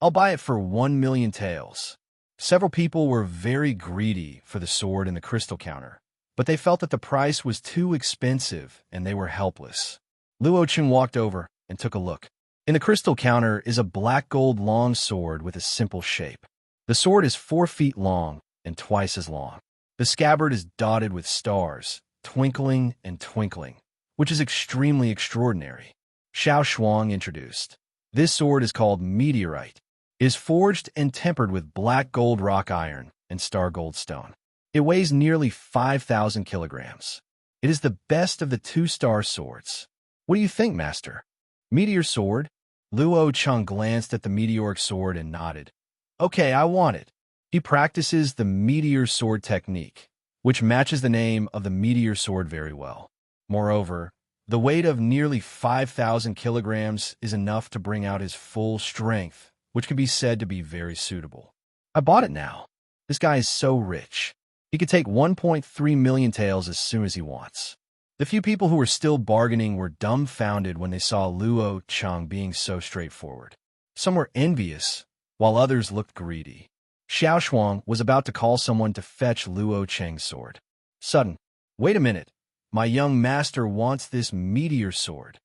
I'll buy it for 1 million taels." Several people were very greedy for the sword in the crystal counter, but they felt that the price was too expensive and they were helpless. Luo Cheng walked over and took a look. In the crystal counter is a black gold long sword with a simple shape. The sword is 4 feet long and twice as long. The scabbard is dotted with stars, twinkling and twinkling, which is extremely extraordinary. Xiao Shuang introduced. This sword is called Meteorite. It is forged and tempered with black gold rock iron and star gold stone. It weighs nearly 5,000 kilograms. It is the best of the 2-star swords. What do you think, master? Meteor sword? Luo Cheng glanced at the meteoric sword and nodded. "Okay, I want it." He practices the meteor sword technique, which matches the name of the meteor sword very well. Moreover, the weight of nearly 5,000 kilograms is enough to bring out his full strength, which can be said to be very suitable. "I bought it now. This guy is so rich. He could take 1.3 million taels as soon as he wants." The few people who were still bargaining were dumbfounded when they saw Luo Cheng being so straightforward. Some were envious, while others looked greedy. Xiao Shuang was about to call someone to fetch Luo Cheng's sword. Sudden, "Wait a minute. My young master wants this meteor sword."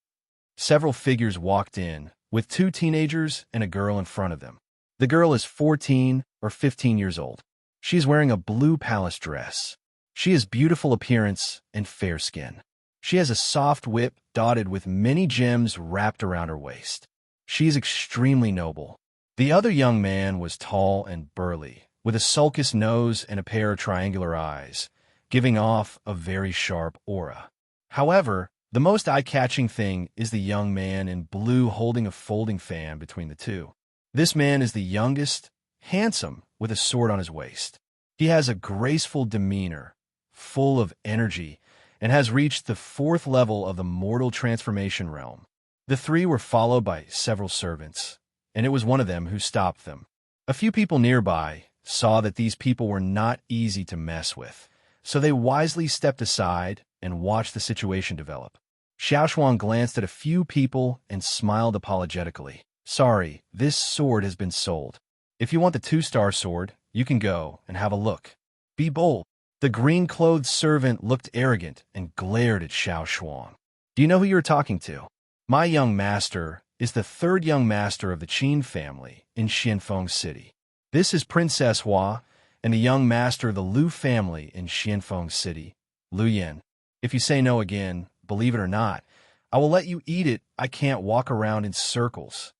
Several figures walked in, with 2 teenagers and a girl in front of them. The girl is 14 or 15 years old. She is wearing a blue palace dress. She has beautiful appearance and fair skin. She has a soft whip dotted with many gems wrapped around her waist. She is extremely noble. The other young man was tall and burly, with a sulcus nose and a pair of triangular eyes, giving off a very sharp aura. However, the most eye-catching thing is the young man in blue holding a folding fan between the two. This man is the youngest, handsome, with a sword on his waist. He has a graceful demeanor, full of energy, and has reached the 4th level of the Mortal Transformation Realm. The 3 were followed by several servants, and it was one of them who stopped them. A few people nearby saw that these people were not easy to mess with, so they wisely stepped aside and watched the situation develop. Xiao Shuang glanced at a few people and smiled apologetically. "Sorry, this sword has been sold. If you want the 2-star sword, you can go and have a look. Be bold." The green-clothed servant looked arrogant and glared at Xiao Shuang. Do you know who you're talking to? My young master is the third young master of the Qin family in Xianfeng City. This is Princess Hua and the young master of the Lu family in Xianfeng City, Lu Yan. If you say no again, believe it or not, I will let you eat it. I can't walk around in circles.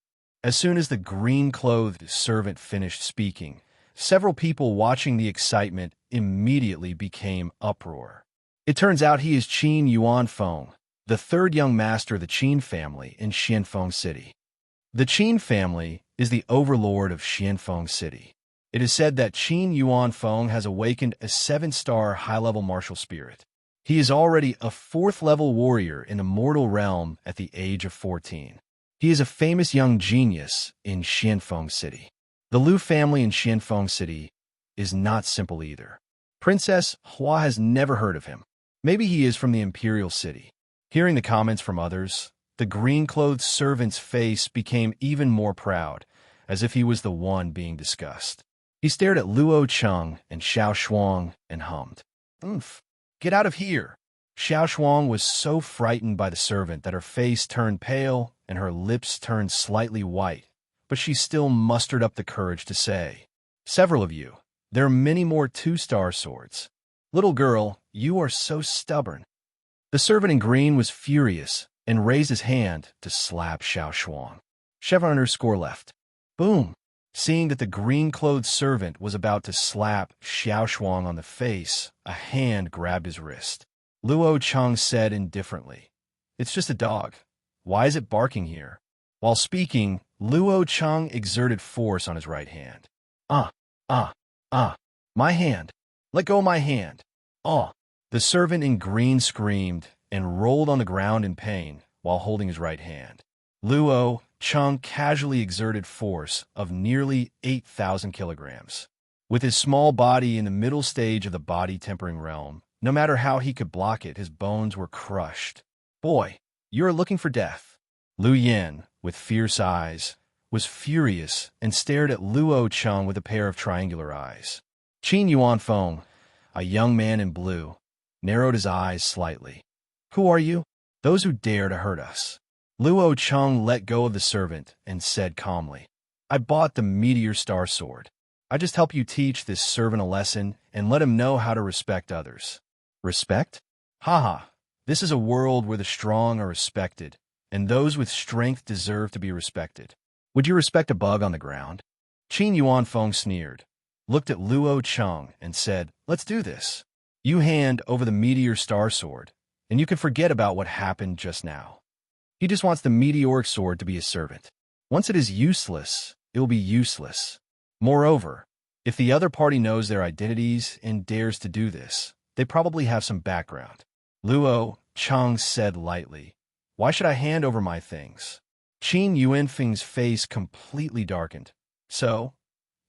As soon as the green-clothed servant finished speaking, several people watching the excitement immediately became uproar. It turns out he is Qin Yuanfeng, the third young master of the Qin family in Xianfeng City. The Qin family is the overlord of Xianfeng City. It is said that Qin Yuanfeng has awakened a 7-star high-level martial spirit. He is already a 4th-level warrior in the mortal realm at the age of 14. He is a famous young genius in Xianfeng City. The Lu family in Xianfeng City is not simple either. Princess Hua has never heard of him. Maybe he is from the Imperial City. Hearing the comments from others, the green-clothed servant's face became even more proud, as if he was the one being discussed. He stared at Luo Cheng and Xiao Shuang and hummed. "Oomph. Get out of here." Xiao Shuang was so frightened by the servant that her face turned pale and her lips turned slightly white, but she still mustered up the courage to say, "Several of you. There are many more 2-star swords. Little girl, you are so stubborn." The servant in green was furious and raised his hand to slap Xiao Shuang. Chevron_left. Boom! Seeing that the green-clothed servant was about to slap Xiao Shuang on the face, a hand grabbed his wrist. Luo Cheng said indifferently, "It's just a dog. Why is it barking here?" While speaking, Luo Cheng exerted force on his right hand. My hand. Let go of my hand. The servant in green screamed and rolled on the ground in pain while holding his right hand. Luo Cheng casually exerted force of nearly 8,000 kilograms. With his small body in the middle stage of the body-tempering realm, no matter how he could block it, his bones were crushed. "Boy, you are looking for death." Lu Yan, with fierce eyes, was furious and stared at Luo Cheng with a pair of triangular eyes. Qin Yuanfeng, a young man in blue, narrowed his eyes slightly. "Who are you?" "Those who dare to hurt us." Luo Cheng let go of the servant and said calmly, "I bought the Meteor Star Sword. I just help you teach this servant a lesson and let him know how to respect others." "Respect? Haha, this is a world where the strong are respected, and those with strength deserve to be respected. Would you respect a bug on the ground?" Qin Yuanfeng sneered, looked at Luo Cheng, and said, "Let's do this. You hand over the Meteor Star Sword, and you can forget about what happened just now." He just wants the meteoric sword to be his servant. Once it is useless, it will be useless. Moreover, if the other party knows their identities and dares to do this, they probably have some background. Luo Cheng said lightly, "Why should I hand over my things?" Qin Yuanfeng's face completely darkened. "So,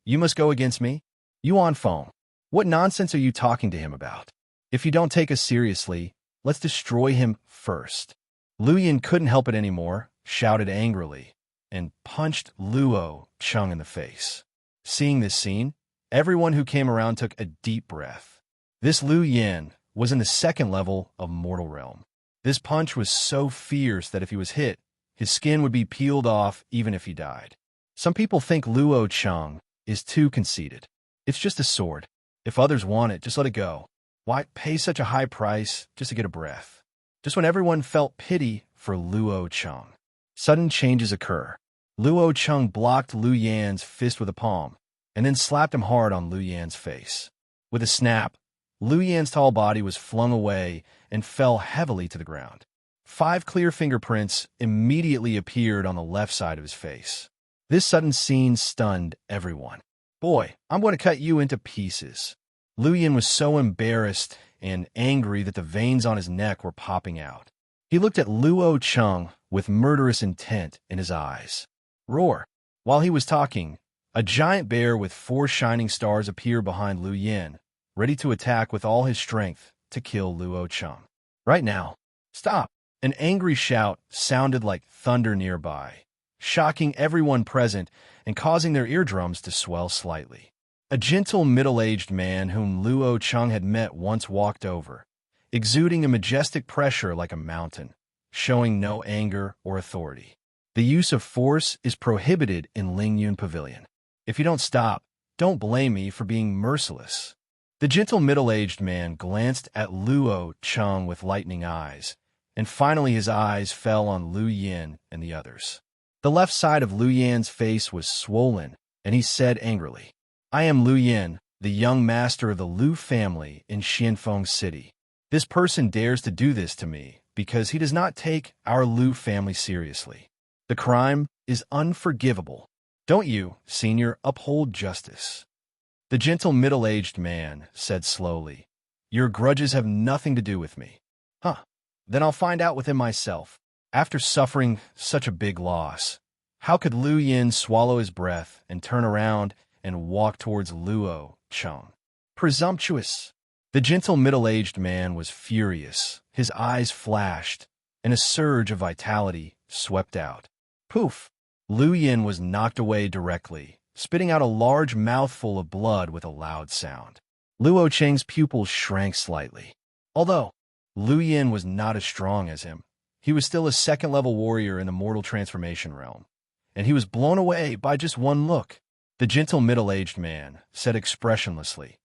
you must go against me? Yuanfeng, what nonsense are you talking to him about? If you don't take us seriously, let's destroy him first." Lu Yan couldn't help it anymore, shouted angrily, and punched Luo Cheng in the face. Seeing this scene, everyone who came around took a deep breath. This Lu Yan was in the 2nd level of Mortal Realm. This punch was so fierce that if he was hit, his skin would be peeled off even if he died. Some people think Luo Cheng is too conceited. It's just a sword. If others want it, just let it go. Why pay such a high price just to get a breath? Just when everyone felt pity for Luo Cheng, sudden changes occur. Luo Cheng blocked Lu Yan's fist with a palm, and then slapped him hard on Lu Yan's face. With a snap, Lu Yan's tall body was flung away and fell heavily to the ground. 5 clear fingerprints immediately appeared on the left side of his face. This sudden scene stunned everyone. "Boy, I'm going to cut you into pieces." Lu Yan was so embarrassed and angry that the veins on his neck were popping out. He looked at Luo Cheng with murderous intent in his eyes. Roar! While he was talking, a giant bear with 4 shining stars appeared behind Lu Yan, ready to attack with all his strength to kill Luo Cheng. "Right now, stop!" An angry shout sounded like thunder nearby, shocking everyone present and causing their eardrums to swell slightly. A gentle middle-aged man whom Luo Cheng had met once walked over, exuding a majestic pressure like a mountain, showing no anger or authority. The use of force is prohibited in Lingyun Pavilion. If you don't stop, don't blame me for being merciless. The gentle middle-aged man glanced at Luo Cheng with lightning eyes, and finally his eyes fell on Lu Yin and the others. The left side of Lu Yan's face was swollen, and he said angrily, "I am Lu Yin, the young master of the Lu family in Xianfeng City. This person dares to do this to me because he does not take our Lu family seriously. The crime is unforgivable. Don't you, senior, uphold justice?" The gentle middle-aged man said slowly, "Your grudges have nothing to do with me." "Huh. Then I'll find out within myself." After suffering such a big loss, how could Lu Yin swallow his breath and turn around and walk towards Luo Cheng? Presumptuous! The gentle middle-aged man was furious. His eyes flashed, and a surge of vitality swept out. Poof! Lu Yin was knocked away directly, spitting out a large mouthful of blood with a loud sound. Luo Cheng's pupils shrank slightly. Although Lu Yin was not as strong as him, he was still a second-level warrior in the mortal transformation realm, and he was blown away by just one look. The gentle middle-aged man said expressionlessly,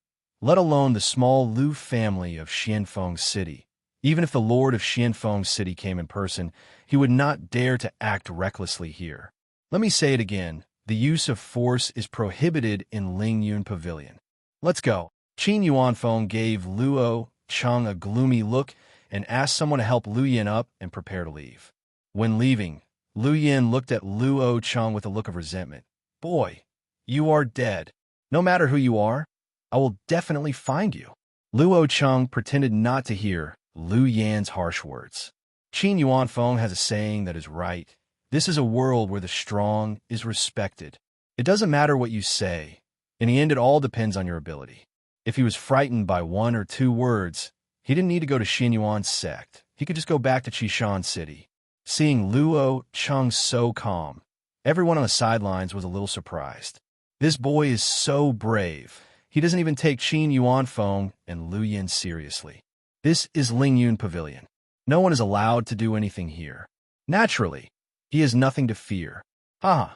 "Let alone the small Lu family of Xianfeng City. Even if the lord of Xianfeng City came in person, he would not dare to act recklessly here. Let me say it again. The use of force is prohibited in Lingyun Pavilion. Let's go." Qin Yuanfeng gave Luo Cheng a gloomy look and asked someone to help Lu Yin up and prepare to leave. When leaving, Lu Yin looked at Luo Cheng with a look of resentment. "Boy, you are dead. No matter who you are, I will definitely find you." Luo Cheng pretended not to hear Lu Yan's harsh words. Qin Yuanfeng has a saying that is right. This is a world where the strong is respected. It doesn't matter what you say. In the end, it all depends on your ability. If he was frightened by 1 or 2 words, he didn't need to go to Xin Yuan's sect. He could just go back to Qishan City. Seeing Luo Cheng so calm, everyone on the sidelines was a little surprised. This boy is so brave. He doesn't even take Qin Yuanfeng and Lu Yin seriously. This is Lingyun Pavilion. No one is allowed to do anything here. Naturally, he has nothing to fear. Haha.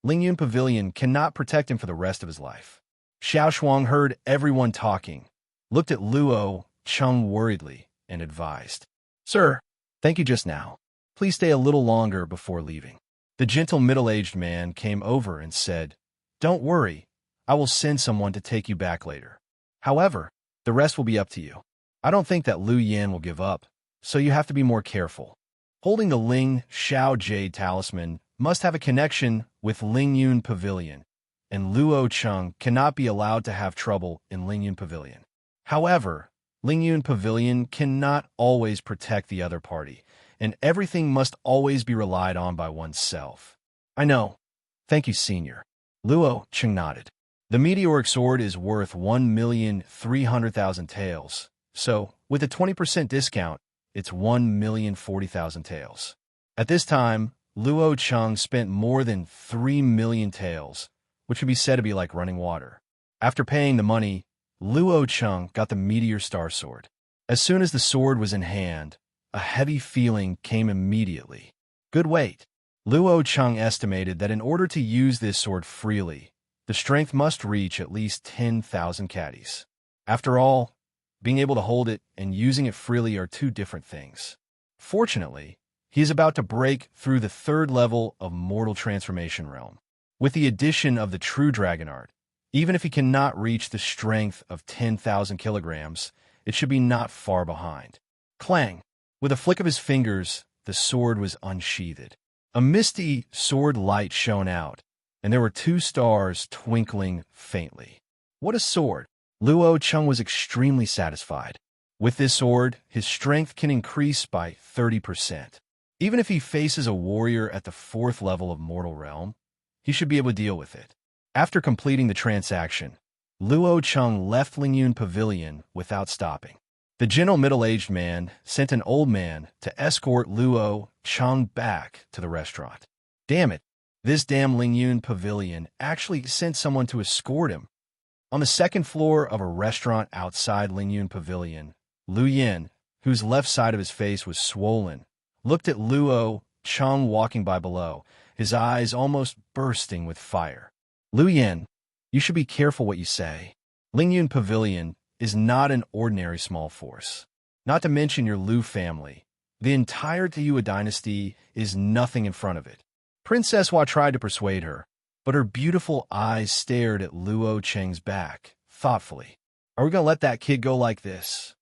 Lingyun Pavilion cannot protect him for the rest of his life. Xiao Shuang heard everyone talking, looked at Luo Cheng worriedly, and advised, "Sir, thank you just now. Please stay a little longer before leaving." The gentle middle-aged man came over and said, "Don't worry. I will send someone to take you back later. However, the rest will be up to you. I don't think that Lu Yin will give up, so you have to be more careful." Holding the Ling Xiao Jade Talisman must have a connection with Lingyun Pavilion, and Luo Cheng cannot be allowed to have trouble in Lingyun Pavilion. However, Lingyun Pavilion cannot always protect the other party, and everything must always be relied on by oneself. "I know. Thank you, senior." Luo Cheng nodded. The meteoric sword is worth 1,300,000 taels, so with a 20% discount, it's 1,040,000 taels. At this time, Luo Cheng spent more than 3 million taels, which would be said to be like running water. After paying the money, Luo Cheng got the Meteor Star Sword. As soon as the sword was in hand, a heavy feeling came immediately. Good weight. Luo Cheng estimated that in order to use this sword freely, the strength must reach at least 10,000 caddies. After all, being able to hold it and using it freely are two different things. Fortunately, he is about to break through the 3rd level of Mortal Transformation Realm. With the addition of the True Dragon Art, even if he cannot reach the strength of 10,000 kilograms, it should be not far behind. Clang! With a flick of his fingers, the sword was unsheathed. A misty sword light shone out, and there were 2 stars twinkling faintly. What a sword! Luo Cheng was extremely satisfied. With this sword, his strength can increase by 30%. Even if he faces a warrior at the 4th level of Mortal Realm, he should be able to deal with it. After completing the transaction, Luo Cheng left Lingyun Pavilion without stopping. The gentle middle-aged man sent an old man to escort Luo Cheng back to the restaurant. Damn it, this damn Lingyun Pavilion actually sent someone to escort him. On the second floor of a restaurant outside Lingyun Pavilion, Lu Yin, whose left side of his face was swollen, looked at Luo Cheng walking by below, his eyes almost bursting with fire. Lu Yin, you should be careful what you say. Lingyun Pavilion is not an ordinary small force. Not to mention your Lu family. The entire Tiyua dynasty is nothing in front of it. Princess Hua tried to persuade her, but her beautiful eyes stared at Luo Cheng's back, thoughtfully. Are we going to let that kid go like this?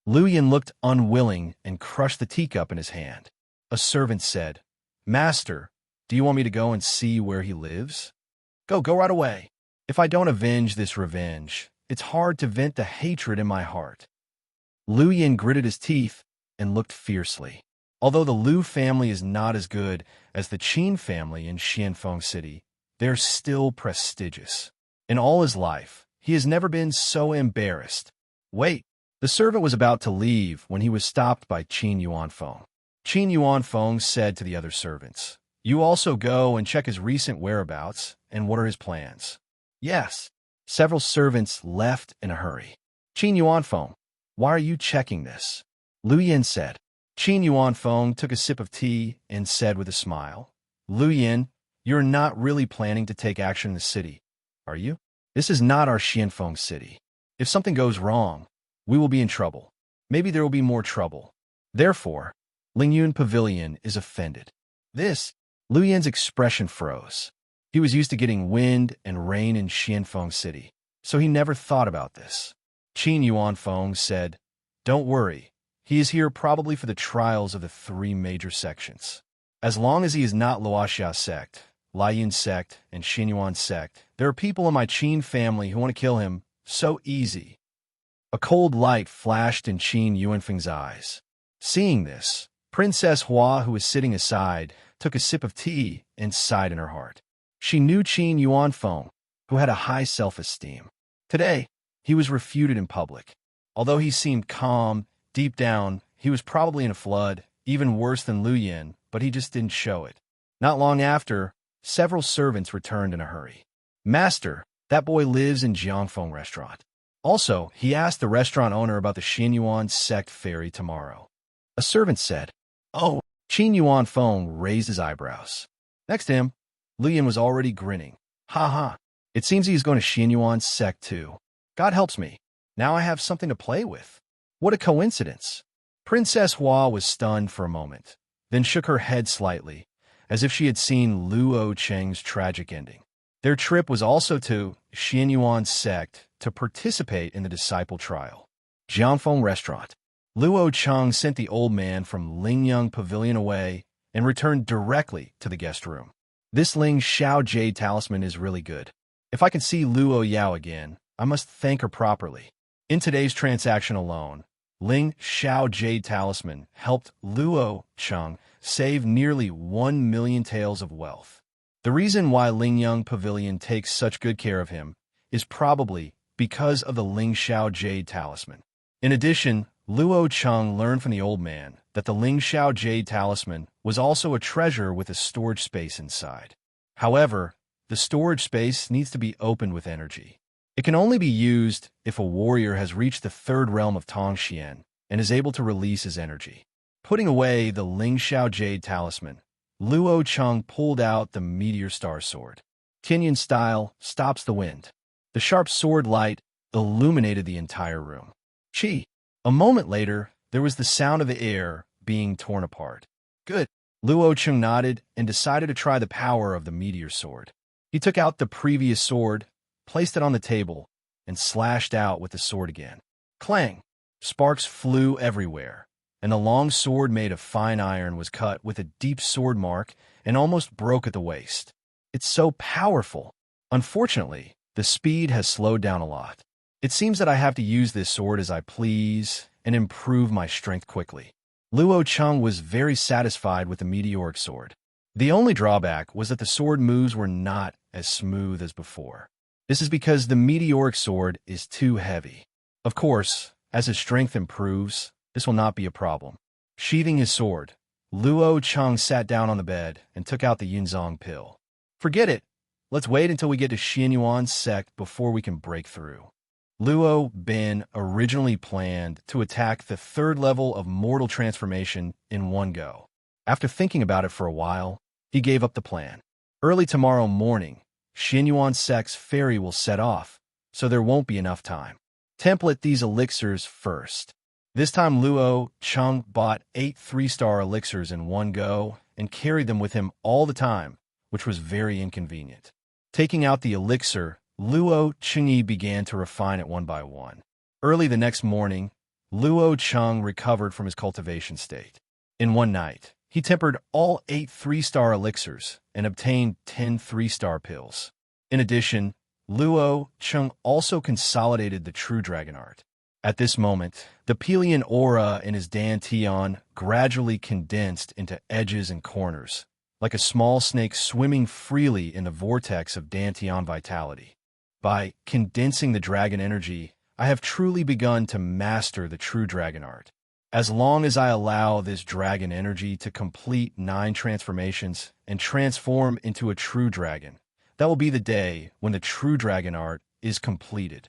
Lu Yin looked unwilling and crushed the teacup in his hand. A servant said, Master, do you want me to go and see where he lives? Go right away. If I don't avenge this revenge, it's hard to vent the hatred in my heart. Lu Yin gritted his teeth and looked fiercely. Although the Lu family is not as good as the Qin family in Xianfeng City, they're still prestigious. In all his life, he has never been so embarrassed. Wait, the servant was about to leave when he was stopped by Qin Yuanfeng. Qin Yuanfeng said to the other servants, You also go and check his recent whereabouts and what are his plans. Yes. Several servants left in a hurry. Qin Yuanfeng, why are you checking this? Lu Yin said. Qin Yuanfeng took a sip of tea and said with a smile, Lu Yin, you're not really planning to take action in the city, are you? This is not our Xianfeng city. If something goes wrong, we will be in trouble. Maybe there will be more trouble. Therefore, Lingyun Pavilion is offended. Lu Yin's expression froze. He was used to getting wind and rain in Xianfeng City, so he never thought about this. Qin Yuanfeng said, Don't worry, he is here probably for the trials of the 3 major sections. As long as he is not Luoxia sect, Laiyin sect, and Xinyuan sect, there are people in my Qin family who want to kill him so easy. A cold light flashed in Qin Yuanfeng's eyes. Seeing this, Princess Hua, who was sitting aside, took a sip of tea and sighed in her heart. She knew Qin Yuanfeng, who had a high self-esteem. Today, he was refuted in public. Although he seemed calm, deep down, he was probably in a flood, even worse than Lu Yin, but he just didn't show it. Not long after, several servants returned in a hurry. Master, that boy lives in Jiangfeng restaurant. Also, he asked the restaurant owner about the Xinyuan sect ferry tomorrow. A servant said, Oh, Qin Yuanfeng raised his eyebrows. Next to him, Lu Yin was already grinning. Ha ha, it seems he's going to Xinyuan sect too. God helps me. Now I have something to play with. What a coincidence. Princess Hua was stunned for a moment, then shook her head slightly, as if she had seen Luo Cheng's tragic ending. Their trip was also to Xinyuan sect to participate in the disciple trial. Jiangfeng restaurant. Luo Cheng sent the old man from Lingyang Pavilion away and returned directly to the guest room. This Ling Xiao Jade talisman is really good. If I can see Luo Yao again, I must thank her properly. In today's transaction alone, Ling Xiao Jade talisman helped Luo Cheng save nearly 1 million taels of wealth. The reason why Lingyang Pavilion takes such good care of him is probably because of the Ling Xiao Jade talisman. In addition, Luo Cheng learned from the old man that the Ling Xiao Jade talisman was also a treasure with a storage space inside. However, the storage space needs to be opened with energy. It can only be used if a warrior has reached the 3rd realm of Tongxian and is able to release his energy. Putting away the Ling Xiao Jade talisman, Luo Cheng pulled out the Meteor Star Sword. Kinyan style stops the wind. The sharp sword light illuminated the entire room. Chi. A moment later, there was the sound of the air being torn apart. Good. Luo Cheng nodded and decided to try the power of the meteor sword. He took out the previous sword, placed it on the table, and slashed out with the sword again. Clang! Sparks flew everywhere, and the long sword made of fine iron was cut with a deep sword mark and almost broke at the waist. It's so powerful. Unfortunately, the speed has slowed down a lot. It seems that I have to use this sword as I please and improve my strength quickly. Luo Cheng was very satisfied with the meteoric sword. The only drawback was that the sword moves were not as smooth as before. This is because the meteoric sword is too heavy. Of course, as his strength improves, this will not be a problem. Sheathing his sword, Luo Cheng sat down on the bed and took out the Yunzong pill. Forget it. Let's wait until we get to Xianyuan's sect before we can break through. Luo Bin originally planned to attack the third level of mortal transformation in one go. After thinking about it for a while, he gave up the plan. Early tomorrow morning, Xianyuan sect's ferry will set off, so there won't be enough time. Template these elixirs first. This time Luo Cheng bought 8 3-star elixirs in one go and carried them with him all the time, which was very inconvenient. Taking out the elixir, Luo Chengyi began to refine it one by one. Early the next morning, Luo Cheng recovered from his cultivation state. In one night, he tempered all 8 3-star elixirs and obtained 10 3-star pills. In addition, Luo Cheng also consolidated the true dragon art. At this moment, the Pelian aura in his dantian gradually condensed into edges and corners, like a small snake swimming freely in the vortex of dantian vitality. By condensing the dragon energy, I have truly begun to master the true dragon art. As long as I allow this dragon energy to complete 9 transformations and transform into a true dragon, that will be the day when the true dragon art is completed.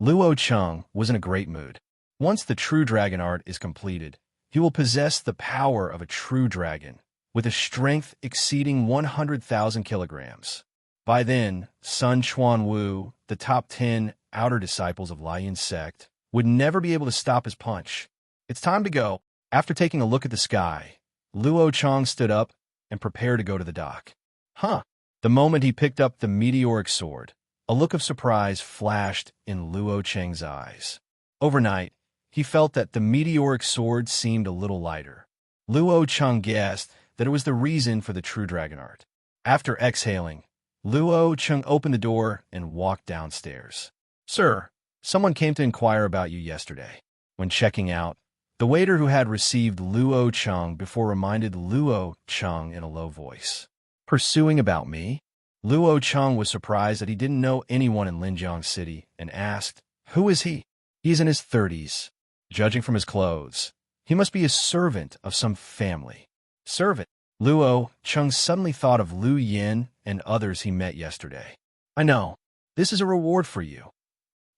Luo Cheng was in a great mood. Once the true dragon art is completed, he will possess the power of a true dragon, with a strength exceeding 100,000 kilograms. By then, Sun Chuanwu, the top 10 outer disciples of Lian's sect, would never be able to stop his punch. It's time to go. After taking a look at the sky, Luo Cheng stood up and prepared to go to the dock. The moment he picked up the meteoric sword, a look of surprise flashed in Luo Cheng's eyes. Overnight, he felt that the meteoric sword seemed a little lighter. Luo Cheng guessed that it was the reason for the true dragon art. After exhaling, Luo Cheng opened the door and walked downstairs. "Sir, someone came to inquire about you yesterday." When checking out, the waiter who had received Luo Cheng before reminded Luo Cheng in a low voice. "Pursuing about me?" Luo Cheng was surprised that he didn't know anyone in Linjiang City and asked, "Who is he?" "He's in his 30s. Judging from his clothes, he must be a servant of some family." "Servant?" Luo Cheng suddenly thought of Lu Yin and others he met yesterday. "I know. This is a reward for you."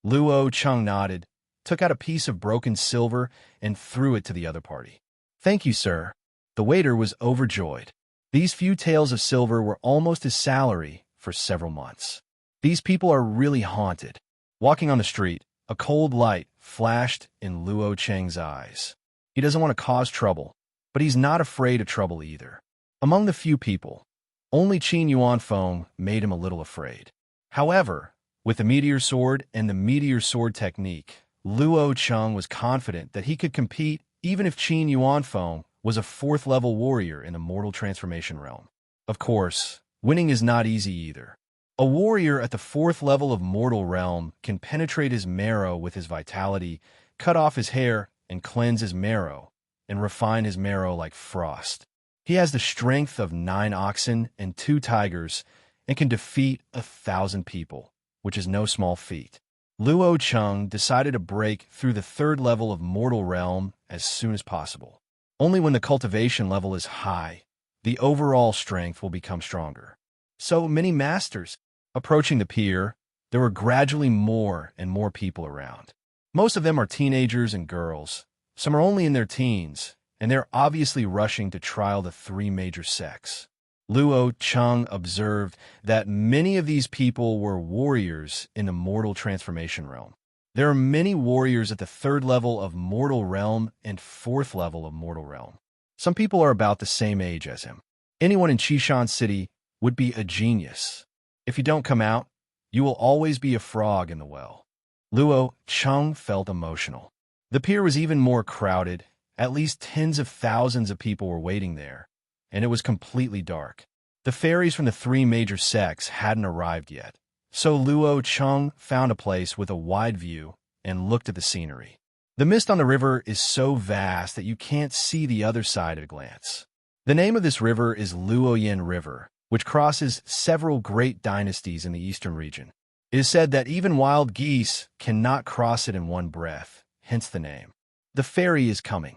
Luo Cheng nodded, took out a piece of broken silver, and threw it to the other party. "Thank you, sir." The waiter was overjoyed. These few taels of silver were almost his salary for several months. These people are really haunted. Walking on the street, a cold light flashed in Luo Cheng's eyes. He doesn't want to cause trouble, but he's not afraid of trouble either. Among the few people, only Qin Yuanfeng made him a little afraid. However, with the meteor sword and the meteor sword technique, Luo Cheng was confident that he could compete even if Qin Yuanfeng was a 4th-level warrior in the mortal transformation realm. Of course, winning is not easy either. A warrior at the 4th level of mortal realm can penetrate his marrow with his vitality, cut off his hair, and cleanse his marrow, and refine his marrow like frost. He has the strength of 9 oxen and 2 tigers, and can defeat 1,000 people, which is no small feat. Luo Cheng decided to break through the 3rd level of mortal realm as soon as possible. Only when the cultivation level is high, the overall strength will become stronger. So many masters. Approaching the pier, there were gradually more and more people around. Most of them are teenagers and girls. Some are only in their teens, and they're obviously rushing to trial the 3 major sects. Luo Cheng observed that many of these people were warriors in the mortal transformation realm. There are many warriors at the 3rd level of mortal realm and 4th level of mortal realm. Some people are about the same age as him. Anyone in Qishan City would be a genius. If you don't come out, you will always be a frog in the well. Luo Cheng felt emotional. The pier was even more crowded. At least tens of thousands of people were waiting there, and it was completely dark. The ferries from the 3 major sects hadn't arrived yet. So Luo Cheng found a place with a wide view and looked at the scenery. The mist on the river is so vast that you can't see the other side at a glance. The name of this river is Luoyan River, which crosses several great dynasties in the eastern region. It is said that even wild geese cannot cross it in one breath, hence the name. The ferry is coming.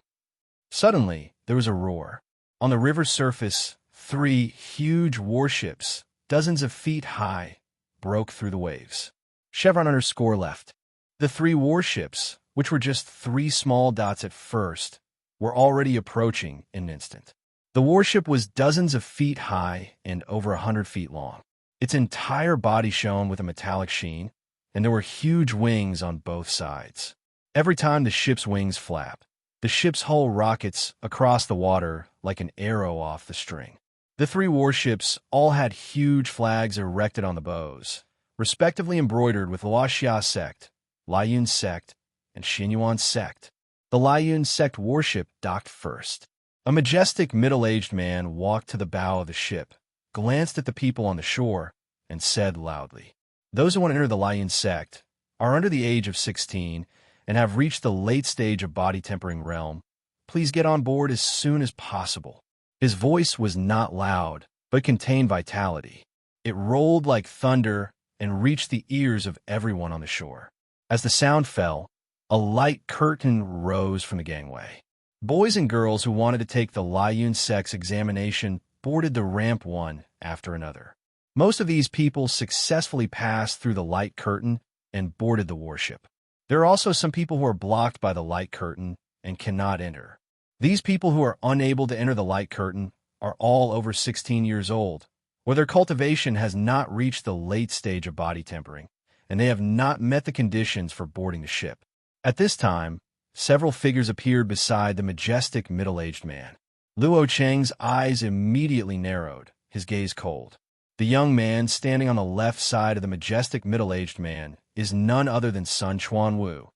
Suddenly, there was a roar. On the river's surface, 3 huge warships dozens of feet high, broke through the waves. Chevron underscore left. The three warships, which were just three small dots at first, were already approaching in an instant. The warship was dozens of feet high and over 100 feet long. Its entire body shone with a metallic sheen, and there were huge wings on both sides. Every time the ship's wings flapped, the ship's hull rockets across the water like an arrow off the string. The three warships all had huge flags erected on the bows, respectively embroidered with Luoxia Sect, Liyun Sect, and Xinyuan Sect. The Liyun Sect warship docked first. A majestic middle-aged man walked to the bow of the ship, glanced at the people on the shore, and said loudly, "Those who want to enter the Liyun Sect are under the age of 16 and have reached the late stage of body-tempering realm. Please get on board as soon as possible." His voice was not loud, but contained vitality. It rolled like thunder and reached the ears of everyone on the shore. As the sound fell, a light curtain rose from the gangway. Boys and girls who wanted to take the Liyun Sect's examination boarded the ramp one after another. Most of these people successfully passed through the light curtain and boarded the warship. There are also some people who are blocked by the light curtain and cannot enter. These people who are unable to enter the light curtain are all over 16 years old, or their cultivation has not reached the late stage of body tempering, and they have not met the conditions for boarding the ship. At this time, several figures appeared beside the majestic middle-aged man. Luo Cheng's eyes immediately narrowed, his gaze cold. The young man standing on the left side of the majestic middle-aged man is none other than Sun Chuanwu,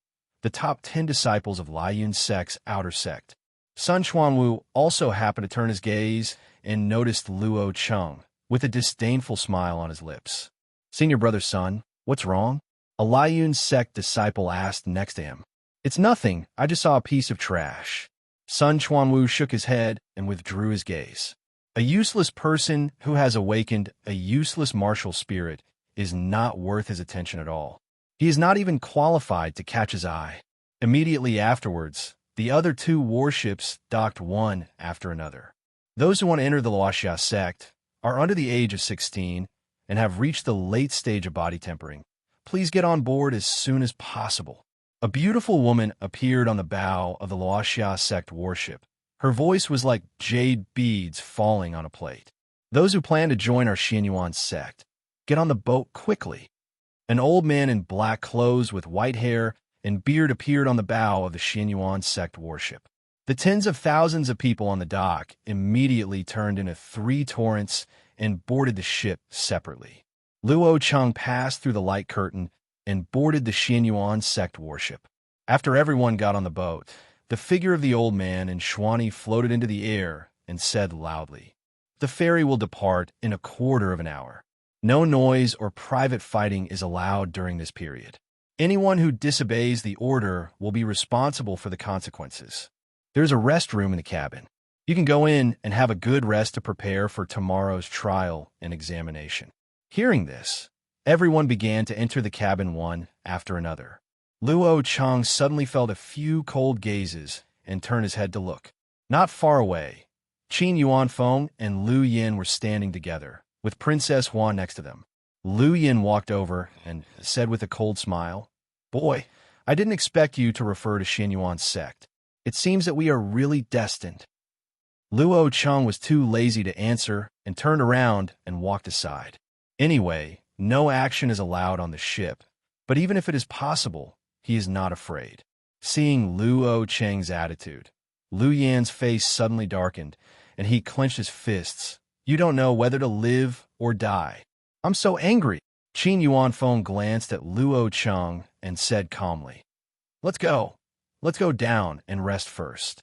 the top 10 disciples of Liyun Sect's outer sect. Sun Chuanwu also happened to turn his gaze and noticed Luo Cheng, with a disdainful smile on his lips. "Senior brother Sun, what's wrong?" A Liyun Sect disciple asked next to him. "It's nothing, I just saw a piece of trash." Sun Chuanwu shook his head and withdrew his gaze. A useless person who has awakened a useless martial spirit is not worth his attention at all. He is not even qualified to catch his eye. Immediately afterwards, the other two warships docked one after another. Those who want to enter the Luoxia Sect are under the age of 16 and have reached the late stage of body tempering. Please get on board as soon as possible. A beautiful woman appeared on the bow of the Luoxia Sect warship. Her voice was like jade beads falling on a plate. "Those who plan to join our Xinyuan Sect, get on the boat quickly." An old man in black clothes with white hair and beard appeared on the bow of the Xinyuan Sect warship. The tens of thousands of people on the dock immediately turned into three torrents and boarded the ship separately. Luo Cheng passed through the light curtain and boarded the Xinyuan Sect warship. After everyone got on the boat, the figure of the old man and Xuani floated into the air and said loudly, "The ferry will depart in a quarter of an hour. No noise or private fighting is allowed during this period. Anyone who disobeys the order will be responsible for the consequences. There's a restroom in the cabin. You can go in and have a good rest to prepare for tomorrow's trial and examination." Hearing this, everyone began to enter the cabin one after another. Luo Cheng suddenly felt a few cold gazes and turned his head to look. Not far away, Qin Yuanfeng and Lu Yin were standing together, with Princess Huan next to them. Lu Yin walked over and said with a cold smile, "Boy, I didn't expect you to refer to Xinyuan Sect. It seems that we are really destined." Luo Cheng was too lazy to answer and turned around and walked aside. Anyway, no action is allowed on the ship, but even if it is possible, he is not afraid. Seeing Luo Cheng's attitude, Lu Yan's face suddenly darkened, and he clenched his fists. "You don't know whether to live or die. I'm so angry." Qin Yuanfeng glanced at Luo Cheng and said calmly, Let's go. Let's go down and rest first.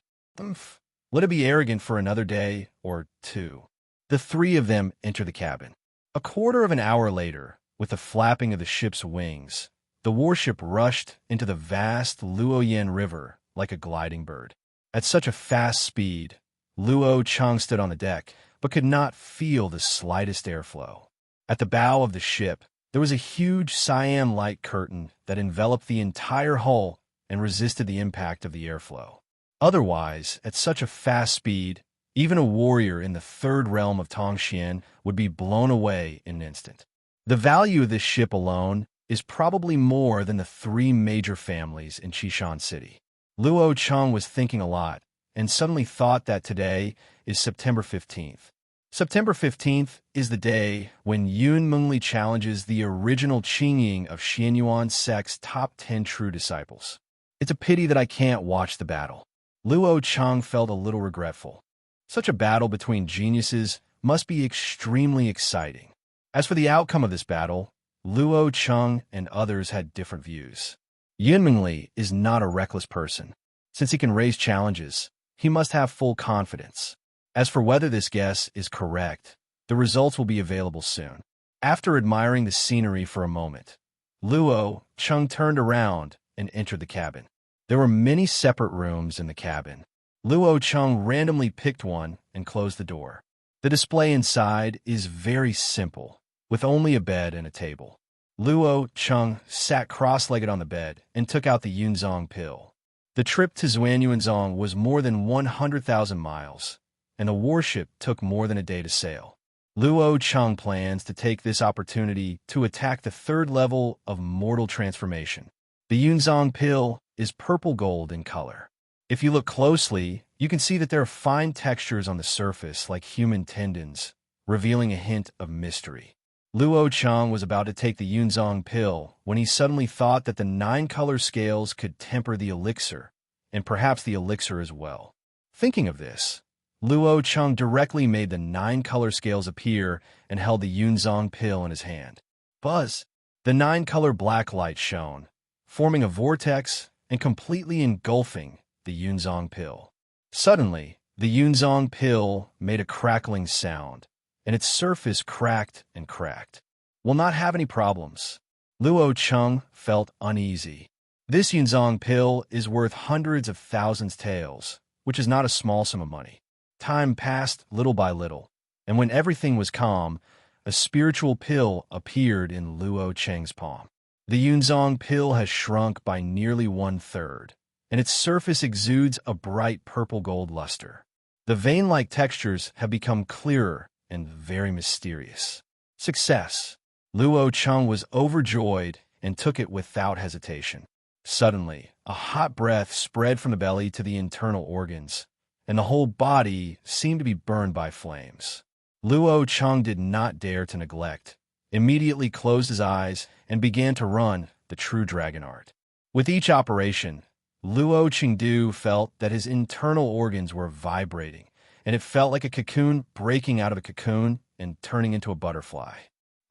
Let it be arrogant for another day or two." The three of them entered the cabin. A quarter of an hour later, with the flapping of the ship's wings, the warship rushed into the vast Luoyan River like a gliding bird. At such a fast speed, Luo Cheng stood on the deck, but could not feel the slightest airflow. At the bow of the ship, there was a huge cyan light curtain that enveloped the entire hull and resisted the impact of the airflow. Otherwise, at such a fast speed, Even a warrior in the third realm of Tongxian would be blown away in an instant. The value of this ship alone is probably more than the three major families in Qishan City. Luo Cheng was thinking a lot, and suddenly thought that today is September 15th. September 15th is the day when Yun Mengli challenges the original Qingying of Xianyuan sect's top 10 true disciples. It's a pity that I can't watch the battle. Luo Cheng felt a little regretful. Such a battle between geniuses must be extremely exciting. As for the outcome of this battle, Luo Cheng and others had different views. Yun Mengli is not a reckless person. Since he can raise challenges, he must have full confidence. As for whether this guess is correct, the results will be available soon. After admiring the scenery for a moment, Luo Cheng turned around and entered the cabin. There were many separate rooms in the cabin. Luo Cheng randomly picked one and closed the door. The display inside is very simple, with only a bed and a table. Luo Cheng sat cross-legged on the bed and took out the Yunzong pill. The trip to Xuanyuanzong was more than 100,000 miles, and the warship took more than a day to sail. Luo Cheng plans to take this opportunity to attack the third level of mortal transformation. The Yunzong pill is purple gold in color. If you look closely, you can see that there are fine textures on the surface like human tendons, revealing a hint of mystery. Luo Cheng was about to take the Yunzong pill when he suddenly thought that the 9-color scales could temper the elixir, and perhaps the elixir as well. Thinking of this, Luo Cheng directly made the 9-color scales appear and held the Yunzong pill in his hand. Buzz! The 9-color black light shone, forming a vortex and completely engulfing the Yunzong pill. Suddenly, the Yunzong pill made a crackling sound, and its surface cracked and cracked. Will not have any problems. Luo Cheng felt uneasy. This Yunzong pill is worth hundreds of thousands taels, which is not a small sum of money. Time passed little by little, and when everything was calm, a spiritual pill appeared in Luo Cheng's palm. The Yunzong pill has shrunk by nearly 1/3, and its surface exudes a bright purple gold luster. The vein-like textures have become clearer and very mysterious. Success! Luo Cheng was overjoyed and took it without hesitation. Suddenly, a hot breath spread from the belly to the internal organs, and the whole body seemed to be burned by flames. Luo Cheng did not dare to neglect, immediately closed his eyes and began to run the true dragon art. With each operation, Luo Chengdu felt that his internal organs were vibrating, and it felt like a cocoon breaking out of a cocoon and turning into a butterfly.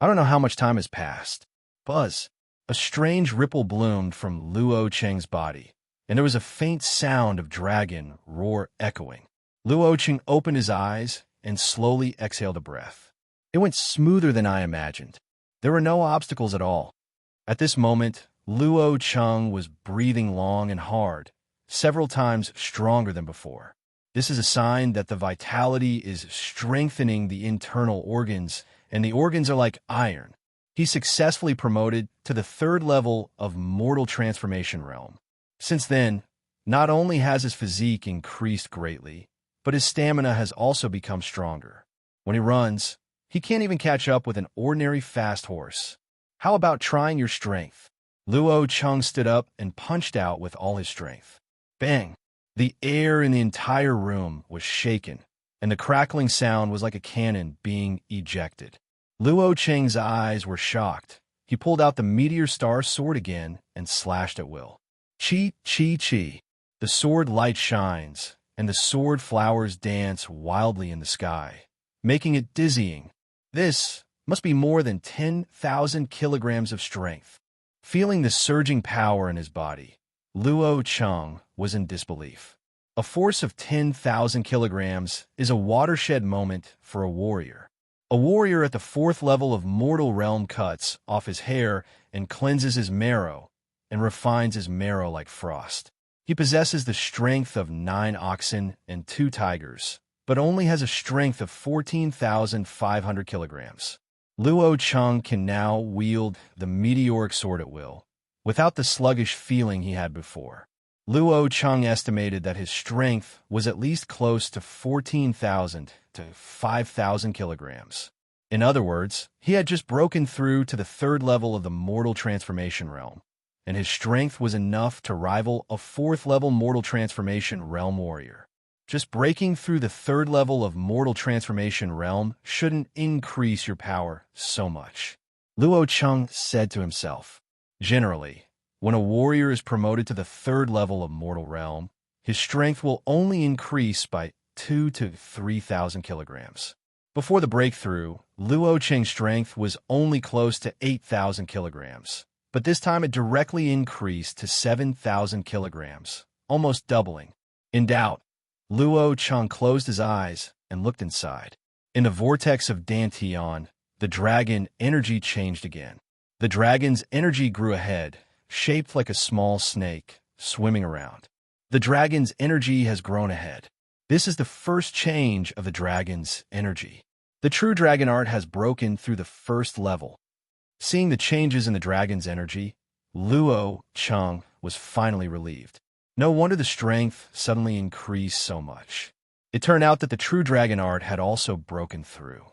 I don't know how much time has passed. Buzz! A strange ripple bloomed from Luo Cheng's body, and there was a faint sound of dragon roar echoing. Luo Cheng opened his eyes and slowly exhaled a breath. It went smoother than I imagined. There were no obstacles at all. At this moment, Luo Cheng was breathing long and hard, several times stronger than before. This is a sign that the vitality is strengthening the internal organs, and the organs are like iron. He successfully promoted to the third level of mortal transformation realm. Since then, not only has his physique increased greatly, but his stamina has also become stronger. When he runs, he can't even catch up with an ordinary fast horse. How about trying your strength? Luo Cheng stood up and punched out with all his strength. Bang! The air in the entire room was shaken, and the crackling sound was like a cannon being ejected. Luo Cheng's eyes were shocked. He pulled out the meteor star sword again and slashed at will. Chi, chi, chi. The sword light shines, and the sword flowers dance wildly in the sky, making it dizzying. This must be more than 10,000 kilograms of strength. Feeling the surging power in his body, Luo Cheng was in disbelief. A force of 10,000 kilograms is a watershed moment for a warrior. A warrior at the 4th level of mortal realm cuts off his hair and cleanses his marrow and refines his marrow like frost. He possesses the strength of 9 oxen and 2 tigers, but only has a strength of 14,500 kilograms. Luo Cheng can now wield the meteoric sword at will, without the sluggish feeling he had before. Luo Cheng estimated that his strength was at least close to 14,000 to 5,000 kilograms. In other words, he had just broken through to the third level of the mortal transformation realm, and his strength was enough to rival a fourth-level mortal transformation realm warrior. Just breaking through the third level of mortal transformation realm shouldn't increase your power so much. Luo Cheng said to himself. Generally, when a warrior is promoted to the third level of mortal realm, his strength will only increase by 2 to 3,000 kilograms. Before the breakthrough, Luo Cheng's strength was only close to 8,000 kilograms, but this time it directly increased to 7,000 kilograms, almost doubling. In doubt, Luo Cheng closed his eyes and looked inside. In the vortex of Dantian, the dragon energy changed again. The dragon's energy grew ahead, shaped like a small snake, swimming around. The dragon's energy has grown ahead. This is the first change of the dragon's energy. The true dragon art has broken through the first level. Seeing the changes in the dragon's energy, Luo Cheng was finally relieved. No wonder the strength suddenly increased so much. It turned out that the true dragon art had also broken through.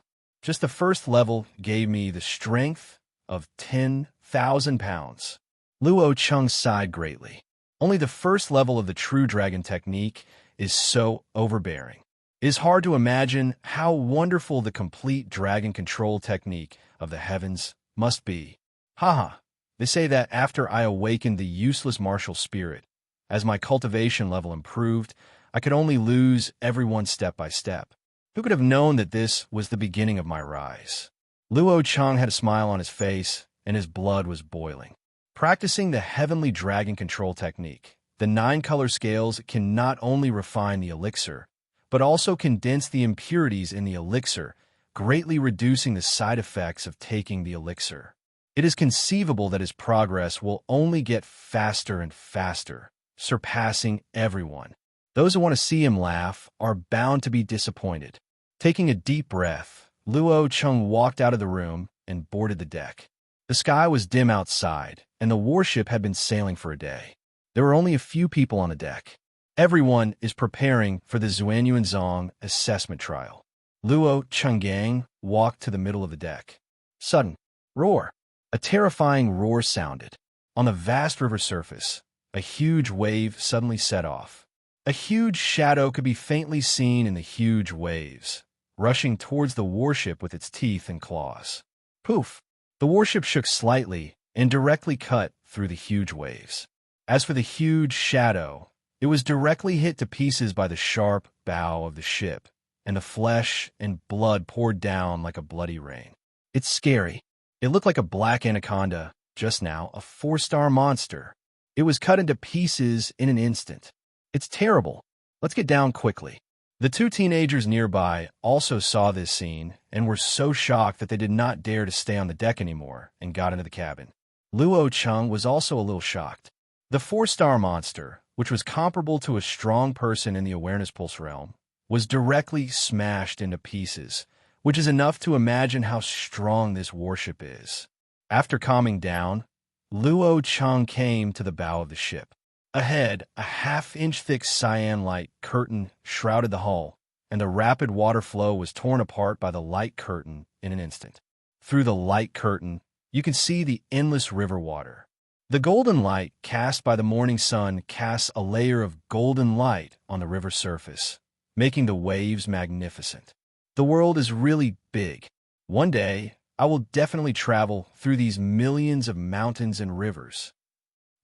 Just the first level gave me the strength of 10,000 pounds. Luo Cheng sighed greatly. Only the first level of the true dragon technique is so overbearing. It is hard to imagine how wonderful the complete dragon control technique of the heavens must be. Haha, they say that after I awakened the useless martial spirit, as my cultivation level improved, I could only lose everyone step by step. Who could have known that this was the beginning of my rise? Luo Cheng had a smile on his face, and his blood was boiling. Practicing the heavenly dragon control technique, the 9-color scales can not only refine the elixir, but also condense the impurities in the elixir, greatly reducing the side effects of taking the elixir. It is conceivable that his progress will only get faster and faster, surpassing everyone. Those who want to see him laugh are bound to be disappointed. Taking a deep breath, Luo Cheng walked out of the room and boarded the deck. The sky was dim outside, and the warship had been sailing for a day. There were only a few people on the deck. Everyone is preparing for the Xuanyuanzong assessment trial. Luo Chenggang walked to the middle of the deck. Sudden roar. A terrifying roar sounded. On the vast river surface, a huge wave suddenly set off. A huge shadow could be faintly seen in the huge waves, rushing towards the warship with its teeth and claws. Poof! The warship shook slightly and directly cut through the huge waves. As for the huge shadow, it was directly hit to pieces by the sharp bow of the ship, and the flesh and blood poured down like a bloody rain. It's scary. It looked like a black anaconda, just now a 4-star monster. It was cut into pieces in an instant. It's terrible. Let's get down quickly. The 2 teenagers nearby also saw this scene and were so shocked that they did not dare to stay on the deck anymore and got into the cabin. Luo Cheng was also a little shocked. The 4-star monster, which was comparable to a strong person in the awareness pulse realm, was directly smashed into pieces, which is enough to imagine how strong this warship is. After calming down, Luo Cheng came to the bow of the ship. Ahead, a half-inch thick cyan light curtain shrouded the hull, and the rapid water flow was torn apart by the light curtain in an instant. Through the light curtain, you can see the endless river water. The golden light cast by the morning sun casts a layer of golden light on the river surface, making the waves magnificent. The world is really big. One day, I will definitely travel through these millions of mountains and rivers.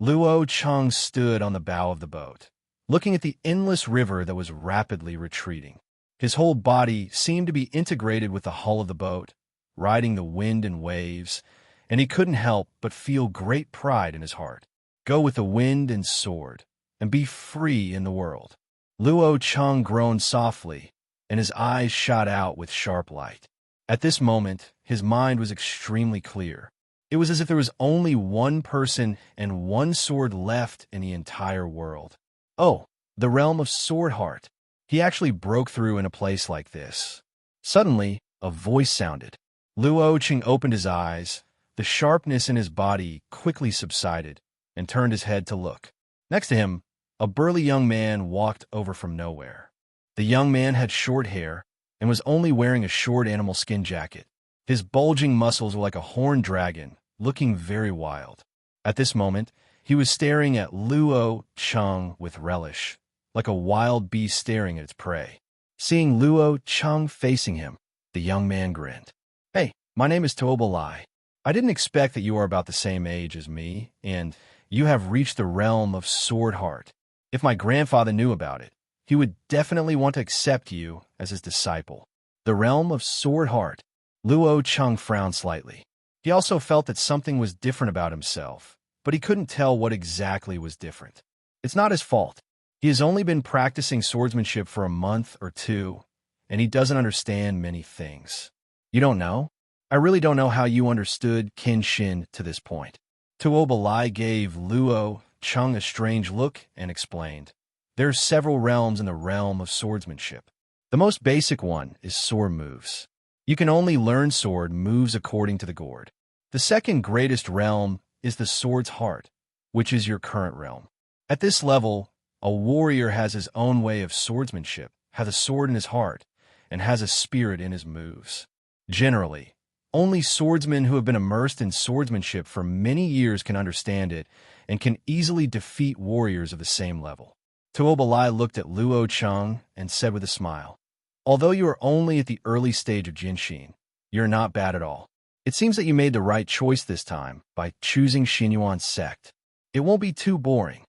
Luo Cheng stood on the bow of the boat, looking at the endless river that was rapidly retreating. His whole body seemed to be integrated with the hull of the boat, riding the wind and waves, and he couldn't help but feel great pride in his heart. Go with the wind and sword, and be free in the world. Luo Cheng groaned softly, and his eyes shot out with sharp light. At this moment, his mind was extremely clear. It was as if there was only one person and one sword left in the entire world. Oh, the realm of Sword Heart. He actually broke through in a place like this. Suddenly, a voice sounded. Luo Cheng opened his eyes. The sharpness in his body quickly subsided and turned his head to look. Next to him, A burly young man walked over from nowhere. The young man had short hair and was only wearing a short animal skin jacket. His bulging muscles were like a horned dragon, looking very wild. At this moment, he was staring at Luo Cheng with relish, like a wild beast staring at its prey. Seeing Luo Cheng facing him, the young man grinned. "Hey, my name is Tuoba Lai. I didn't expect that you are about the same age as me, and you have reached the realm of Sword Heart. If my grandfather knew about it, he would definitely want to accept you as his disciple." The realm of Sword Heart. Luo Cheng frowned slightly. He also felt that something was different about himself, but he couldn't tell what exactly was different. It's not his fault. He has only been practicing swordsmanship for a month or two, and he doesn't understand many things. You don't know? I really don't know how you understood Kenshin to this point. Tuoba Lai gave Luo Cheng a strange look and explained. There are several realms in the realm of swordsmanship. The most basic one is sword moves. You can only learn sword moves according to the gourd. The second greatest realm is the sword's heart, which is your current realm. At this level, a warrior has his own way of swordsmanship, has a sword in his heart, and has a spirit in his moves. Generally, only swordsmen who have been immersed in swordsmanship for many years can understand it and can easily defeat warriors of the same level. Tuoba Lai looked at Luo Cheng and said with a smile, "Although you are only at the early stage of Jinshin, you're not bad at all. It seems that you made the right choice this time by choosing Xinyuan's sect. It won't be too boring."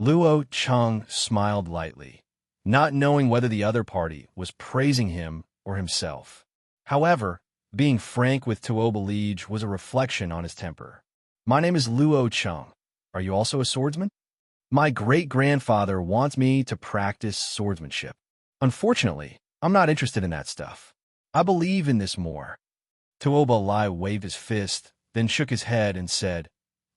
Luo Cheng smiled lightly, not knowing whether the other party was praising him or himself. However, being frank with Tuoba Liege was a reflection on his temper. "My name is Luo Cheng. Are you also a swordsman?" "My great-grandfather wants me to practice swordsmanship. Unfortunately, I'm not interested in that stuff. I believe in this more." Tuoba Lai waved his fist, then shook his head and said,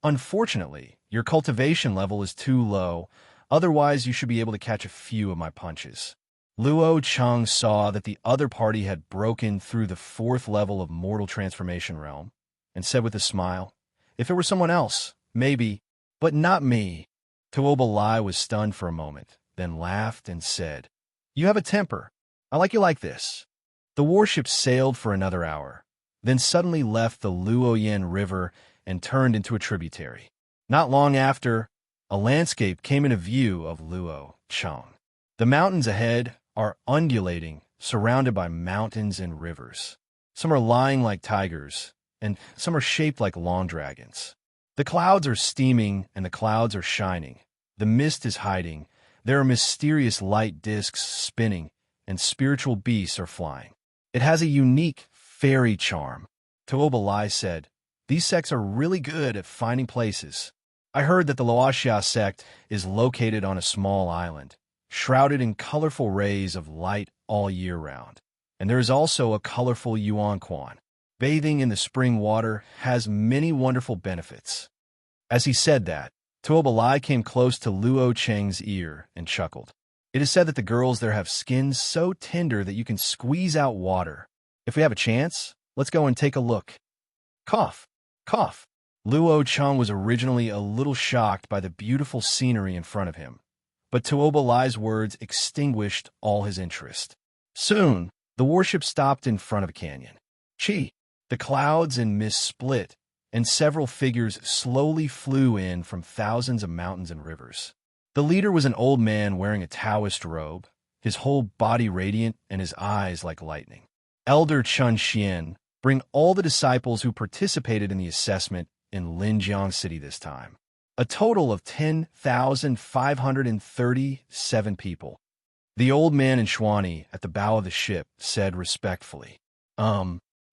"Unfortunately, your cultivation level is too low, otherwise you should be able to catch a few of my punches." Luo Cheng saw that the other party had broken through the 4th level of Mortal Transformation Realm, and said with a smile, "If it were someone else, maybe, but not me." Tuoba Lai was stunned for a moment, then laughed and said, "You have a temper. I like you like this." The warship sailed for another hour, then suddenly left the Luoyan River and turned into a tributary. Not long after, a landscape came into view of Luo Cheng. The mountains ahead are undulating, surrounded by mountains and rivers. Some are lying like tigers, and some are shaped like long dragons. The clouds are steaming and the clouds are shining. The mist is hiding. There are mysterious light discs spinning, and spiritual beasts are flying. It has a unique fairy charm. Tuoba Lai said, "These sects are really good at finding places. I heard that the Loaxia sect is located on a small island, shrouded in colorful rays of light all year round. And there is also a colorful Yuan Quan. Bathing in the spring water has many wonderful benefits." As he said that, Tuoba Lai came close to Luo Cheng's ear and chuckled. "It is said that the girls there have skins so tender that you can squeeze out water. If we have a chance, let's go and take a look." Cough, cough. Luo Cheng was originally a little shocked by the beautiful scenery in front of him, but Tuoba Lai's words extinguished all his interest. Soon, the warship stopped in front of a canyon. Chi! The clouds and mist split, and several figures slowly flew in from thousands of mountains and rivers. The leader was an old man wearing a Taoist robe, his whole body radiant and his eyes like lightning. Elder Chun Xian, bring all the disciples who participated in the assessment in Linjiang City this time. A total of 10,537 people. The old man in Xuani at the bow of the ship said respectfully.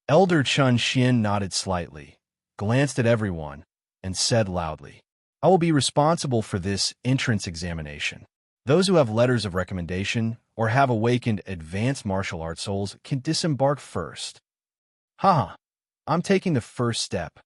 Elder Chun Xian nodded slightly, glanced at everyone, and said loudly, "I will be responsible for this entrance examination. Those who have letters of recommendation or have awakened advanced martial arts souls can disembark first." "Haha, I'm taking the first step."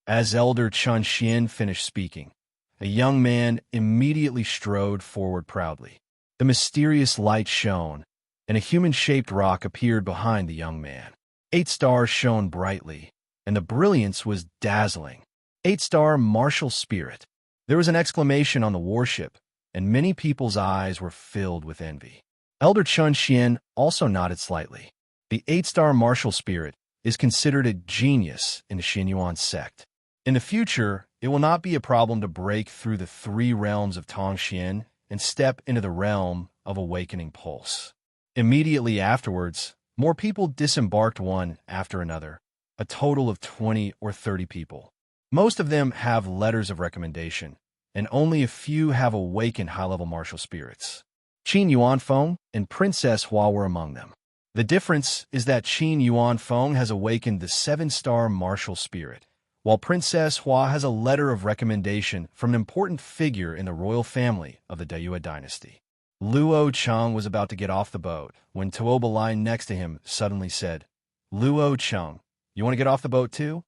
As Elder Chun Xian finished speaking, a young man immediately strode forward proudly. The mysterious light shone, and a human-shaped rock appeared behind the young man. 8 stars shone brightly, and the brilliance was dazzling. 8-star martial spirit. There was an exclamation on the warship, and many people's eyes were filled with envy. Elder Chun Xian also nodded slightly. The 8-star martial spirit is considered a genius in the Xianyuan sect. In the future, it will not be a problem to break through the 3 realms of Tongxian and step into the realm of Awakening Pulse. Immediately afterwards, more people disembarked one after another, a total of 20 or 30 people. Most of them have letters of recommendation, and only a few have awakened high-level martial spirits. Qin Yuanfeng and Princess Hua were among them. The difference is that Qin Yuanfeng has awakened the 7-star martial spirit, while Princess Hua has a letter of recommendation from an important figure in the royal family of the Dayue dynasty. Luo Cheng was about to get off the boat when Tuoba lying next to him suddenly said, "Luo Cheng, you want to get off the boat too?"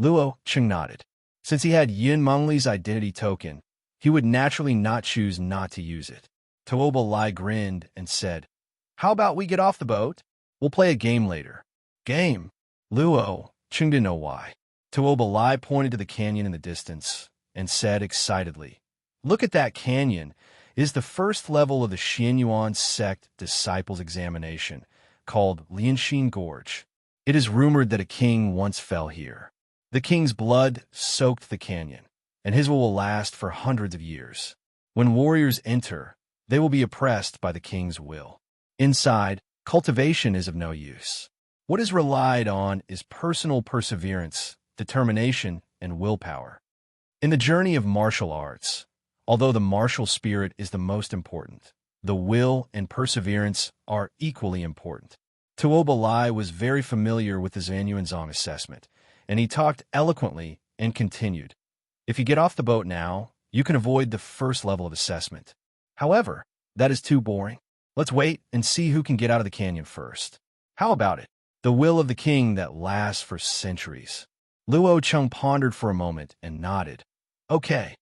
Luo Cheng nodded. Since he had Yin Mengli's identity token, he would naturally not choose not to use it. Tuoba Lai grinned and said, "How about we get off the boat? We'll play a game later." Game? Luo Cheng didn't know why. Tuoba Lai pointed to the canyon in the distance and said excitedly, "Look at that canyon. It is the first level of the Xianyuan sect disciples examination, called Lianxin Gorge. It is rumored that a king once fell here. The king's blood soaked the canyon, and his will last for hundreds of years. When warriors enter, they will be oppressed by the king's will. Inside, cultivation is of no use. What is relied on is personal perseverance, determination, and willpower. In the journey of martial arts, although the martial spirit is the most important, the will and perseverance are equally important." Tuoba Lai was very familiar with the Zanyuanzong assessment, and he talked eloquently and continued, "If you get off the boat now, you can avoid the first level of assessment. However, that is too boring. Let's wait and see who can get out of the canyon first. How about it? The will of the king that lasts for centuries." Luo Cheng pondered for a moment and nodded. "Okay."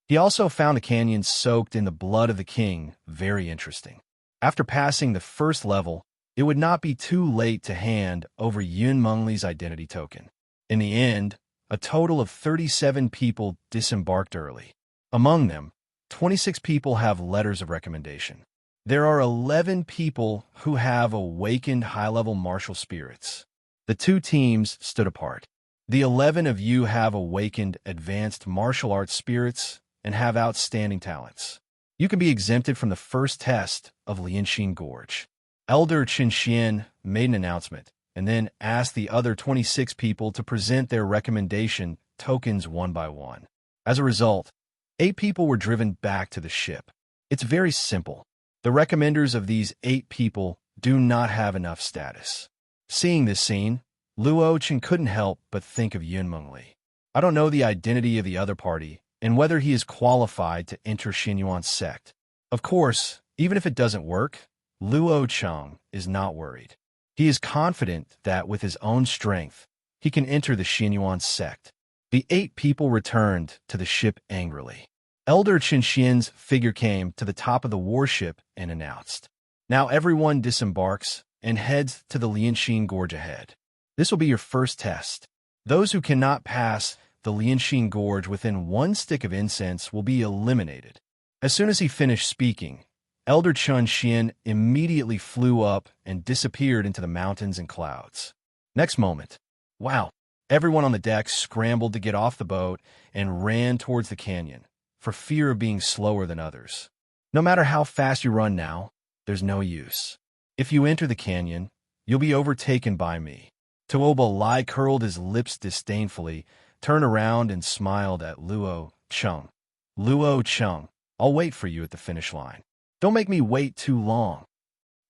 He also found the canyon soaked in the blood of the king very interesting. After passing the first level, it would not be too late to hand over Yun Mengli's identity token. In the end, a total of 37 people disembarked early. Among them, 26 people have letters of recommendation. There are 11 people who have awakened high-level martial spirits. The 2 teams stood apart. The 11 of you have awakened advanced martial arts spirits and have outstanding talents. You can be exempted from the first test of Lianxin Gorge. Elder Qin Xian made an announcement and then asked the other 26 people to present their recommendation tokens one by one. As a result, 8 people were driven back to the ship. It's very simple. The recommenders of these 8 people do not have enough status. Seeing this scene, Luo Chen couldn't help but think of Yun Mengli. I don't know the identity of the other party and whether he is qualified to enter Xianyuan's sect. Of course, even if it doesn't work, Luo Cheng is not worried. He is confident that with his own strength, he can enter the Xianyuan sect. The 8 people returned to the ship angrily. Elder Qin Xian's figure came to the top of the warship and announced, "Now everyone disembarks and heads to the Lianxin Gorge ahead. This will be your first test. Those who cannot pass the Lianxin Gorge within 1 stick of incense will be eliminated." As soon as he finished speaking, Elder Chun Xian immediately flew up and disappeared into the mountains and clouds. Next moment, wow, everyone on the deck scrambled to get off the boat and ran towards the canyon, for fear of being slower than others. No matter how fast you run now, there's no use. If you enter the canyon, you'll be overtaken by me. Tuoba Lai curled his lips disdainfully, turned around and smiled at Luo Cheng. "Luo Cheng, I'll wait for you at the finish line. Don't make me wait too long."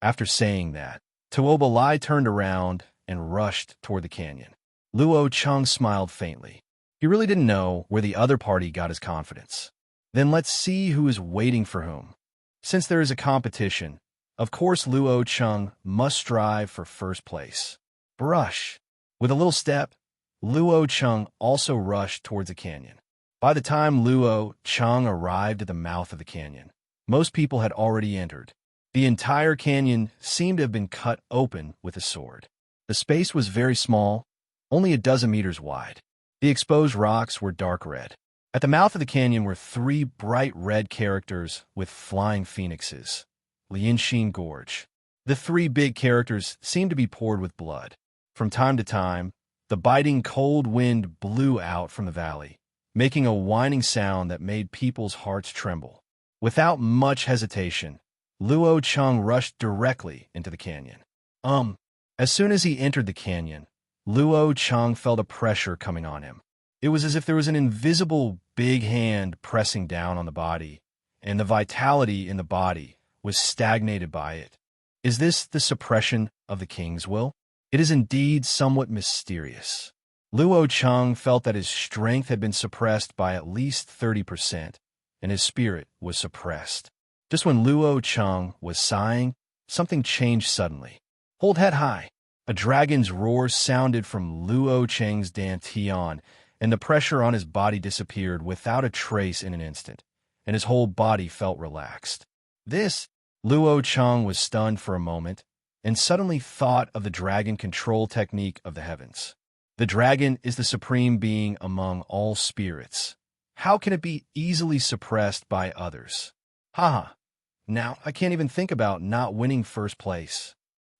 After saying that, Tuoba Lai turned around and rushed toward the canyon. Luo Cheng smiled faintly. He really didn't know where the other party got his confidence. Then let's see who is waiting for whom. Since there is a competition, of course Luo Cheng must strive for first place. Brush. With a little step, Luo Cheng also rushed towards the canyon. By the time Luo Cheng arrived at the mouth of the canyon, most people had already entered. The entire canyon seemed to have been cut open with a sword. The space was very small, only a dozen meters wide. The exposed rocks were dark red. At the mouth of the canyon were three bright red characters with flying phoenixes. Lianshin Gorge. The three big characters seemed to be poured with blood. From time to time, the biting cold wind blew out from the valley, making a whining sound that made people's hearts tremble. Without much hesitation, Luo Cheng rushed directly into the canyon. As soon as he entered the canyon, Luo Cheng felt a pressure coming on him. It was as if there was an invisible big hand pressing down on the body, and the vitality in the body was stagnated by it. Is this the suppression of the king's will? It is indeed somewhat mysterious. Luo Cheng felt that his strength had been suppressed by at least 30%, and his spirit was suppressed. Just when Luo Cheng was sighing, something changed suddenly. Hold head high. A dragon's roar sounded from Luo Cheng's dantian, and the pressure on his body disappeared without a trace in an instant, and his whole body felt relaxed. Luo Cheng was stunned for a moment, and suddenly thought of the dragon control technique of the heavens. The dragon is the supreme being among all spirits. How can it be easily suppressed by others? Haha, now I can't even think about not winning first place.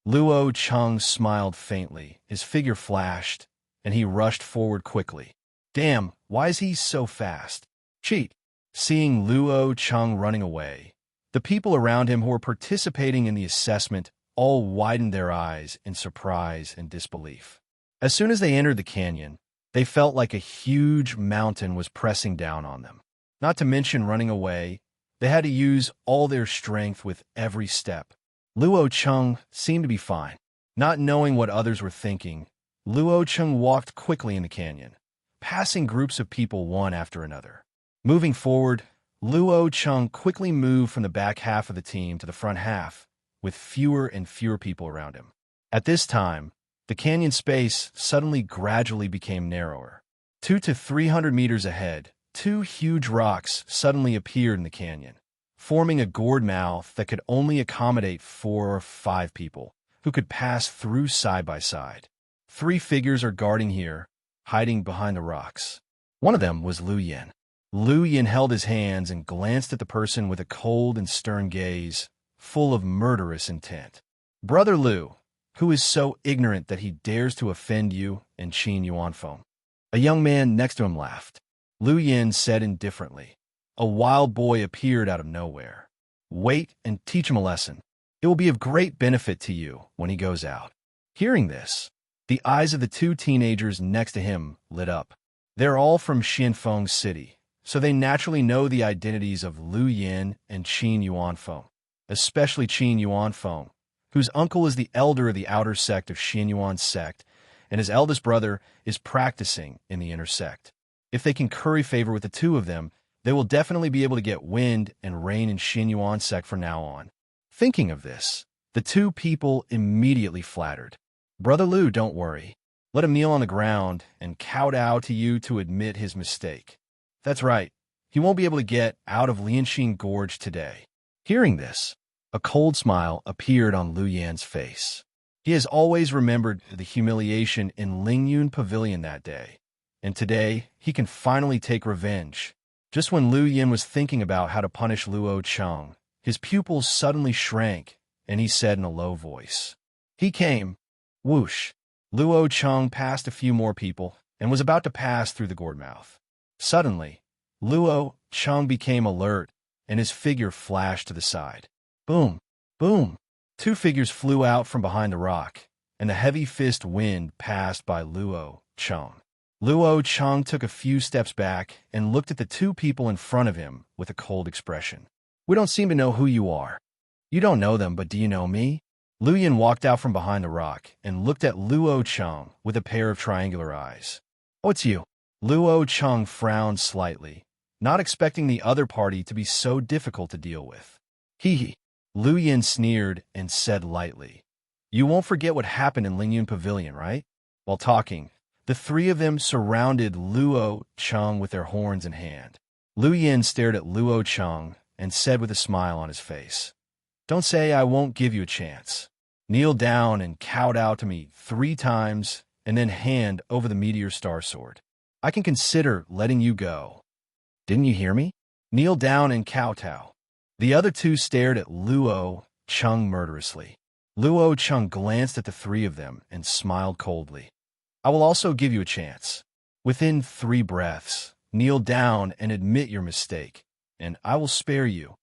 Luo Cheng smiled faintly, his figure flashed, and he rushed forward quickly. Damn, why is he so fast? Cheat. Seeing Luo Cheng running away, the people around him who were participating in the assessment all widened their eyes in surprise and disbelief. As soon as they entered the canyon, they felt like a huge mountain was pressing down on them. Not to mention running away, they had to use all their strength with every step. Luo Cheng seemed to be fine. Not knowing what others were thinking, Luo Cheng walked quickly in the canyon, passing groups of people one after another. Moving forward, Luo Cheng quickly moved from the back half of the team to the front half, with fewer and fewer people around him. At this time, the canyon space suddenly gradually became narrower. 200 to 300 meters ahead, two huge rocks suddenly appeared in the canyon, forming a gourd mouth that could only accommodate 4 or 5 people, who could pass through side by side. 3 figures are guarding here, hiding behind the rocks. One of them was Lu Yin. Lu Yin held his hands and glanced at the person with a cold and stern gaze, full of murderous intent. Brother Lu, who is so ignorant that he dares to offend you and Qin Yuanfeng? A young man next to him laughed. Lu Yin said indifferently. A wild boy appeared out of nowhere. Wait and teach him a lesson. It will be of great benefit to you when he goes out. Hearing this, the eyes of the 2 teenagers next to him lit up. They're all from Xianfeng City, so they naturally know the identities of Lu Yin and Qin Yuanfeng, especially Qin Yuanfeng, whose uncle is the elder of the outer sect of Xianyuan sect, and his eldest brother is practicing in the inner sect. If they can curry favor with the 2 of them, they will definitely be able to get wind and reign in Xianyuan sect from now on. Thinking of this, the 2 people immediately flattered. Brother Lu, don't worry. Let him kneel on the ground and kowtow to you to admit his mistake. That's right. He won't be able to get out of Lianshin Gorge today. Hearing this, a cold smile appeared on Lu Yan's face. He has always remembered the humiliation in Lingyun Pavilion that day, and today he can finally take revenge. Just when Lu Yin was thinking about how to punish Luo Cheng, his pupils suddenly shrank, and he said in a low voice, "He came." Whoosh! Luo Cheng passed a few more people and was about to pass through the gourd mouth. Suddenly, Luo Cheng became alert, and his figure flashed to the side. Boom! Boom! 2 figures flew out from behind the rock, and the heavy fist wind passed by Luo Cheng. Luo Cheng took a few steps back and looked at the 2 people in front of him with a cold expression. We don't seem to know who you are. You don't know them, but do you know me? Lu Yin walked out from behind the rock and looked at Luo Cheng with a pair of triangular eyes. Oh, it's you. Luo Cheng frowned slightly, not expecting the other party to be so difficult to deal with. Hee hee. Lu Yin sneered and said lightly, You won't forget what happened in Lingyun Pavilion, right? While talking, the 3 of them surrounded Luo Cheng with their horns in hand. Lu Yin stared at Luo Cheng and said with a smile on his face, Don't say I won't give you a chance. Kneel down and kowtow to me 3 times, and then hand over the meteor star sword. I can consider letting you go. Didn't you hear me? Kneel down and kowtow. The other two stared at Luo Cheng murderously. Luo Cheng glanced at the three of them and smiled coldly. I will also give you a chance. Within 3 breaths, kneel down and admit your mistake, and I will spare you.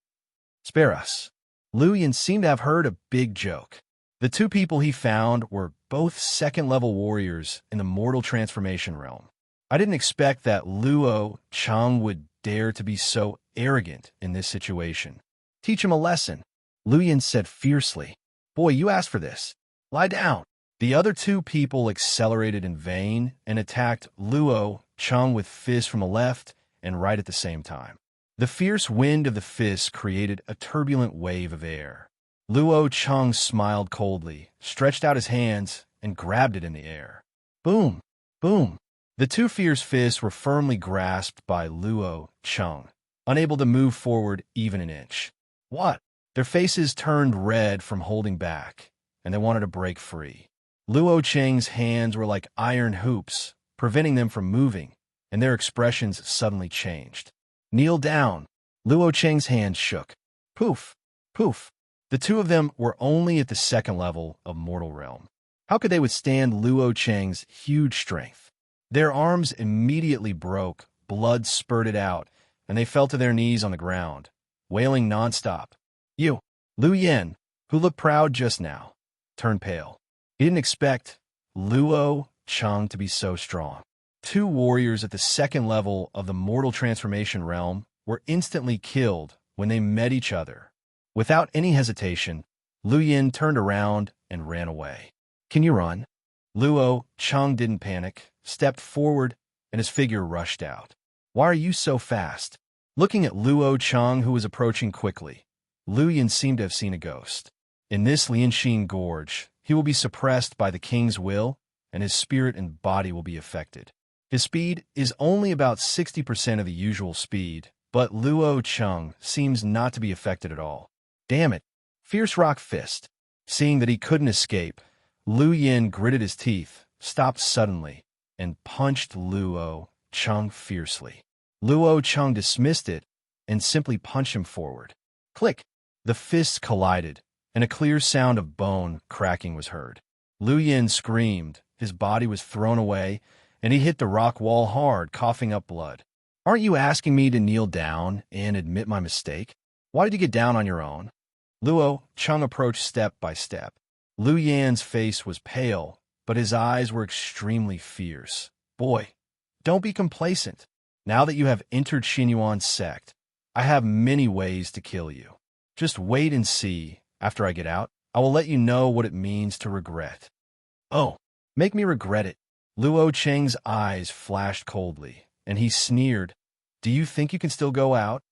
Spare us. Lu Yin seemed to have heard a big joke. The 2 people he found were both second-level warriors in the mortal transformation realm. I didn't expect that Luo Cheng would dare to be so arrogant in this situation. Teach him a lesson, Lu Yin said fiercely. Boy, you asked for this. Lie down. The other 2 people accelerated in vain and attacked Luo Cheng with fists from the left and right at the same time. The fierce wind of the fists created a turbulent wave of air. Luo Cheng smiled coldly, stretched out his hands, and grabbed it in the air. Boom! Boom! The 2 fierce fists were firmly grasped by Luo Cheng, unable to move forward even an inch. What? Their faces turned red from holding back, and they wanted to break free. Luo Cheng's hands were like iron hoops, preventing them from moving, and their expressions suddenly changed. Kneel down. Luo Cheng's hands shook. Poof! Poof! The 2 of them were only at the 2nd level of mortal realm. How could they withstand Luo Cheng's huge strength? Their arms immediately broke, blood spurted out, and they fell to their knees on the ground, wailing nonstop. You, Lu Yin, who looked proud just now, turned pale. He didn't expect Luo Cheng to be so strong. 2 warriors at the 2nd level of the mortal transformation realm were instantly killed when they met each other. Without any hesitation, Lu Yin turned around and ran away. Can you run? Luo Cheng didn't panic, stepped forward, and his figure rushed out. Why are you so fast? Looking at Luo Cheng, who was approaching quickly, Lu Yin seemed to have seen a ghost. In this Lianxin Gorge, he will be suppressed by the king's will, and his spirit and body will be affected. His speed is only about 60% of the usual speed, but Luo Cheng seems not to be affected at all. Damn it! Fierce Rock Fist. Seeing that he couldn't escape, Lu Yin gritted his teeth, stopped suddenly, and punched Luo Cheng fiercely. Luo Cheng dismissed it and simply punched him forward. Click! The fists collided, and a clear sound of bone cracking was heard. Lu Yin screamed, his body was thrown away, and he hit the rock wall hard, coughing up blood. Aren't you asking me to kneel down and admit my mistake? Why did you get down on your own? Luo Cheng approached step by step. Lu Yin's face was pale, but his eyes were extremely fierce. Boy, don't be complacent. Now that you have entered Xinyuan's sect, I have many ways to kill you. Just wait and see. After I get out, I will let you know what it means to regret. Oh, make me regret it. Luo Cheng's eyes flashed coldly, and he sneered. Do you think you can still go out?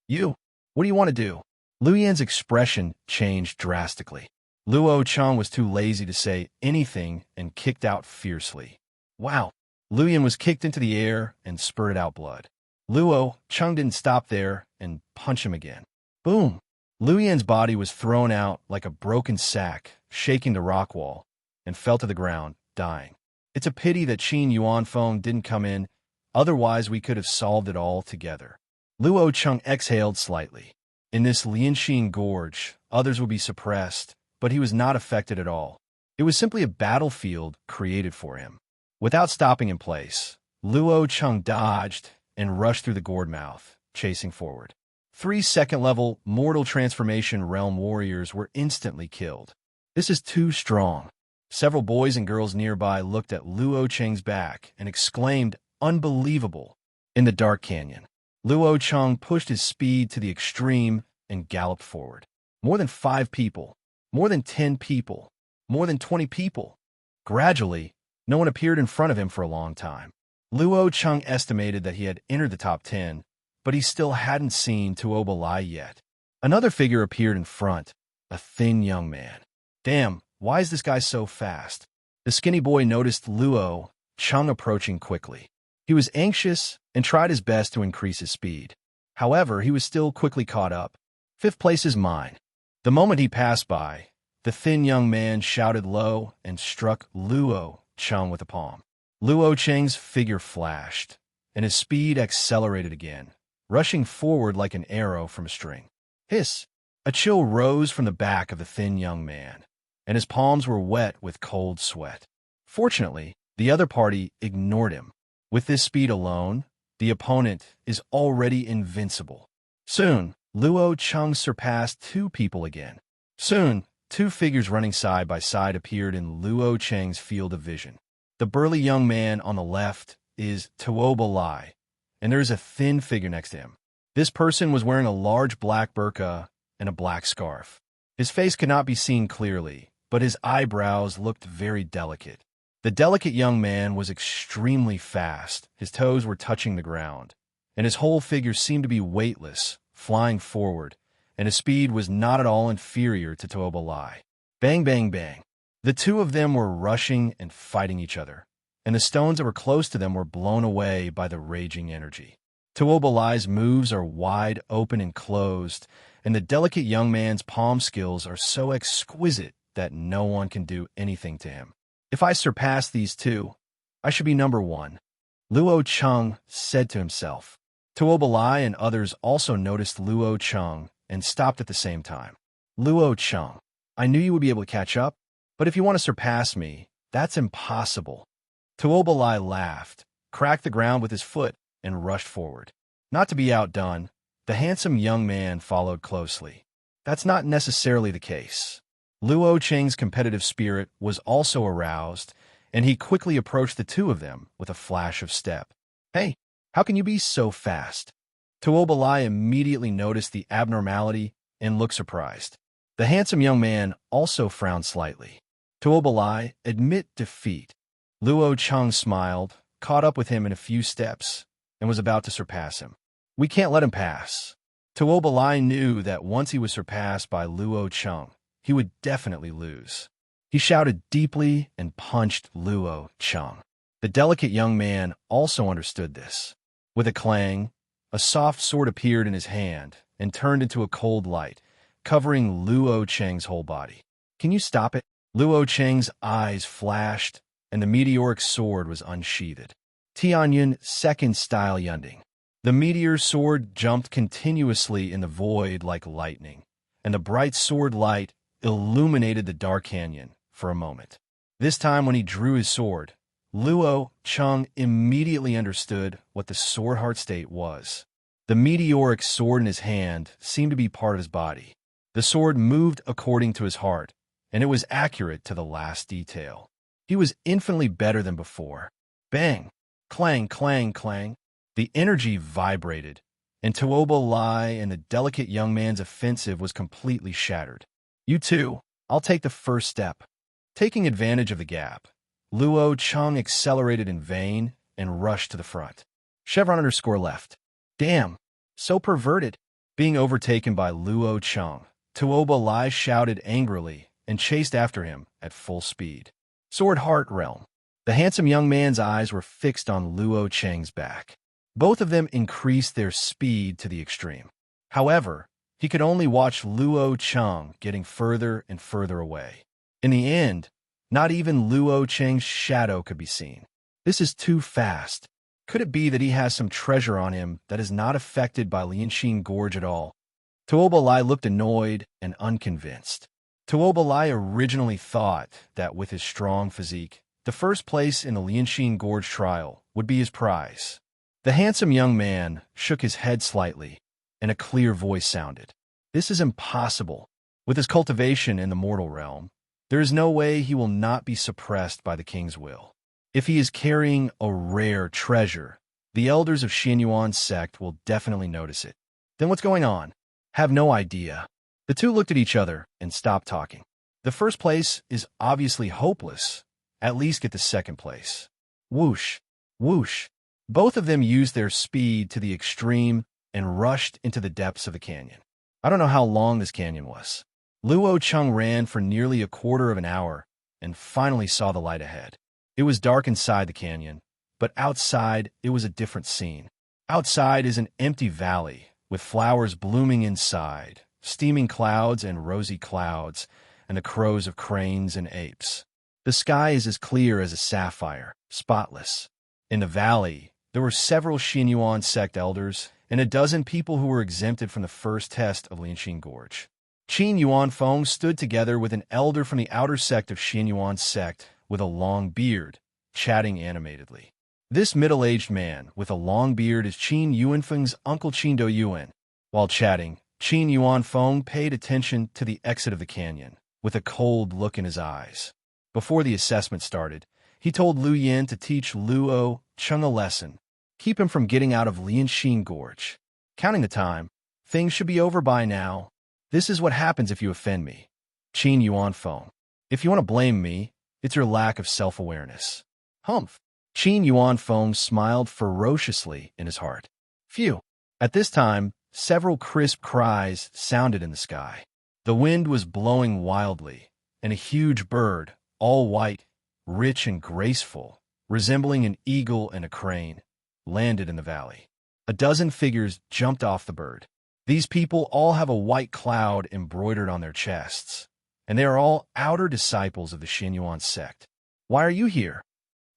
You, what do you want to do? Lu Yan's expression changed drastically. Luo Cheng was too lazy to say anything and kicked out fiercely. Wow! Lu Yan was kicked into the air and spurted out blood. Luo Cheng didn't stop there and punched him again. Boom! Lu Yan's body was thrown out like a broken sack, shaking the rock wall, and fell to the ground, dying. It's a pity that Qin Yuanfeng didn't come in, otherwise we could have solved it all together. Luo Cheng exhaled slightly. In this Lianxin Gorge, others would be suppressed, but he was not affected at all. It was simply a battlefield created for him. Without stopping in place, Luo Cheng dodged and rushed through the gourd mouth, chasing forward. 3 second-level mortal transformation realm warriors were instantly killed. This is too strong. Several boys and girls nearby looked at Luo Cheng's back and exclaimed, unbelievable. In the dark canyon, Luo Cheng pushed his speed to the extreme and galloped forward. More than 5 people, more than 10 people, more than 20 people. Gradually, no one appeared in front of him for a long time. Luo Cheng estimated that he had entered the top 10, but he still hadn't seen Tuoba Lai yet. Another figure appeared in front, a thin young man. Damn, why is this guy so fast? The skinny boy noticed Luo Cheng approaching quickly. He was anxious and tried his best to increase his speed. However, he was still quickly caught up. 5th place is mine. The moment he passed by, the thin young man shouted low and struck Luo Cheng with a palm. Luo Cheng's figure flashed, and his speed accelerated again, rushing forward like an arrow from a string. Hiss! A chill rose from the back of the thin young man, and his palms were wet with cold sweat. Fortunately, the other party ignored him. With this speed alone, the opponent is already invincible. Soon, Luo Cheng surpassed two people again. Soon, two figures running side by side appeared in Luo Cheng's field of vision. The burly young man on the left is Tuoba Lai, and there is a thin figure next to him. This person was wearing a large black burqa and a black scarf. His face could not be seen clearly, but his eyebrows looked very delicate. The delicate young man was extremely fast. His toes were touching the ground, and his whole figure seemed to be weightless, flying forward, and his speed was not at all inferior to Tuoba Lai. Bang, bang, bang. The two of them were rushing and fighting each other, and the stones that were close to them were blown away by the raging energy. Tuoba Lai's moves are wide open and closed, and the delicate young man's palm skills are so exquisite that no one can do anything to him. If I surpass these two, I should be number one, Luo Cheng said to himself. Tuoba Lai and others also noticed Luo Cheng and stopped at the same time. Luo Cheng, I knew you would be able to catch up, but if you want to surpass me, that's impossible. Tuoba Lai laughed, cracked the ground with his foot, and rushed forward. Not to be outdone, the handsome young man followed closely. That's not necessarily the case. Luo Cheng's competitive spirit was also aroused, and he quickly approached the two of them with a flash of step. Hey, how can you be so fast? Tuoba Lai immediately noticed the abnormality and looked surprised. The handsome young man also frowned slightly. Tuoba Lai, admit defeat. Luo Cheng smiled, caught up with him in a few steps, and was about to surpass him. We can't let him pass. Tuoba Lai knew that once he was surpassed by Luo Cheng, he would definitely lose. He shouted deeply and punched Luo Cheng. The delicate young man also understood this. With a clang, a soft sword appeared in his hand and turned into a cold light, covering Luo Cheng's whole body. Can you stop it? Luo Cheng's eyes flashed, and the meteoric sword was unsheathed. Tianyun second style yunding. The meteor sword jumped continuously in the void like lightning, and the bright sword light illuminated the dark canyon for a moment. This time when he drew his sword, Luo Cheng immediately understood what the sword heart state was. The meteoric sword in his hand seemed to be part of his body. The sword moved according to his heart, and it was accurate to the last detail. He was infinitely better than before. Bang! Clang, clang, clang. The energy vibrated, and Tuoba Lai and the delicate young man's offensive was completely shattered. You two, I'll take the first step. Taking advantage of the gap, Luo Cheng accelerated in vain and rushed to the front. Chevron_left. Damn, so perverted. Being overtaken by Luo Cheng, Tuoba Lai shouted angrily and chased after him at full speed. Sword Heart Realm. The handsome young man's eyes were fixed on Luo Cheng's back. Both of them increased their speed to the extreme. However, he could only watch Luo Cheng getting further and further away. In the end, not even Luo Cheng's shadow could be seen. This is too fast. Could it be that he has some treasure on him that is not affected by Lianxin Gorge at all? Tuoba Lai looked annoyed and unconvinced. Tuoba Lai originally thought that with his strong physique, the first place in the Lianxin Gorge trial would be his prize. The handsome young man shook his head slightly, and a clear voice sounded. This is impossible. With his cultivation in the mortal realm, there is no way he will not be suppressed by the king's will. If he is carrying a rare treasure, the elders of Xianyuan's sect will definitely notice it. Then what's going on? Have no idea. The two looked at each other and stopped talking. The first place is obviously hopeless. At least get the second place. Whoosh, whoosh. Both of them used their speed to the extreme and rushed into the depths of the canyon. I don't know how long this canyon was. Luo Cheng ran for nearly a quarter of an hour and finally saw the light ahead. It was dark inside the canyon, but outside it was a different scene. Outside is an empty valley with flowers blooming inside, steaming clouds and rosy clouds, and the crows of cranes and apes. The sky is as clear as a sapphire, spotless. In the valley, There were several Xinyuan sect elders and a dozen people who were exempted from the first test of Lianxin Gorge. Qin Yuanfeng stood together with an elder from the outer sect of Xinyuan sect with a long beard, chatting animatedly. This middle-aged man with a long beard is Qin Yuanfeng's uncle Qin Do Yuan. While chatting, Qin Yuanfeng paid attention to the exit of the canyon, with a cold look in his eyes. Before the assessment started, he told Lu Yin to teach Luo Cheng a lesson, keep him from getting out of Lianxin Gorge. Counting the time, things should be over by now. This is what happens if you offend me. Qin Yuanfeng. If you want to blame me, it's your lack of self-awareness. Humph. Qin Yuanfeng smiled ferociously in his heart. Phew. At this time, several crisp cries sounded in the sky. The wind was blowing wildly, and a huge bird, all white, rich and graceful, resembling an eagle and a crane, landed in the valley. A dozen figures jumped off the bird. These people all have a white cloud embroidered on their chests, and they are all outer disciples of the Xinyuan sect. Why are you here?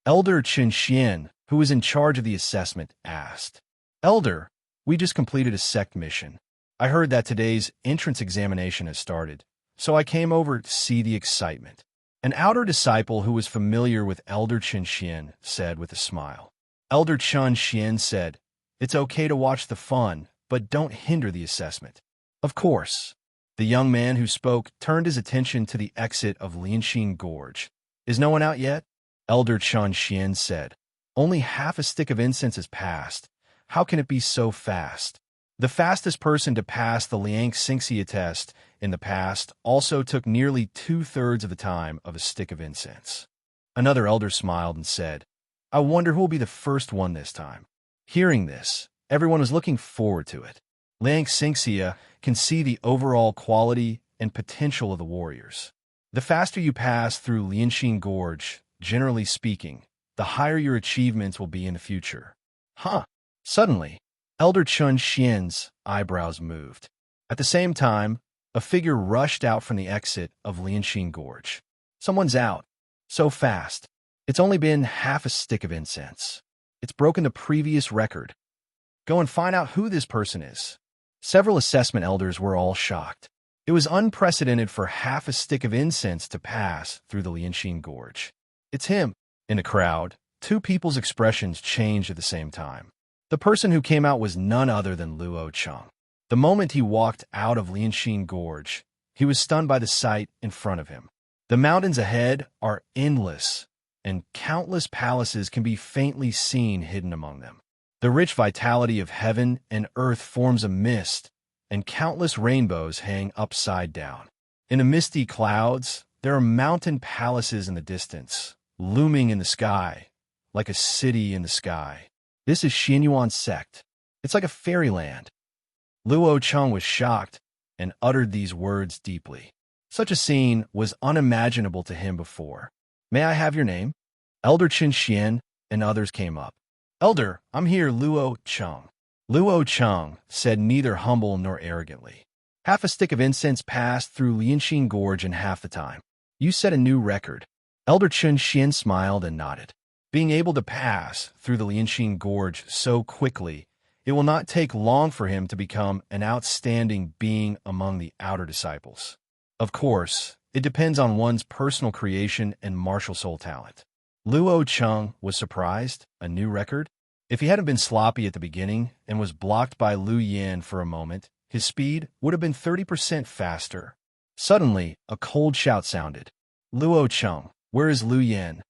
Elder Chen Xian, who was in charge of the assessment, asked. Elder, we just completed a sect mission. I heard that today's entrance examination has started, so I came over to see the excitement. An outer disciple who was familiar with Elder Chen Xian said with a smile. Elder Chen Xian said, It's okay to watch the fun, but don't hinder the assessment. Of course. The young man who spoke turned his attention to the exit of Lianxin Gorge. Is no one out yet? Elder Chen Xian said. Only half a stick of incense has passed. How can it be so fast? The fastest person to pass the Liang Xingxia test in the past also took nearly 2/3 of the time of a stick of incense. Another elder smiled and said, I wonder who will be the first one this time. Hearing this, everyone was looking forward to it. Liang Xingxia can see the overall quality and potential of the warriors. The faster you pass through Lianxin Gorge, generally speaking, the higher your achievements will be in the future. Huh. Suddenly, Elder Chen Xian's eyebrows moved. At the same time, a figure rushed out from the exit of Lianxin Gorge. Someone's out. So fast. It's only been half a stick of incense. It's broken the previous record. Go and find out who this person is. Several assessment elders were all shocked. It was unprecedented for half a stick of incense to pass through the Lianxin Gorge. It's him. In the crowd, two people's expressions changed at the same time. The person who came out was none other than Luo Cheng. The moment he walked out of Lianxin Gorge, he was stunned by the sight in front of him. The mountains ahead are endless, and countless palaces can be faintly seen hidden among them. The rich vitality of heaven and earth forms a mist, and countless rainbows hang upside down. In the misty clouds, there are mountain palaces in the distance, looming in the sky, like a city in the sky. This is Xinyuan sect. It's like a fairyland. Luo Cheng was shocked and uttered these words deeply. Such a scene was unimaginable to him before. May I have your name? Elder Chen Xian and others came up. Elder, I'm here, Luo Cheng. Luo Cheng said neither humble nor arrogantly. Half a stick of incense passed through Lianxin Gorge in half the time. You set a new record. Elder Chen Xian smiled and nodded. Being able to pass through the Lianxin Gorge so quickly, it will not take long for him to become an outstanding being among the outer disciples. Of course, it depends on one's personal creation and martial soul talent. Luo Cheng was surprised. A new record? If he hadn't been sloppy at the beginning and was blocked by Lu Yan for a moment, his speed would have been 30% faster. Suddenly, a cold shout sounded. Luo Cheng, where is Lu Yan?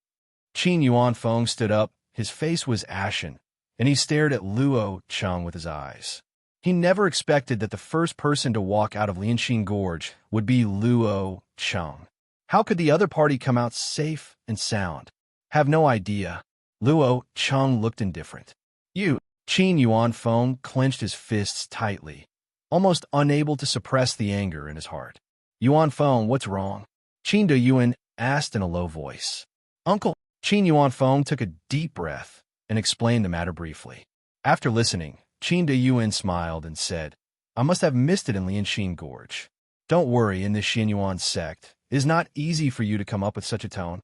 Qin Yuanfeng stood up. His face was ashen, and he stared at Luo Cheng with his eyes. He never expected that the first person to walk out of Lianxin Gorge would be Luo Cheng. How could the other party come out safe and sound? Have no idea. Luo Cheng looked indifferent. You, Qin Yuanfeng clenched his fists tightly, almost unable to suppress the anger in his heart. Yuanfeng, what's wrong? Qin De Yuan asked in a low voice. Uncle, Qin Yuanfeng took a deep breath and explained the matter briefly. After listening, Qin De Yuan smiled and said, I must have missed it in Lianxin Gorge. Don't worry, in this Xinyuan sect, it is not easy for you to come up with such a tone.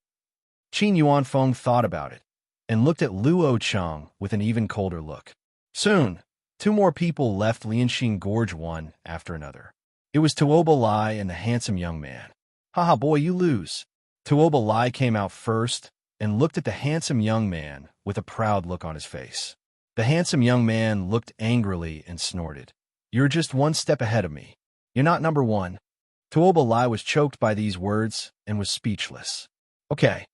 Qin Yuanfeng thought about it. and looked at Luo Cheng with an even colder look. Soon, two more people left Lianxin Gorge one after another. It was Tuoba Lai and the handsome young man. Haha, boy, you lose. Tuoba Lai came out first and looked at the handsome young man with a proud look on his face. The handsome young man looked angrily and snorted. You're just one step ahead of me. You're not number one. Tuoba Lai was choked by these words and was speechless. Okay.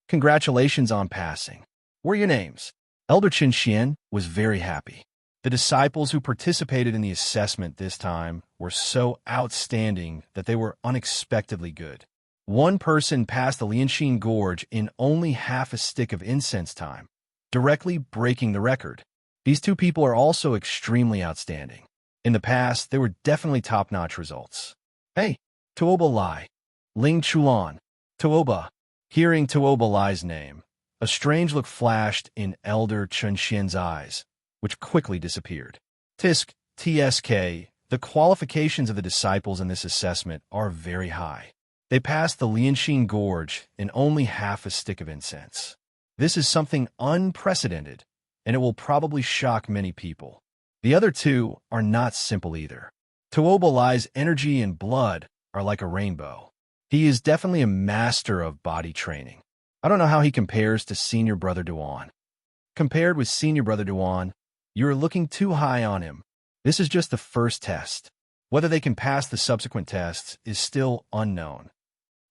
Congratulations on passing. What are your names? Elder Qin Xian was very happy. The disciples who participated in the assessment this time were so outstanding that they were unexpectedly good. One person passed the Lianxin Gorge in only half a stick of incense time, directly breaking the record. These two people are also extremely outstanding. In the past, they were definitely top-notch results. Hey, Tuoba Lai. Ling Chulan. Tuoba. Hearing Tuoba Lai's name, a strange look flashed in Elder Chun Xian's eyes, which quickly disappeared. TSK, the qualifications of the disciples in this assessment are very high. They passed the Lianxin Gorge in only half a stick of incense. This is something unprecedented, and it will probably shock many people. The other two are not simple either. Tuoba Lai's energy and blood are like a rainbow. He is definitely a master of body training. I don't know how he compares to Senior Brother Duan. Compared with Senior Brother Duan, you are looking too high on him. This is just the first test. Whether they can pass the subsequent tests is still unknown.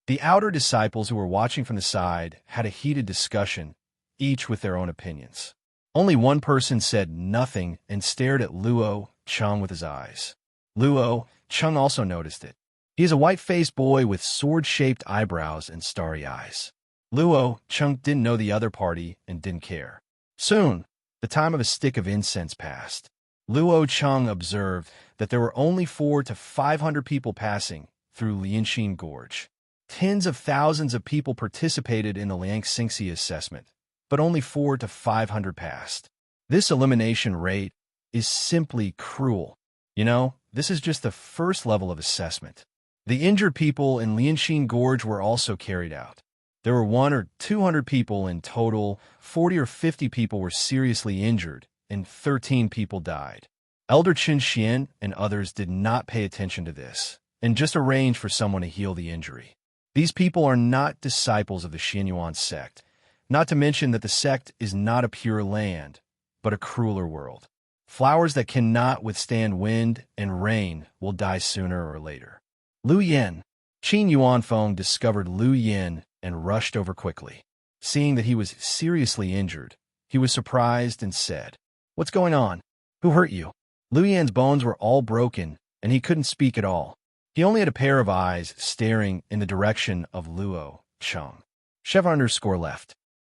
The outer disciples who were watching from the side had a heated discussion, each with their own opinions. Only one person said nothing and stared at Luo Cheng with his eyes. Luo Cheng also noticed it. He is a white-faced boy with sword-shaped eyebrows and starry eyes. Luo Cheng didn't know the other party and didn't care. Soon, the time of a stick of incense passed. Luo Cheng observed that there were only 400 to 500 people passing through Lianxin Gorge. Tens of thousands of people participated in the Liangxingxi assessment, but only 400 to 500 passed. This elimination rate is simply cruel. You know, this is just the first level of assessment. The injured people in Lianxin Gorge were also carried out. There were 100 or 200 people in total, 40 or 50 people were seriously injured, and 13 people died. Elder Qin Xian and others did not pay attention to this, and just arranged for someone to heal the injury. These people are not disciples of the Xianyuan sect, not to mention that the sect is not a pure land, but a crueler world. Flowers that cannot withstand wind and rain will die sooner or later. Lu Yen. Qin Yuanfeng discovered Lu Yen and rushed over quickly. Seeing that he was seriously injured, he was surprised and said, "What's going on? Who hurt you?" Lu Yan's bones were all broken, and he couldn't speak at all. He only had a pair of eyes staring in the direction of Luo Cheng. Chef_left.